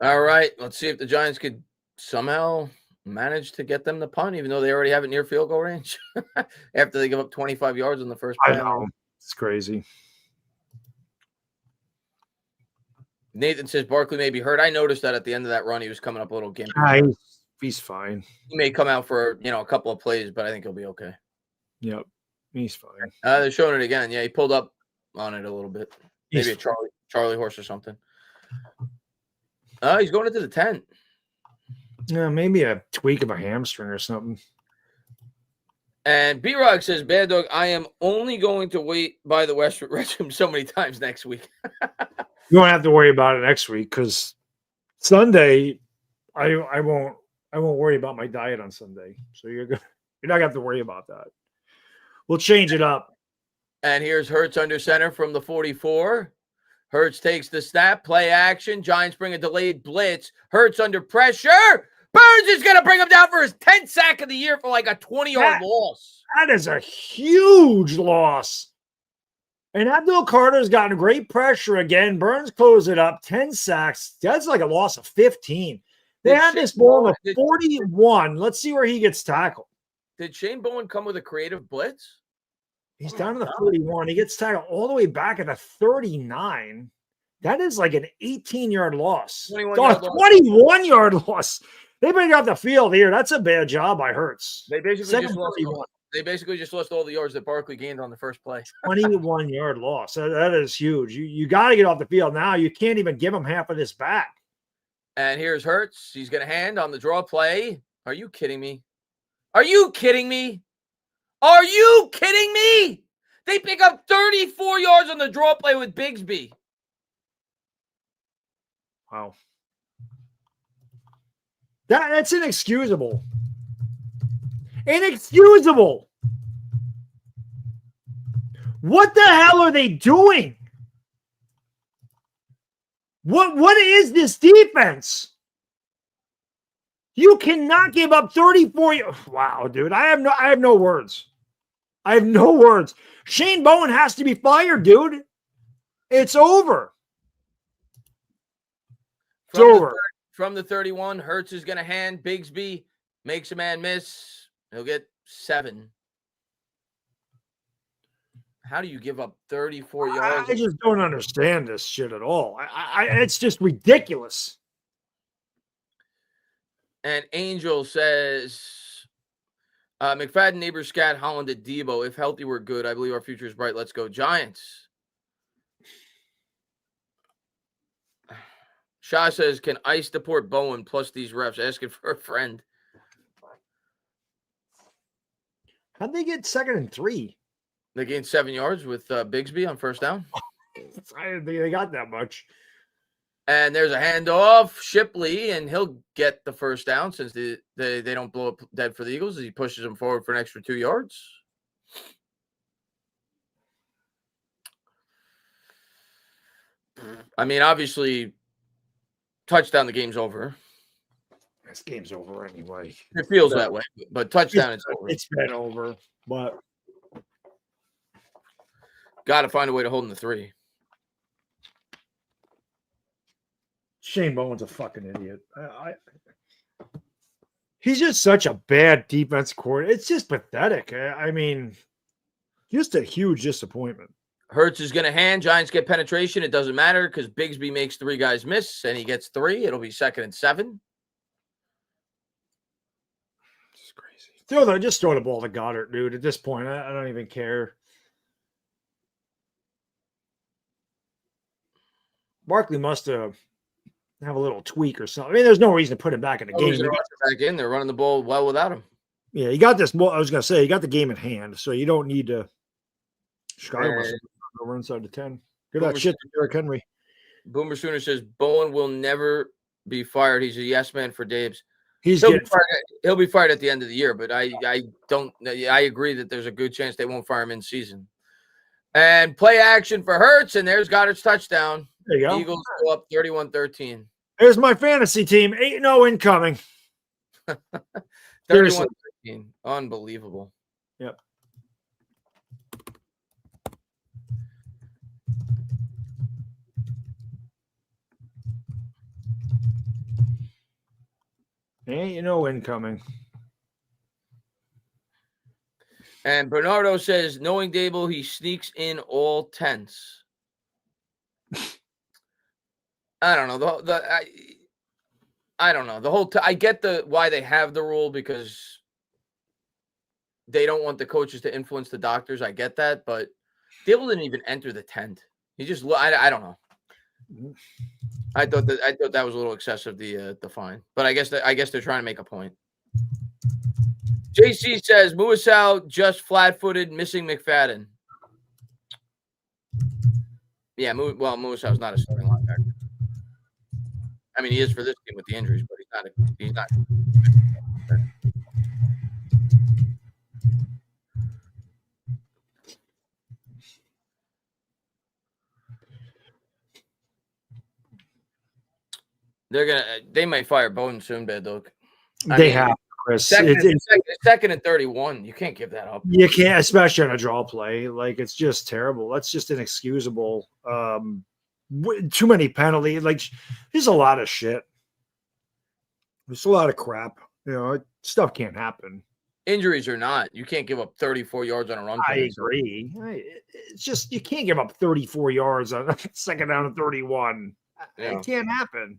Speaker 1: All right. Let's see if the Giants could somehow manage to get them the punt, even though they already have it near field goal range after they give up 25 yards on the first play.
Speaker 2: I know. It's crazy.
Speaker 1: Nathan says Barkley may be hurt. I noticed that at the end of that run, he was coming up a little gimpy.
Speaker 2: He's fine.
Speaker 1: He may come out for a couple of plays, but I think he'll be okay.
Speaker 2: Yep, he's fine.
Speaker 1: They're showing it again. Yeah, he pulled up on it a little bit. Maybe a Charlie horse or something. He's going into the tent.
Speaker 2: Yeah, maybe a tweak of a hamstring or something.
Speaker 1: And B-Rock says, Bad Dog, I am only going to wait by the Westwood restroom so many times next week.
Speaker 2: You won't have to worry about it next week because Sunday, I won't worry about my diet on Sunday. So you're not gonna have to worry about that. We'll change it up.
Speaker 1: And here's Hurts under center from the 44. Hurts takes the snap, play action. Giants bring a delayed blitz. Hurts under pressure. Burns is going to bring him down for his 10th sack of the year for like a 20-yard loss.
Speaker 2: That is a huge loss. And Abdul Carter's gotten great pressure again. Burns closed it up. 10 sacks. That's like a loss of 15. They had this ball at 41. Let's see where he gets tackled.
Speaker 1: Did Shane Bowen come with a creative blitz?
Speaker 2: He's down to the 41. He gets tackled all the way back at the 39. That is like an 18-yard loss. 21-yard loss. They bring out the field here. That's a bad job by Hurts.
Speaker 1: They basically just lost all the yards that Barkley gained on the first play.
Speaker 2: 21-yard loss. That is huge. You got to get off the field now. You can't even give him half of this back.
Speaker 1: And here's Hurts. He's going to hand on the draw play. Are you kidding me? Are you kidding me? Are you kidding me? They pick up 34 yards on the draw play with Bigsby.
Speaker 2: Wow. That's inexcusable. Inexcusable. What the hell are they doing? What is this defense? You cannot give up 34. Wow, dude. I have no words. I have no words. Shane Bowen has to be fired, dude. It's over. It's over.
Speaker 1: From the 31, Hurts is going to hand. Bigsby makes a man miss. He'll get 7. How do you give up 34 yards?
Speaker 2: I just don't understand this shit at all. It's just ridiculous.
Speaker 1: And Angel says, McFadden, Neighbors, Scat, Holland, and Debo. If healthy, we're good. I believe our future is bright. Let's go, Giants. Shaw says, can ICE deport Bowen plus these refs? Asking for a friend.
Speaker 2: How'd they get 2nd and 3?
Speaker 1: They gained 7 yards with Bigsby on first down.
Speaker 2: I didn't think they got that much.
Speaker 1: And there's a handoff. Shipley, and he'll get the first down since they don't blow up dead for the Eagles as he pushes them forward for an extra 2 yards. I mean, obviously, touchdown, the game's over.
Speaker 2: This game's over anyway.
Speaker 1: It feels that way, but touchdown, it's over.
Speaker 2: It's been over, but
Speaker 1: got to find a way to hold in the 3.
Speaker 2: Shane Bowen's a fucking idiot. He's just such a bad defense coordinator. It's just pathetic. I mean, just a huge disappointment.
Speaker 1: Hurts is going to hand. Giants get penetration. It doesn't matter because Bigsby makes 3 guys miss, and he gets 3. It'll be 2nd and 7.
Speaker 2: It's crazy. Just throw the ball to Goddard, dude. At this point, I don't even care. Barkley must have a little tweak or something. I mean, there's no reason to put him back in the game.
Speaker 1: Back in, they're running the ball well without him.
Speaker 2: Yeah, you got this. Well, I was going to say, you got the game in hand, so you don't need to. Chicago over inside the 10. Good that shit to Derrick Henry.
Speaker 1: Boomer Sooner says Bowen will never be fired. He's a yes man for Dave's.
Speaker 2: He'll
Speaker 1: be fired at the end of the year, but I agree that there's a good chance they won't fire him in season. And play action for Hurts, and there's Goddard's touchdown.
Speaker 2: There you go.
Speaker 1: Eagles go up 31-13.
Speaker 2: There's my fantasy team. 8-0 incoming. Seriously.
Speaker 1: 31-13. Unbelievable.
Speaker 2: Yep. Ain't you know incoming.
Speaker 1: And Bernardo says, knowing Dable, he sneaks in all tenths. I don't know. I don't know. The whole I get why they have the rule because they don't want the coaches to influence the doctors. I get that, but Dable didn't even enter the tent. He just I don't know. I thought that was a little excessive, the fine, but I guess they're trying to make a point. JC says Muasau just flat-footed, missing McFadden. Yeah, Muasau's not a starting linebacker. I mean, he is for this game with the injuries, but he's not. They might fire Bowden soon, bad dog.
Speaker 2: They have, Chris.
Speaker 1: Second and 31. You can't give that up.
Speaker 2: You can't, especially on a draw play. Like, it's just terrible. That's just inexcusable. Too many penalties. Like, there's a lot of shit. There's a lot of crap. You know, stuff can't happen.
Speaker 1: Injuries or not, you can't give up 34 yards on a run.
Speaker 2: I agree. It's just, you can't give up 34 yards on second down and 31. Yeah. It can't happen.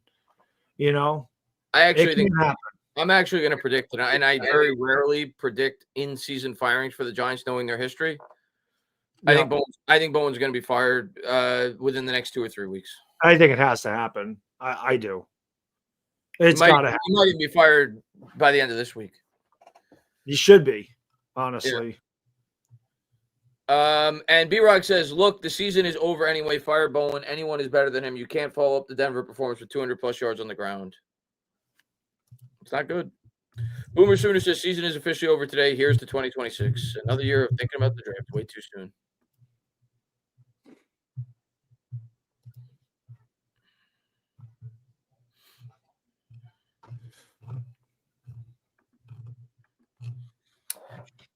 Speaker 2: You know,
Speaker 1: I'm actually going to predict it, and I very rarely predict in-season firings for the Giants, knowing their history. Yeah. I think Bowen's going to be fired within the next 2 or 3 weeks.
Speaker 2: I think it has to happen. I do. It's got to happen.
Speaker 1: He might even be fired by the end of this week.
Speaker 2: He should be, honestly.
Speaker 1: Yeah. And B-Rock says, look, the season is over anyway. Fire Bowen. Anyone is better than him. You can't follow up the Denver performance with 200-plus yards on the ground. It's not good. Boomer Sooner says, season is officially over today. Here's to 2026. Another year of thinking about the draft way too soon.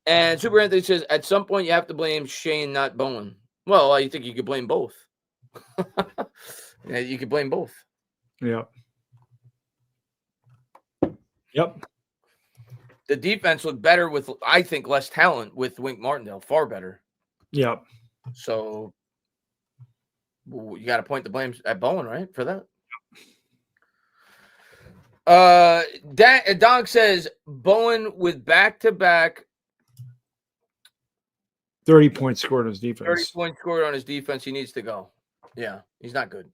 Speaker 1: And Super Anthony says, at some point, you have to blame Shane, not Bowen. Well, I think you could blame both. Yeah, you could blame both.
Speaker 2: Yep.
Speaker 1: The defense looked better with, I think, less talent with Wink Martindale. Far better.
Speaker 2: Yep.
Speaker 1: So you got to point the blame at Bowen, right, for that? Donk says, Bowen with back-to-back
Speaker 2: 30 points scored on his defense.
Speaker 1: 30 points scored on his defense. He needs to go. Yeah, he's not good.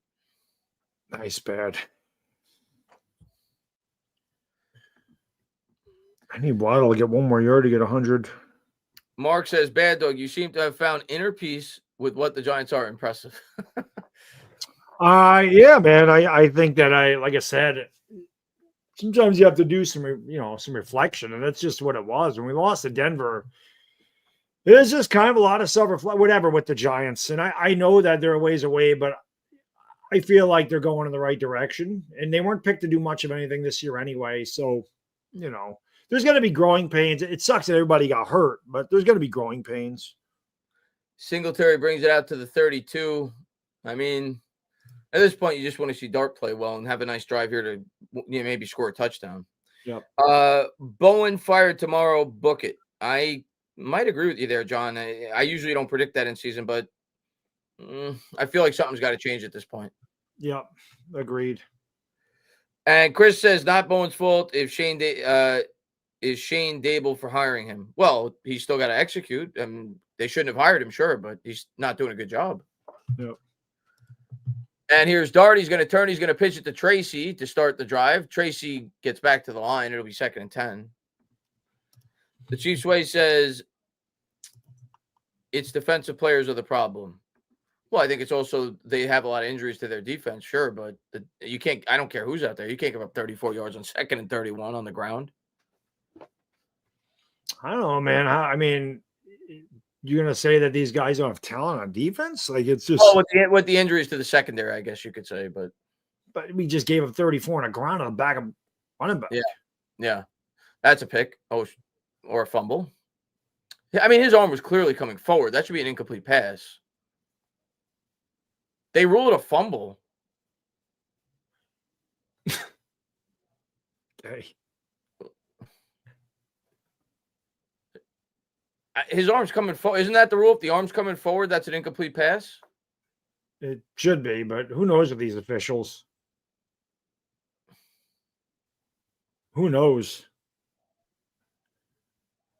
Speaker 2: Nice, bad. I need Waddle to get one more yard to get 100.
Speaker 1: Mark says, bad dog, you seem to have found inner peace with what the Giants are. Impressive.
Speaker 2: Yeah, man. I think that like I said, sometimes you have to do some reflection, and that's just what it was. When we lost to Denver, it was just kind of a lot of self-reflection, whatever, with the Giants. And I know that they're a ways away, but I feel like they're going in the right direction. And they weren't picked to do much of anything this year anyway. So, there's going to be growing pains. It sucks that everybody got hurt, but there's going to be growing pains.
Speaker 1: Singletary brings it out to the 32. I mean, at this point, you just want to see Dart play well and have a nice drive here to maybe score a touchdown.
Speaker 2: Yep.
Speaker 1: Bowen fired tomorrow. Book it. I might agree with you there, John. I usually don't predict that in season, but I feel like something's got to change at this point.
Speaker 2: Yep. Agreed.
Speaker 1: And Chris says, not Bowen's fault if is Shane Dable for hiring him. Well, he's still got to execute. They shouldn't have hired him, sure, but he's not doing a good job.
Speaker 2: Yep.
Speaker 1: And here's Dart. He's going to turn. He's going to pitch it to Tracy to start the drive. Tracy gets back to the line. It'll be 2nd and 10. The Chiefs way says it's defensive players are the problem. Well, I think it's also they have a lot of injuries to their defense, sure, but you can't. I don't care who's out there. You can't give up 34 yards on 2nd and 31 on the ground.
Speaker 2: I don't know, man. I mean, you're going to say that these guys don't have talent on defense? Like, it's just...
Speaker 1: Well, with the injuries to the secondary, I guess you could say, but
Speaker 2: we just gave up 34 on the ground on the back of running back.
Speaker 1: Yeah. That's a pick. Oh, or a fumble. Yeah, I mean, his arm was clearly coming forward. That should be an incomplete pass. They ruled a fumble.
Speaker 2: Hey.
Speaker 1: His arm's coming forward. Isn't that the rule? If the arm's coming forward, that's an incomplete pass?
Speaker 2: It should be, but who knows with these officials? Who knows?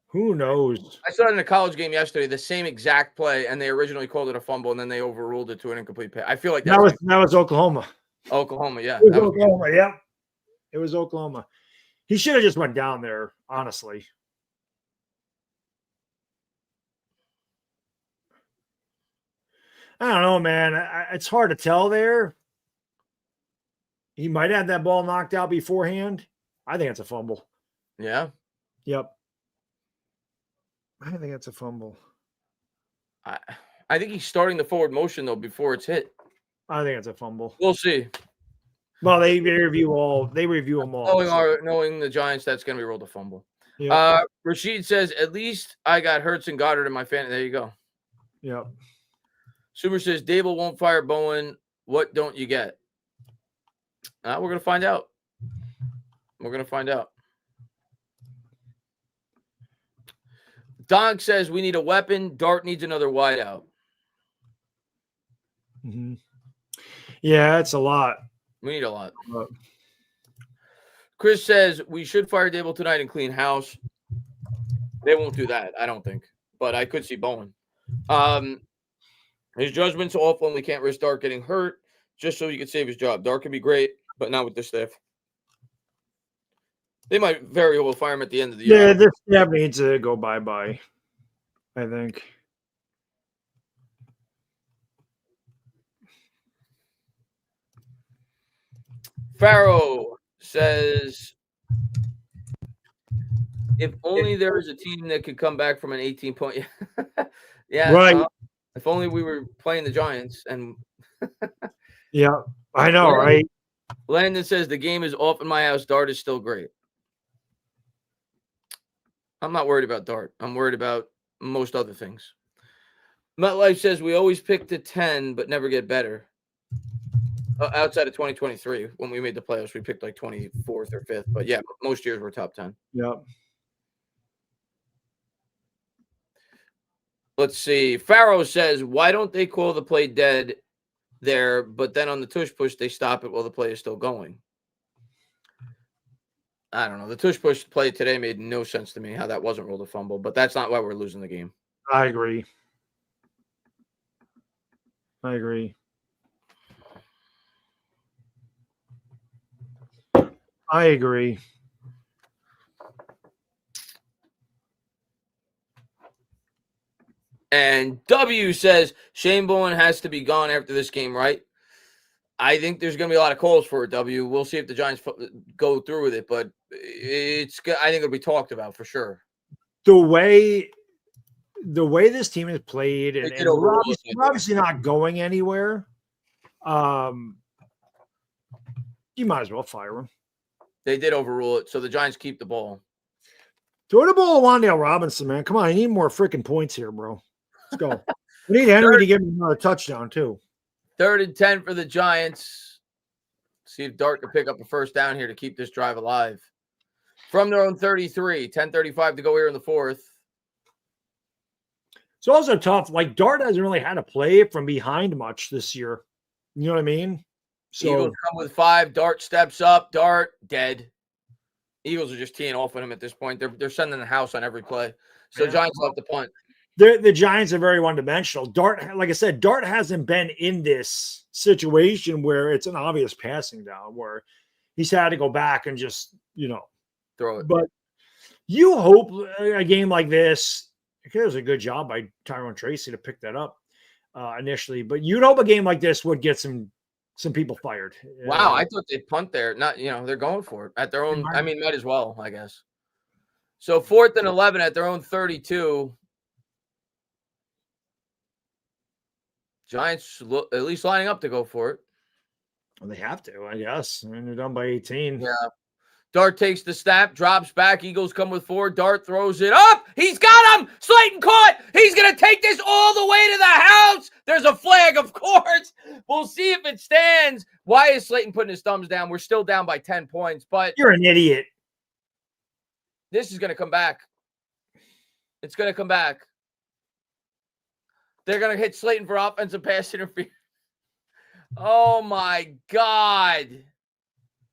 Speaker 2: Who knows?
Speaker 1: I saw it in a college game yesterday, the same exact play, and they originally called it a fumble, and then they overruled it to an incomplete pass. I feel like
Speaker 2: that was Oklahoma.
Speaker 1: Oklahoma, yeah.
Speaker 2: It was Oklahoma, yeah. It was Oklahoma. He should have just went down there, honestly. I don't know, man. It's hard to tell there. He might have that ball knocked out beforehand. I think it's a fumble.
Speaker 1: Yeah?
Speaker 2: Yep. I think it's a fumble.
Speaker 1: I think he's starting the forward motion, though, before it's hit.
Speaker 2: I think it's a fumble.
Speaker 1: We'll see.
Speaker 2: Well, they review them all.
Speaker 1: Knowing the Giants, that's going to be ruled a fumble.
Speaker 2: Yep.
Speaker 1: Rashid says, at least I got Hurts and Goddard in my fan. There you go.
Speaker 2: Yep.
Speaker 1: Sumer says, Dable won't fire Bowen. What don't you get? We're going to find out. We're going to find out. Donk says, we need a weapon. Dart needs another wideout.
Speaker 2: Mm-hmm. Yeah, it's a lot.
Speaker 1: We need a lot. Chris says, we should fire Dable tonight and clean house. They won't do that, I don't think. But I could see Bowen. His judgment's awful, and we can't risk Dart getting hurt just so he could save his job. Dart can be great, but not with this staff. They might very well fire him at the end of the year.
Speaker 2: Yeah, this staff needs to go bye-bye, I think.
Speaker 1: Farrow says, if only there was a team that could come back from an 18-point. Yeah,
Speaker 2: right.
Speaker 1: If only we were playing the Giants. And
Speaker 2: yeah, I know, right?
Speaker 1: Landon says, the game is off in my house. Dart is still great. I'm not worried about Dart. I'm worried about most other things. MetLife says, we always pick to 10, but never get better. Outside of 2023, when we made the playoffs, we picked like 24th or 5th. But yeah, most years we're top 10.
Speaker 2: Yep.
Speaker 1: Let's see. Farrow says, why don't they call the play dead there, but then on the tush push, they stop it while the play is still going? I don't know. The tush push play today made no sense to me how that wasn't ruled a fumble, but that's not why we're losing the game.
Speaker 2: I agree.
Speaker 1: And W says, Shane Bowen has to be gone after this game, right? I think there's going to be a lot of calls for it, W. We'll see if the Giants go through with it, but I think it'll be talked about for sure.
Speaker 2: The way this team has played, and we're obviously not going anywhere. You might as well fire him.
Speaker 1: They did overrule it, so the Giants keep the ball.
Speaker 2: Throw the ball to Wan'Dale Robinson, man. Come on, I need more freaking points here, bro. Let's go. We need Henry to give me another touchdown, too.
Speaker 1: 3rd and 10 for the Giants. See if Dart can pick up a first down here to keep this drive alive. From their own 33, 10:35 to go here in the 4th.
Speaker 2: It's also tough. Like, Dart hasn't really had to play from behind much this year. You know what I mean? So
Speaker 1: Eagles come with 5. Dart steps up. Dart, dead. Eagles are just teeing off with him at this point. They're sending the house on every play. So Giants love the punt.
Speaker 2: The Giants are very one-dimensional. Dart, like I said, Dart hasn't been in this situation where it's an obvious passing down, where he's had to go back and just,
Speaker 1: throw it.
Speaker 2: But you hope a game like this, it was a good job by Tyrone Tracy to pick that up initially, but you'd hope a game like this would get some people fired.
Speaker 1: Wow, I thought they'd punt there. Not, they're going for it at their own. I mean, might as well, I guess. So 4th and 11 at their own 32. Giants at least lining up to go for it.
Speaker 2: Well, they have to, I guess. I mean, they're done by 18.
Speaker 1: Yeah. Dart takes the snap, drops back. Eagles come with 4. Dart throws it up. He's got him. Slayton caught. He's going to take this all the way to the house. There's a flag, of course. We'll see if it stands. Why is Slayton putting his thumbs down? We're still down by 10 points, but
Speaker 2: you're an idiot.
Speaker 1: This is going to come back. It's going to come back. They're going to hit Slayton for offensive pass interference. Oh, my God.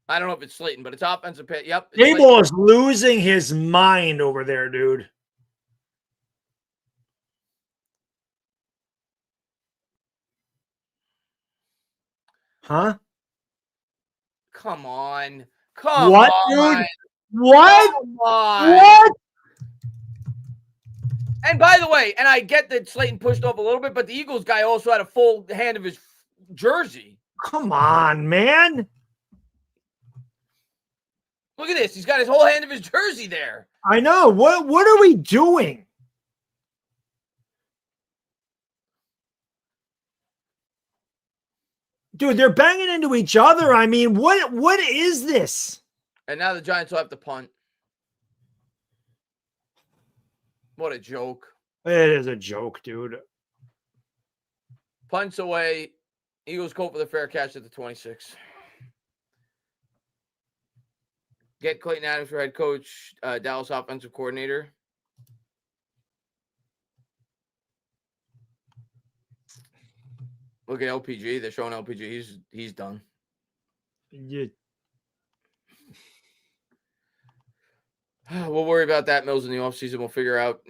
Speaker 1: I don't know if it's Slayton, but it's offensive pass. Yep.
Speaker 2: Dable is losing his mind over there, dude. Huh?
Speaker 1: Come on. Come
Speaker 2: what,
Speaker 1: on.
Speaker 2: Dude? What?
Speaker 1: Come on.
Speaker 2: What?
Speaker 1: And by the way, and I get that Slayton pushed off a little bit, but the Eagles guy also had a full hand of his jersey.
Speaker 2: Come on, man.
Speaker 1: Look at this. He's got his whole hand of his jersey there.
Speaker 2: I know. What are we doing? Dude, they're banging into each other. I mean, what is this?
Speaker 1: And now the Giants will have to punt. What a joke.
Speaker 2: It is a joke, dude.
Speaker 1: Punts away. Eagles go for the fair catch at the 26. Get Clayton Adams for head coach, Dallas offensive coordinator. Look at LPG. They're showing LPG. He's done.
Speaker 2: Yeah.
Speaker 1: We'll worry about that, Mills, in the offseason. We'll figure out,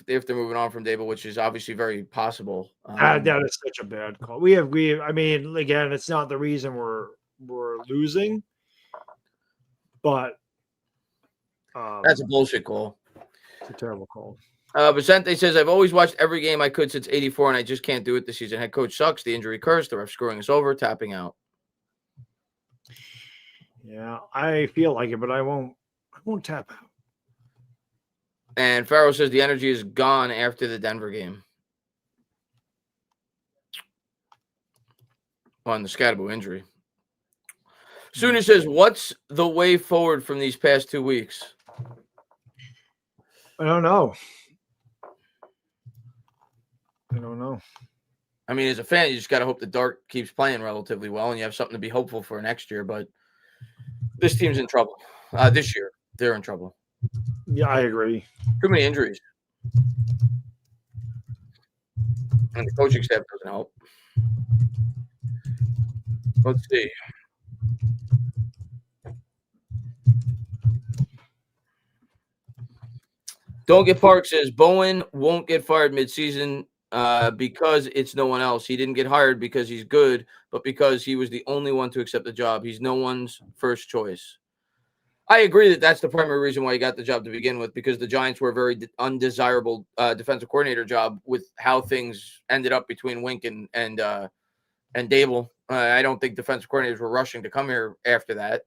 Speaker 1: if they're moving on from Dable, which is obviously very possible.
Speaker 2: That is such a bad call. I mean, again, it's not the reason we're losing, but
Speaker 1: that's a bullshit call.
Speaker 2: It's a terrible call.
Speaker 1: Vicente says, I've always watched every game I could since 84, and I just can't do it this season. Head coach sucks. The injury curse. The ref screwing us over. Tapping out.
Speaker 2: Yeah, I feel like it, but I won't tap out.
Speaker 1: And Farrell says the energy is gone after the Denver game. On the Scatterbo injury. Sooner says, what's the way forward from these past 2 weeks?
Speaker 2: I don't know.
Speaker 1: I mean, as a fan, you just got to hope the Dart keeps playing relatively well and you have something to be hopeful for next year. But this team's in trouble. This year, they're in trouble.
Speaker 2: Yeah, I agree.
Speaker 1: Too many injuries. And the coaching staff doesn't help. Let's see. Don't Get Park says Bowen won't get fired midseason because it's no one else. He didn't get hired because he's good, but because he was the only one to accept the job. He's no one's first choice. I agree that that's the primary reason why he got the job to begin with, because the Giants were a very undesirable defensive coordinator job with how things ended up between Wink and Dable. I don't think defensive coordinators were rushing to come here after that.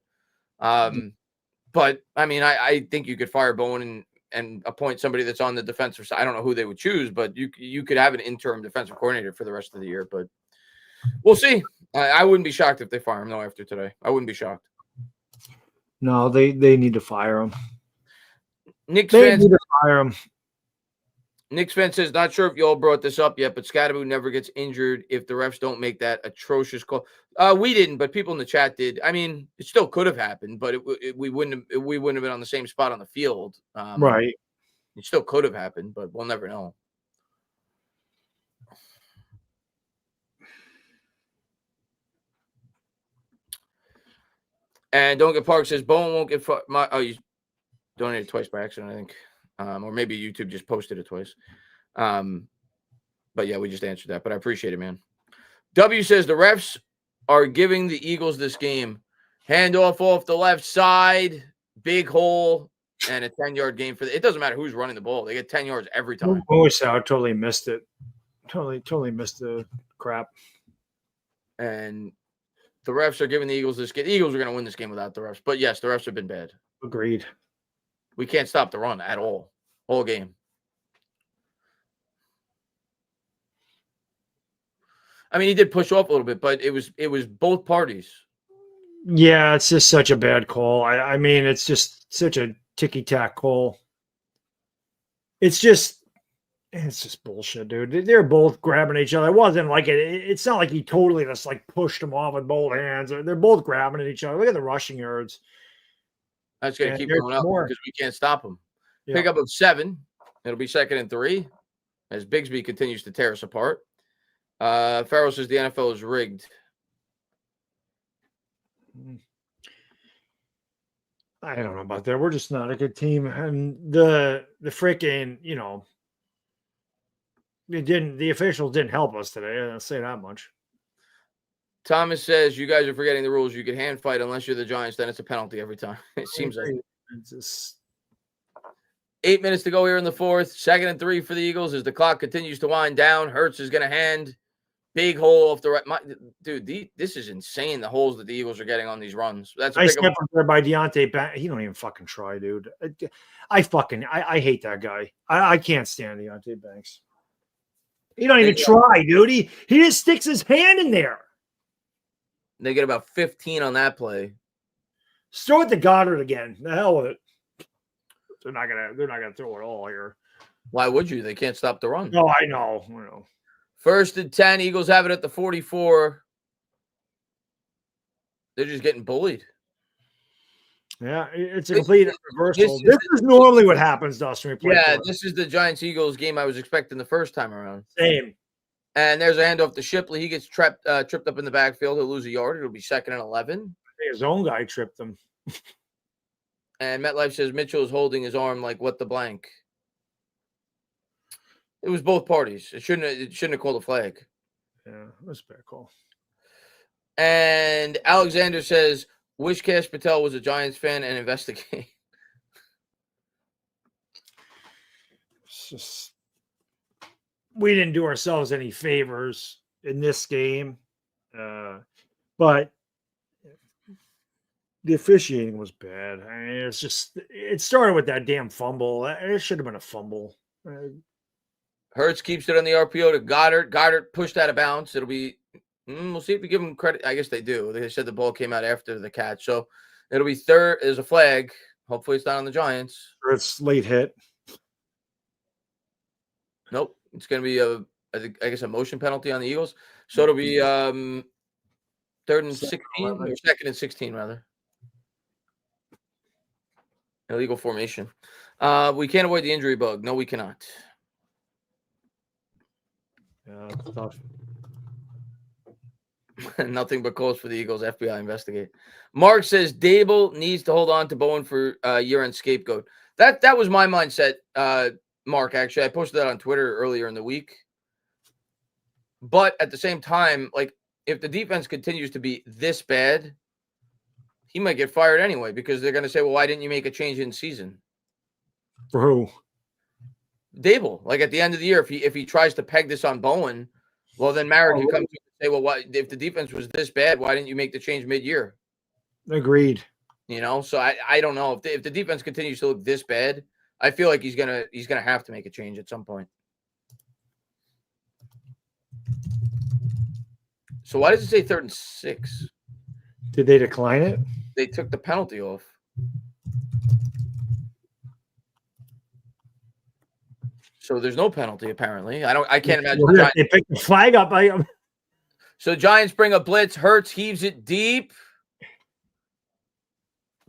Speaker 1: But, I mean, I think you could fire Bowen and appoint somebody that's on the defensive side. I don't know who they would choose, but you could have an interim defensive coordinator for the rest of the year. But we'll see. I wouldn't be shocked if they fire him, though, after today. I wouldn't be shocked.
Speaker 2: No, they need to fire him.
Speaker 1: Knicks fans says, not sure if you all brought this up yet, but Scatterbo never gets injured if the refs don't make that atrocious call. We didn't, but people in the chat did. I mean, it still could have happened, but we wouldn't have been on the same spot on the field.
Speaker 2: Right.
Speaker 1: It still could have happened, but we'll never know. And Don't Get Park says Bowen won't get you donated twice by accident, I think. Or maybe YouTube just posted it twice. But yeah, we just answered that. But I appreciate it, man. W says the refs are giving the Eagles this game. Handoff off the left side, big hole, and a 10-yard game for it doesn't matter who's running the ball. They get 10 yards every time.
Speaker 2: I totally missed it. Totally missed the crap.
Speaker 1: And the refs are giving the Eagles this game. The Eagles are going to win this game without the refs. But yes, the refs have been bad.
Speaker 2: Agreed.
Speaker 1: We can't stop the run at all game. I mean, he did push off a little bit, but it was both parties.
Speaker 2: Yeah, it's just such a bad call. I mean, it's just such a ticky-tack call. It's just bullshit, dude. They're both grabbing each other. It wasn't like it's not like he totally just like pushed them off with both hands. They're both grabbing at each other. Look at the rushing yards.
Speaker 1: That's going to keep
Speaker 2: there's
Speaker 1: going up
Speaker 2: more.
Speaker 1: because we can't stop them.
Speaker 2: Yeah.
Speaker 1: Pickup of 7. It'll be 2nd and 3 as Bigsby continues to tear us apart. Farrell says the NFL is rigged.
Speaker 2: I don't know about that. We're just not a good team. And the freaking, the officials didn't help us today. I'll say that much.
Speaker 1: Thomas says you guys are forgetting the rules. You could hand fight unless you're the Giants. Then it's a penalty every time. It seems like
Speaker 2: it's just
Speaker 1: 8 minutes to go here in the 4th. 2nd and 3 for the Eagles as the clock continues to wind down. Hurts is going to hand. Big hole off the right. Dude, this is insane. The holes that the Eagles are getting on these runs. That's a
Speaker 2: nice step up there by Deontay Banks. He don't even fucking try, dude. I hate that guy. I can't stand Deontay Banks. He don't even try, dude. He just sticks his hand in there.
Speaker 1: They get about 15 on that play.
Speaker 2: Throw it to Goddard again. The hell with it. They're not gonna throw it all here.
Speaker 1: Why would you? They can't stop the run.
Speaker 2: No, I know.
Speaker 1: 1st and 10. Eagles have it at the 44. They're just getting bullied.
Speaker 2: Yeah, it's a complete reversal. This is normally what happens to us when we play.
Speaker 1: Yeah, this is the Giants-Eagles game I was expecting the first time around.
Speaker 2: Same.
Speaker 1: And there's a handoff to Shipley. He gets tripped up in the backfield. He'll lose a yard. It'll be 2nd and 11.
Speaker 2: His own guy tripped him.
Speaker 1: And MetLife says Mitchell is holding his arm like what the blank. It was both parties. It shouldn't have called a flag.
Speaker 2: Yeah, that's a bad call.
Speaker 1: And Alexander says, wish Cash Patel was a Giants fan and investigate.
Speaker 2: It's just, we didn't do ourselves any favors in this game. But the officiating was bad. I mean, it started with that damn fumble. It should have been a fumble.
Speaker 1: Hurts keeps it on the RPO to Goddard. Goddard pushed out of bounds. It'll be, we'll see if we give him credit. I guess they do. They said the ball came out after the catch. So it'll be 3rd. There's a flag. Hopefully it's not on the Giants.
Speaker 2: Or it's late hit.
Speaker 1: Nope. It's going to be I guess a motion penalty on the Eagles. So it'll be 3rd and 16 or 2nd and 16 rather. Illegal formation. We can't avoid the injury bug. No, we cannot.
Speaker 2: Yeah, it's tough.
Speaker 1: Nothing but calls for the Eagles. FBI investigate. Mark says Dable needs to hold on to Bowen for year-end scapegoat. That was my mindset, Mark. Actually, I posted that on Twitter earlier in the week. But at the same time, like if the defense continues to be this bad, he might get fired anyway because they're going to say, "Well, why didn't you make a change in season?"
Speaker 2: For who?
Speaker 1: Dable. Like at the end of the year, if he tries to peg this on Bowen, well, then Merritt can come to and say, "Well, why, if the defense was this bad, why didn't you make the change mid-year?"
Speaker 2: Agreed.
Speaker 1: So I don't know if the defense continues to look this bad. I feel like he's gonna have to make a change at some point. So why does it say 3rd and 6?
Speaker 2: Did they decline it?
Speaker 1: They took the penalty off. So there's no penalty apparently. I can't imagine.
Speaker 2: They picked the flag up.
Speaker 1: So Giants bring a blitz. Hurts heaves it deep.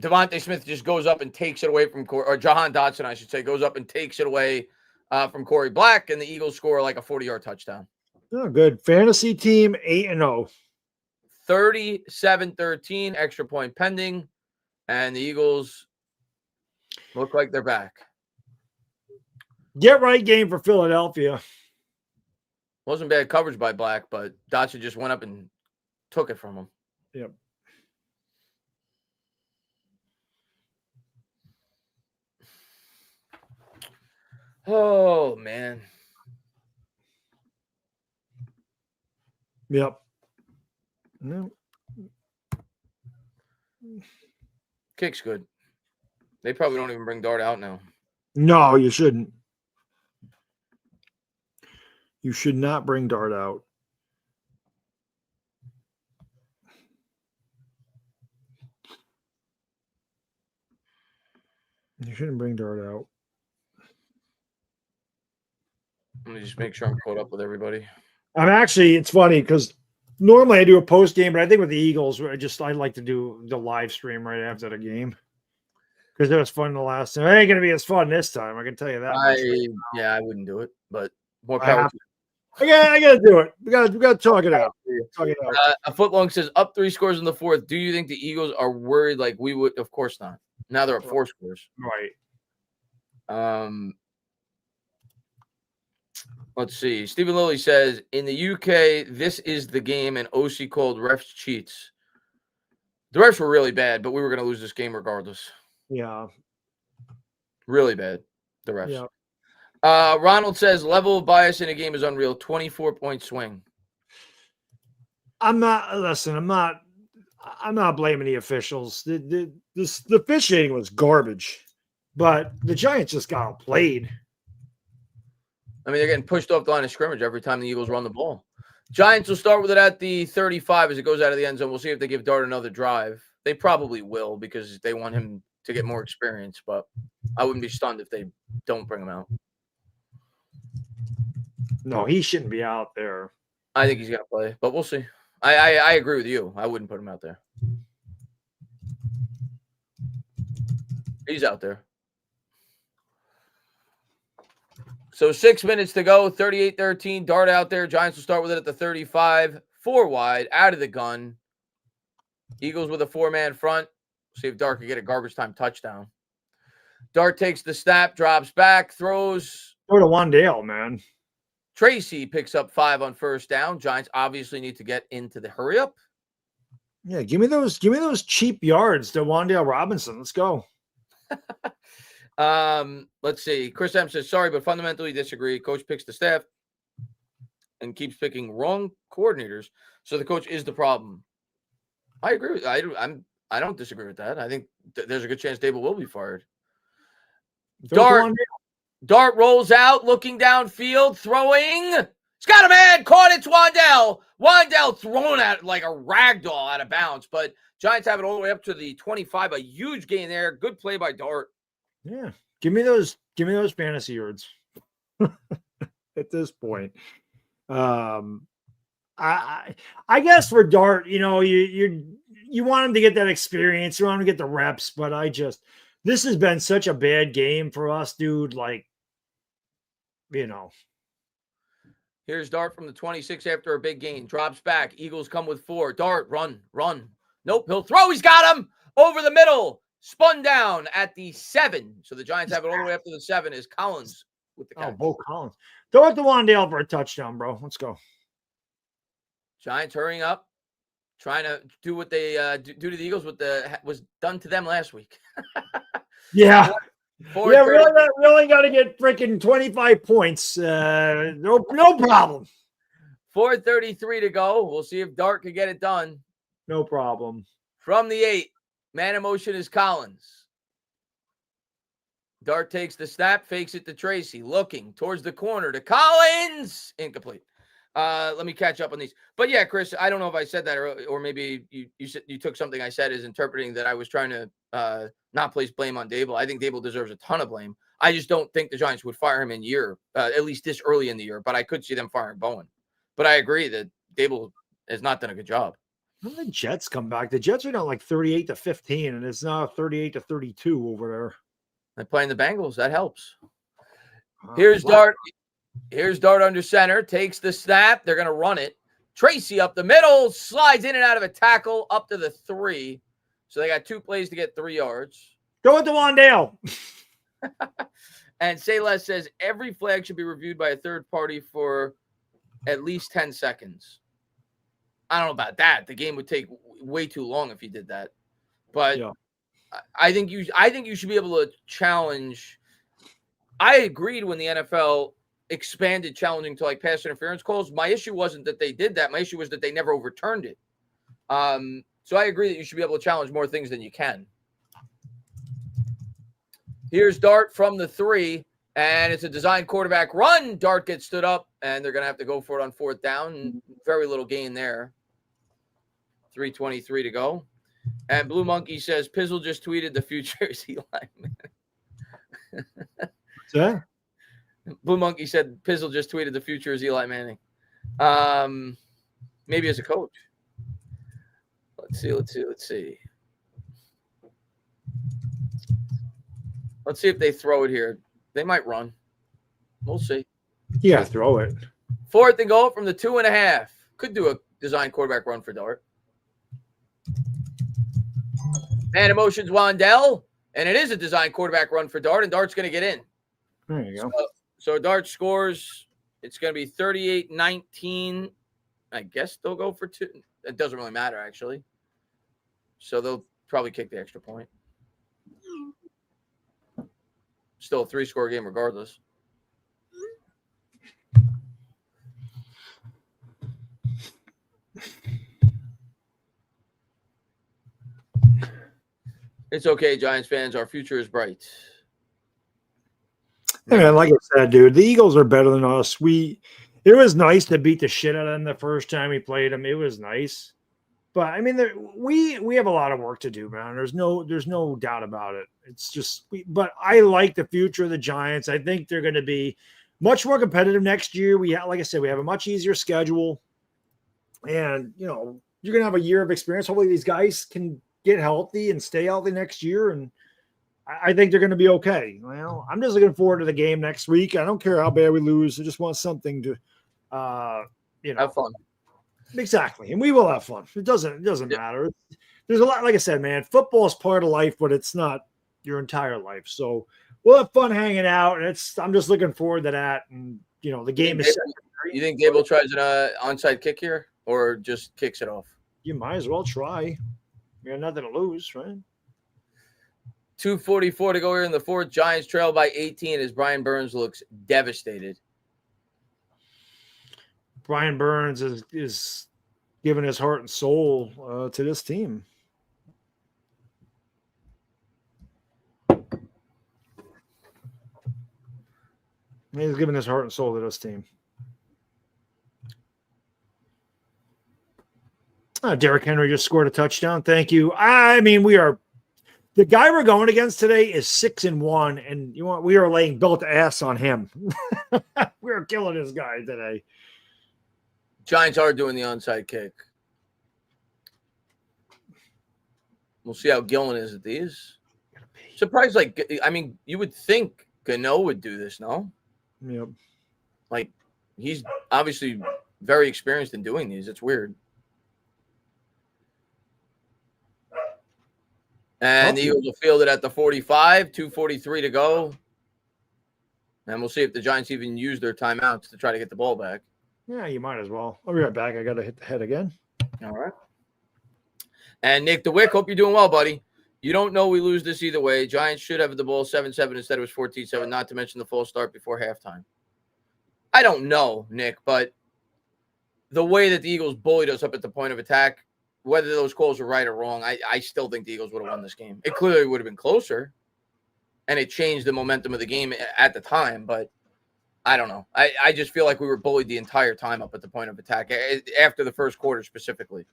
Speaker 1: Devontae Smith just goes up and takes it away from or Jahan Dotson, I should say, goes up and takes it away from Corey Black, and the Eagles score like a 40-yard touchdown.
Speaker 2: Oh, good. Fantasy team 8-0.
Speaker 1: 37-13, extra point pending, and the Eagles look like they're back.
Speaker 2: Get right game for Philadelphia.
Speaker 1: Wasn't bad coverage by Black, but Dotson just went up and took it from him.
Speaker 2: Yep.
Speaker 1: Oh, man.
Speaker 2: Yep. No.
Speaker 1: Kick's good. They probably don't even bring Dart out now.
Speaker 2: No, you shouldn't. You should not bring Dart out. You shouldn't bring Dart out.
Speaker 1: Let me just make sure I'm caught up with everybody.
Speaker 2: It's funny because normally I do a post game, but I think with the Eagles, I like to do the live stream right after the game because it was fun the last time. It ain't gonna be as fun this time. I can tell you that.
Speaker 1: I wouldn't do it, but more
Speaker 2: I
Speaker 1: power.
Speaker 2: have I gotta do it. We gotta talk it out. Talk it out.
Speaker 1: A footlong says up 3 scores in the fourth. Do you think the Eagles are worried like we would? Of course not. Now they're up 4 scores.
Speaker 2: Right.
Speaker 1: Let's see. Stephen Lilly says in the UK, this is the game, and OC called refs cheats. The refs were really bad, but we were going to lose this game regardless.
Speaker 2: Yeah.
Speaker 1: Really bad. The refs.
Speaker 2: Yeah.
Speaker 1: Ronald says level of bias in a game is unreal. 24-point swing.
Speaker 2: I'm not blaming the officials. The officiating was garbage, but the Giants just got outplayed.
Speaker 1: I mean, they're getting pushed off the line of scrimmage every time the Eagles run the ball. Giants will start with it at the 35 as it goes out of the end zone. We'll see if they give Dart another drive. They probably will because they want him to get more experience, but I wouldn't be stunned if they don't bring him out.
Speaker 2: No, he shouldn't be out there.
Speaker 1: I think he's going to play, but we'll see. I agree with you. I wouldn't put him out there. He's out there. So 6 minutes to go, 38-13. Dart out there. Giants will start with it at the 35. 4 wide, out of the gun. Eagles with a 4-man front. See if Dart can get a garbage time touchdown. Dart takes the snap, drops back, throws.
Speaker 2: Throw to Wandale, man.
Speaker 1: Tracy picks up 5 on first down. Giants obviously need to get into the hurry up.
Speaker 2: Yeah, give me those cheap yards to Wandale Robinson. Let's go.
Speaker 1: Let's see. Chris M says, sorry, but fundamentally disagree. Coach picks the staff and keeps picking wrong coordinators. So the coach is the problem. I agree. I don't disagree with that. I think there's a good chance Dable will be fired. Dart rolls out, looking downfield, throwing. He's got a man. Caught it. Wandale. Wandale thrown at like a rag doll out of bounds. But Giants have it all the way up to the 25. A huge gain there. Good play by Dart.
Speaker 2: Yeah. Give me those fantasy yards at this point. I guess for Dart, you want him to get that experience, you want him to get the reps, but this has been such a bad game for us, dude. Like,
Speaker 1: Here's Dart from the 26 after a big gain. Drops back. Eagles come with 4. Dart, run. Nope, he'll throw. He's got him over the middle. Spun down at the 7. So the Giants have it all the way up to the 7 is Collins with the catch.
Speaker 2: Bo Collins. Throw it to Wandale for a touchdown, bro. Let's go.
Speaker 1: Giants hurrying up, trying to do what they do to the Eagles was done to them last week.
Speaker 2: Yeah. We only got to get freaking 25 points. No problem.
Speaker 1: 4:33 to go. We'll see if Dart can get it done.
Speaker 2: No problem.
Speaker 1: From the 8, man in motion is Collins. Dart takes the snap, fakes it to Tracy, looking towards the corner to Collins. Incomplete. Let me catch up on these. But yeah, Chris, I don't know if I said that or maybe you took something I said as interpreting that I was trying to not place blame on Dable. I think Dable deserves a ton of blame. I just don't think the Giants would fire him in year, at least this early in the year. But I could see them firing Bowen. But I agree that Dable has not done a good job.
Speaker 2: When the Jets come back, the Jets are down like 38-15, and it's now 38-32 over there.
Speaker 1: They're playing the Bengals. That helps. Here's Dart. Here's Dart under center. Takes the snap. They're going to run it. Tracy up the middle. Slides in and out of a tackle up to the 3. So they got 2 plays to get 3 yards.
Speaker 2: Go with the Wandale.
Speaker 1: And Sayless says every flag should be reviewed by a third party for at least 10 seconds. I don't know about that. The game would take way too long if you did that. But yeah. I think you should be able to challenge. I agreed when the NFL expanded challenging to like pass interference calls. My issue wasn't that they did that. My issue was that they never overturned it. So I agree that you should be able to challenge more things than you can. Here's Dart from the 3, and it's a design quarterback run. Dart gets stood up, and they're going to have to go for it on 4th down. Very little gain there. 3:23 to go. And Blue Monkey says, Pizzle just tweeted the future is Eli Manning.
Speaker 2: Yeah.
Speaker 1: Blue Monkey said Pizzle just tweeted the future is Eli Manning. Maybe as a coach. Let's see. Let's see if they throw it here. They might run. We'll see.
Speaker 2: Yeah, throw it.
Speaker 1: 4th and goal from the 2.5. Could do a design quarterback run for Dart. Man emotions Wandell. And it is a design quarterback run for Dart, and Dart's going to get in.
Speaker 2: There you go.
Speaker 1: So Dart scores. It's going to be 38-19. I guess they'll go for 2. It doesn't really matter, actually. So they'll probably kick the extra point. Still a 3-score game regardless. It's okay, Giants fans. Our future is bright.
Speaker 2: Yeah, like I said, dude, the Eagles are better than us. It was nice to beat the shit out of them the first time we played them. It was nice. But I mean, we have a lot of work to do, man. There's no doubt about it. It's just, but I like the future of the Giants. I think they're going to be much more competitive next year. Like I said, we have a much easier schedule, and you're going to have a year of experience. Hopefully, these guys can get healthy and stay healthy next year, and I think they're going to be okay. Well, I'm just looking forward to the game next week. I don't care how bad we lose. I just want something to,
Speaker 1: have fun.
Speaker 2: Exactly. And we will have fun. It doesn't matter. There's a lot, like I said, man, football is part of life, but it's not your entire life. So we'll have fun hanging out. And I'm just looking forward to that. And, the game is.
Speaker 1: You think Gable tries an onside kick here or just kicks it off?
Speaker 2: You might as well try. You got nothing to lose, right?
Speaker 1: 2:44 to go here in the 4th. Giants trail by 18 as Brian Burns looks devastated.
Speaker 2: Brian Burns is giving his heart and soul to this team. He's giving his heart and soul to this team. Derrick Henry just scored a touchdown. Thank you. I mean, the guy we're going against today is 6-1, and we are laying belt ass on him. We're killing this guy today.
Speaker 1: Giants are doing the onside kick. We'll see how Gillen is at these. Surprised, you would think Gano would do this, no?
Speaker 2: Yep.
Speaker 1: He's obviously very experienced in doing these. It's weird. And the Eagles will field it at the 45, 2:43 to go. And we'll see if the Giants even use their timeouts to try to get the ball back.
Speaker 2: Yeah, you might as well. I'll be right back. I got to hit the head again.
Speaker 1: All right. And Nick DeWick, hope you're doing well, buddy. You don't know we lose this either way. Giants should have the ball 7-7 instead it was 14-7, not to mention the false start before halftime. I don't know, Nick, but the way that the Eagles bullied us up at the point of attack, whether those calls were right or wrong, I still think the Eagles would have won this game. It clearly would have been closer, and it changed the momentum of the game at the time, but I don't know. I just feel like we were bullied the entire time up at the point of attack, after the first quarter specifically.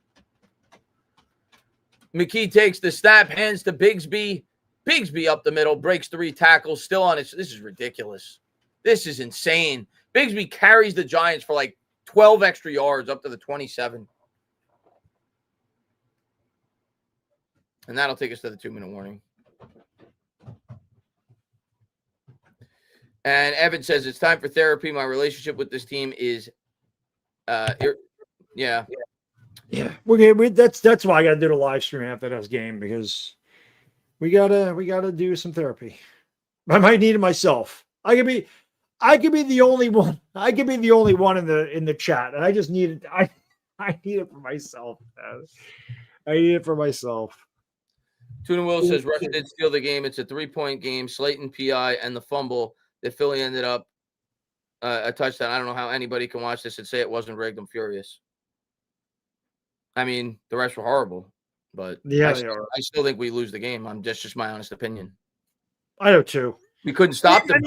Speaker 1: McKee takes the snap, hands to Bigsby. Bigsby up the middle, breaks 3 tackles, still on it. This is ridiculous. This is insane. Bigsby carries the Giants for 12 extra yards up to the 27. And that'll take us to the 2-minute warning. And Evan says, it's time for therapy. My relationship with this team is, yeah.
Speaker 2: That's why I got to do the live stream after this game, because we gotta do some therapy. I might need it myself. I could be the only one. I could be the only one in the chat, and I just need it. I need it for myself. I need it for myself.
Speaker 1: Tuna Will says Russia did steal the game. It's a 3-point game. Slayton PI and the fumble that Philly ended up a touchdown. I don't know how anybody can watch this and say it wasn't rigged. I'm furious. I mean, the rest were horrible, but
Speaker 2: yeah,
Speaker 1: I still think we lose the game. That's just my honest opinion.
Speaker 2: I do too.
Speaker 1: We couldn't stop them.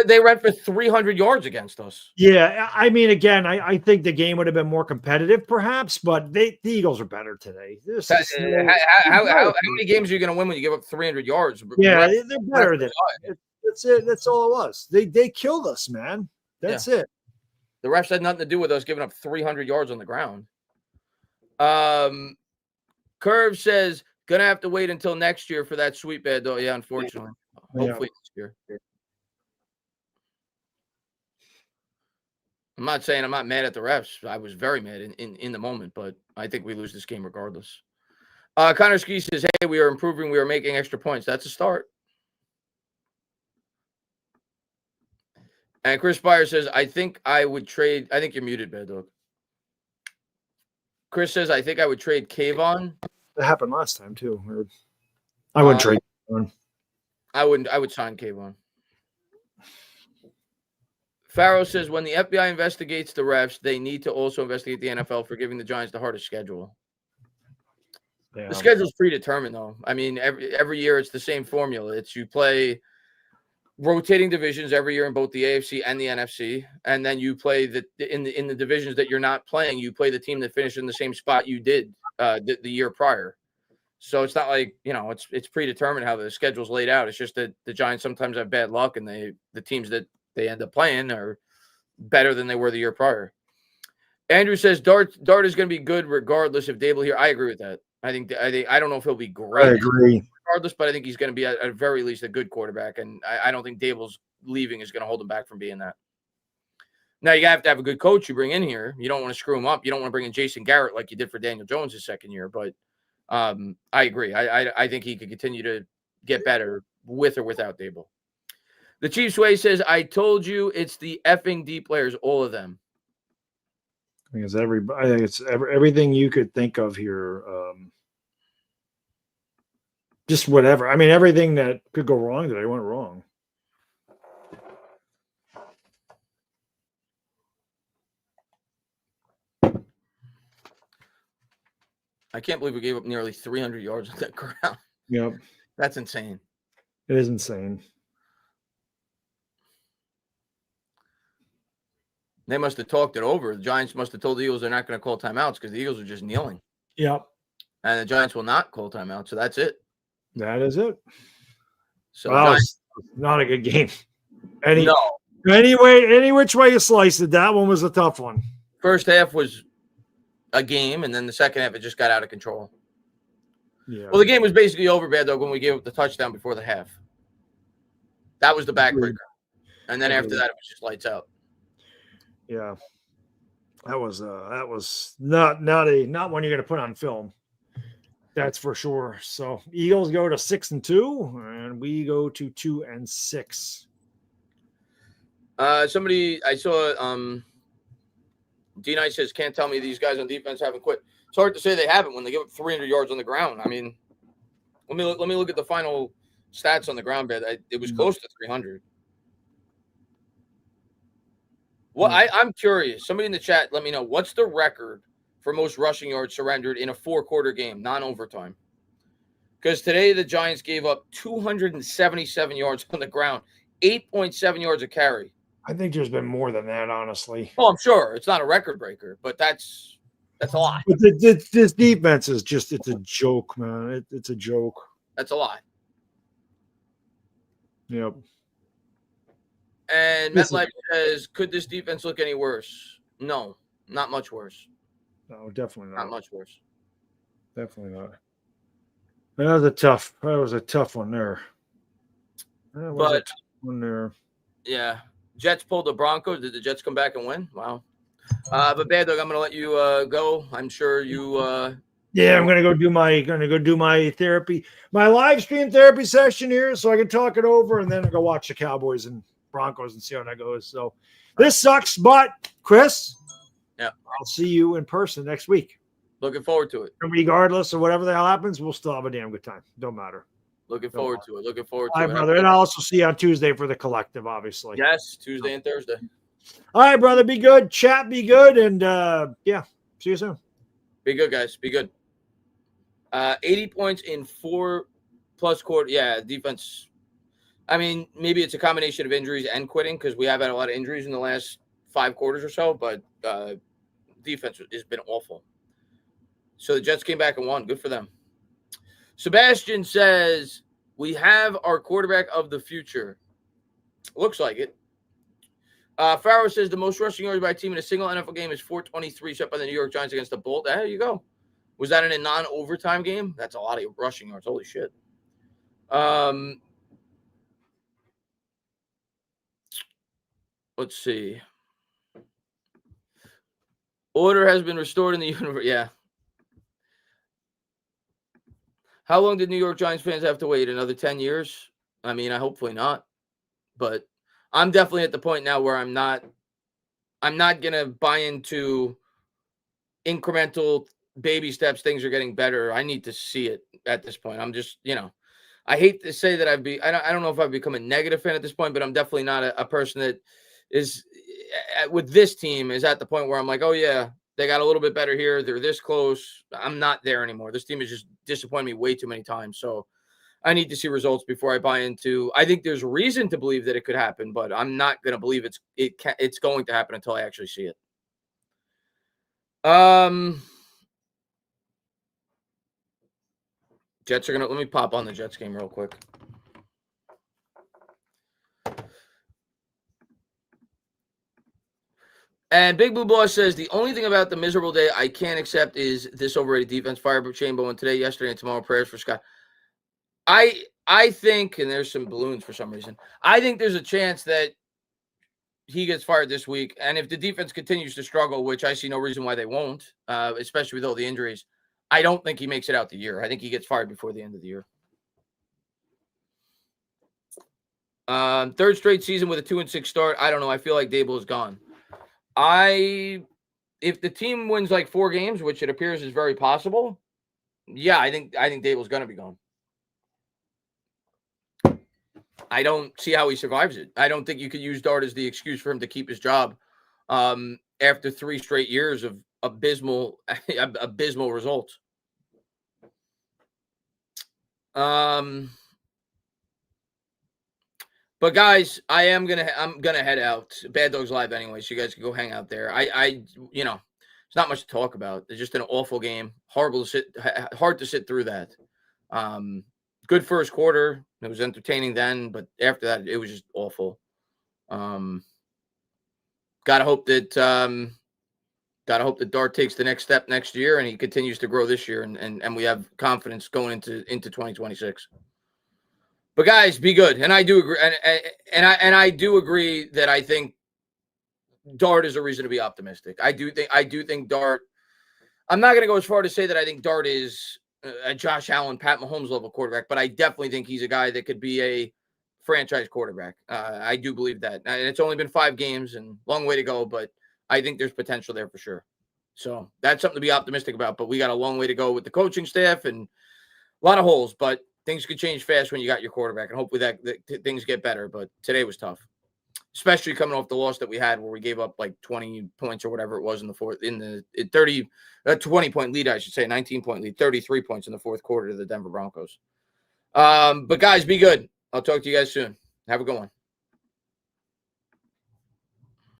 Speaker 1: They ran for 300 yards against us.
Speaker 2: Yeah, I mean, again, I think the game would have been more competitive, perhaps, but the Eagles are better today.
Speaker 1: How many games are you going to win when you give up 300 yards?
Speaker 2: Yeah, they're better than That's it. That's all it was. They killed us, man. That's it.
Speaker 1: The refs had nothing to do with us giving up 300 yards on the ground. Curve says, gonna have to wait until next year for that sweep bed, though. Yeah, unfortunately. Hopefully next year. I'm not saying I'm not mad at the refs. I was very mad in the moment, but I think we lose this game regardless. Connor Ski says, hey, we are improving. We are making extra points. That's a start. And Chris Spire says, I think I would trade. I think you're muted, Bad Dog. Chris says, I think I would trade Kayvon.
Speaker 2: That happened last time, too. I wouldn't trade Kayvon.
Speaker 1: I would sign Kayvon. Farrow says, when the FBI investigates the refs, they need to also investigate the NFL for giving the Giants the hardest schedule. Yeah. The schedule's predetermined, though. I mean, every year it's the same formula. It's you play rotating divisions every year in both the AFC and the NFC, and then you play in the divisions that you're not playing, you play the team that finished in the same spot you did the year prior. So it's not like, it's predetermined how the schedule's laid out. It's just that the Giants sometimes have bad luck, and the teams that they end up playing are better than they were the year prior. Andrew says Dart is going to be good regardless if Dable here. I agree with that. I don't know if he'll be great.
Speaker 2: I agree.
Speaker 1: Regardless, but I think he's going to be at very least a good quarterback, and I don't think Dable's leaving is going to hold him back from being that. Now, you have to have a good coach you bring in here. You don't want to screw him up. You don't want to bring in Jason Garrett like you did for Daniel Jones his second year, but I agree. I think he could continue to get better with or without Dable. The Chiefs Way says, I told you it's the effing D players, all of them.
Speaker 2: I think it's everything you could think of here. Just whatever. I mean, everything that could go wrong today went wrong.
Speaker 1: I can't believe we gave up nearly 300 yards on that ground.
Speaker 2: Yep.
Speaker 1: That's insane.
Speaker 2: It is insane.
Speaker 1: They must have talked it over. The Giants must have told the Eagles they're not going to call timeouts because the Eagles are just kneeling.
Speaker 2: Yep.
Speaker 1: And the Giants will not call timeout, so that's it.
Speaker 2: That is it.
Speaker 1: So
Speaker 2: Giants, not a good game. Any which way you slice it, that one was a tough one.
Speaker 1: First half was a game, and then the second half it just got out of control. Yeah. Well, the game was basically over, Bad Dog, when we gave up the touchdown before the half. That was the backbreaker. And then after that, it was just lights out.
Speaker 2: Yeah. That was not one you're going to put on film. That's for sure. So Eagles go to 6-2, and we go to 2-6.
Speaker 1: Somebody I saw, D-Night says, can't tell me these guys on defense haven't quit. It's hard to say they haven't when they give up 300 yards on the ground. I mean, let me look at the final stats on the ground, Bed. It was close to 300. Well, I'm curious. Somebody in the chat, let me know. What's the record for most rushing yards surrendered in a 4-quarter game, non-overtime? Because today the Giants gave up 277 yards on the ground, 8.7 yards a carry.
Speaker 2: I think there's been more than that, honestly.
Speaker 1: Oh, I'm sure. It's not a record breaker, but that's a lot.
Speaker 2: But this defense is just, it's a joke, man. It's a joke.
Speaker 1: That's a lot.
Speaker 2: Yep.
Speaker 1: And MetLife says, could this defense look any worse? No, not much worse.
Speaker 2: No, definitely not.
Speaker 1: Not much worse.
Speaker 2: Definitely not. That was a tough one there.
Speaker 1: Yeah. Jets pulled the Broncos. Did the Jets come back and win? Wow. But Bad Dog, I'm going to let you go. I'm sure you.
Speaker 2: Yeah, I'm gonna go do my therapy, my live stream therapy session here, so I can talk it over, and then go watch the Cowboys and Broncos and see how that goes. So this sucks, but Chris,
Speaker 1: yeah,
Speaker 2: I'll see you in person next week.
Speaker 1: Looking forward to it.
Speaker 2: And regardless of whatever the hell happens, we'll still have a damn good time. Don't matter.
Speaker 1: Looking forward to it. All
Speaker 2: right, brother. And I'll also see you on Tuesday for the collective, obviously.
Speaker 1: Yes, Tuesday and Thursday.
Speaker 2: All right, brother. Be good. Chat, be good. And yeah, see you soon.
Speaker 1: Be good, guys. Be good. 80 points in 4+ quarters. Yeah, defense. I mean, maybe it's a combination of injuries and quitting because we have had a lot of injuries in the last 5 quarters or so, but defense has been awful. So the Jets came back and won. Good for them. Sebastian says, we have our quarterback of the future. Looks like it. Farrow says the most rushing yards by a team in a single NFL game is 423 set by the New York Giants against the Bolts. There you go. Was that in a non-overtime game? That's a lot of rushing yards. Holy shit. Let's see. Order has been restored in the universe. Yeah. How long did New York Giants fans have to wait? Another 10 years? I mean, hopefully not. But I'm definitely at the point now where I'm not going to buy into incremental baby steps. Things are getting better. I need to see it at this point. I'm just, I hate to say that I don't know if I've become a negative fan at this point, but I'm definitely not a person that is with this team is at the point where I'm like, oh yeah, they got a little bit better here. They're this close. I'm not there anymore. This team has just disappointed me way too many times. So I need to see results before I buy into. I think there's reason to believe that it could happen, but I'm not going to believe it's going to happen until I actually see it. Jets are going to let me pop on the Jets game real quick. And Big Blue Boss says, the only thing about the miserable day I can't accept is this overrated defense. Fire Chambo and today, yesterday, and tomorrow. Prayers for Scott. I think, and there's some balloons for some reason, I think there's a chance that he gets fired this week. And if the defense continues to struggle, which I see no reason why they won't, especially with all the injuries, I don't think he makes it out the year. I think he gets fired before the end of the year. Third straight season with a 2-6 start. I don't know. I feel like Dable is gone. If the team wins like 4 games, which it appears is very possible, yeah, I think Dable's going to be gone. I don't see how he survives it. I don't think you could use Dart as the excuse for him to keep his job after 3 straight years of abysmal results. But guys, I'm gonna head out. Bad Dogs Live anyway, so you guys can go hang out there. It's not much to talk about. It's just an awful game. Hard to sit through that. Good first quarter. It was entertaining then, but after that, it was just awful. Gotta hope that Dart takes the next step next year and he continues to grow this year, and we have confidence going into 2026. But guys, be good. And I do agree, and I do agree that I think Dart is a reason to be optimistic. I do think Dart. I'm not going to go as far to say that I think Dart is a Josh Allen, Pat Mahomes level quarterback, but I definitely think he's a guy that could be a franchise quarterback. I do believe that, and it's only been 5 games and long way to go, but I think there's potential there for sure. So that's something to be optimistic about. But we got a long way to go with the coaching staff and a lot of holes, but things could change fast when you got your quarterback, and hopefully that things get better. But today was tough, especially coming off the loss that we had where we gave up like 20 points or whatever it was in the fourth, 20-point lead, I should say, 19-point lead, 33 points in the fourth quarter to the Denver Broncos. But guys, be good. I'll talk to you guys soon. Have a good one.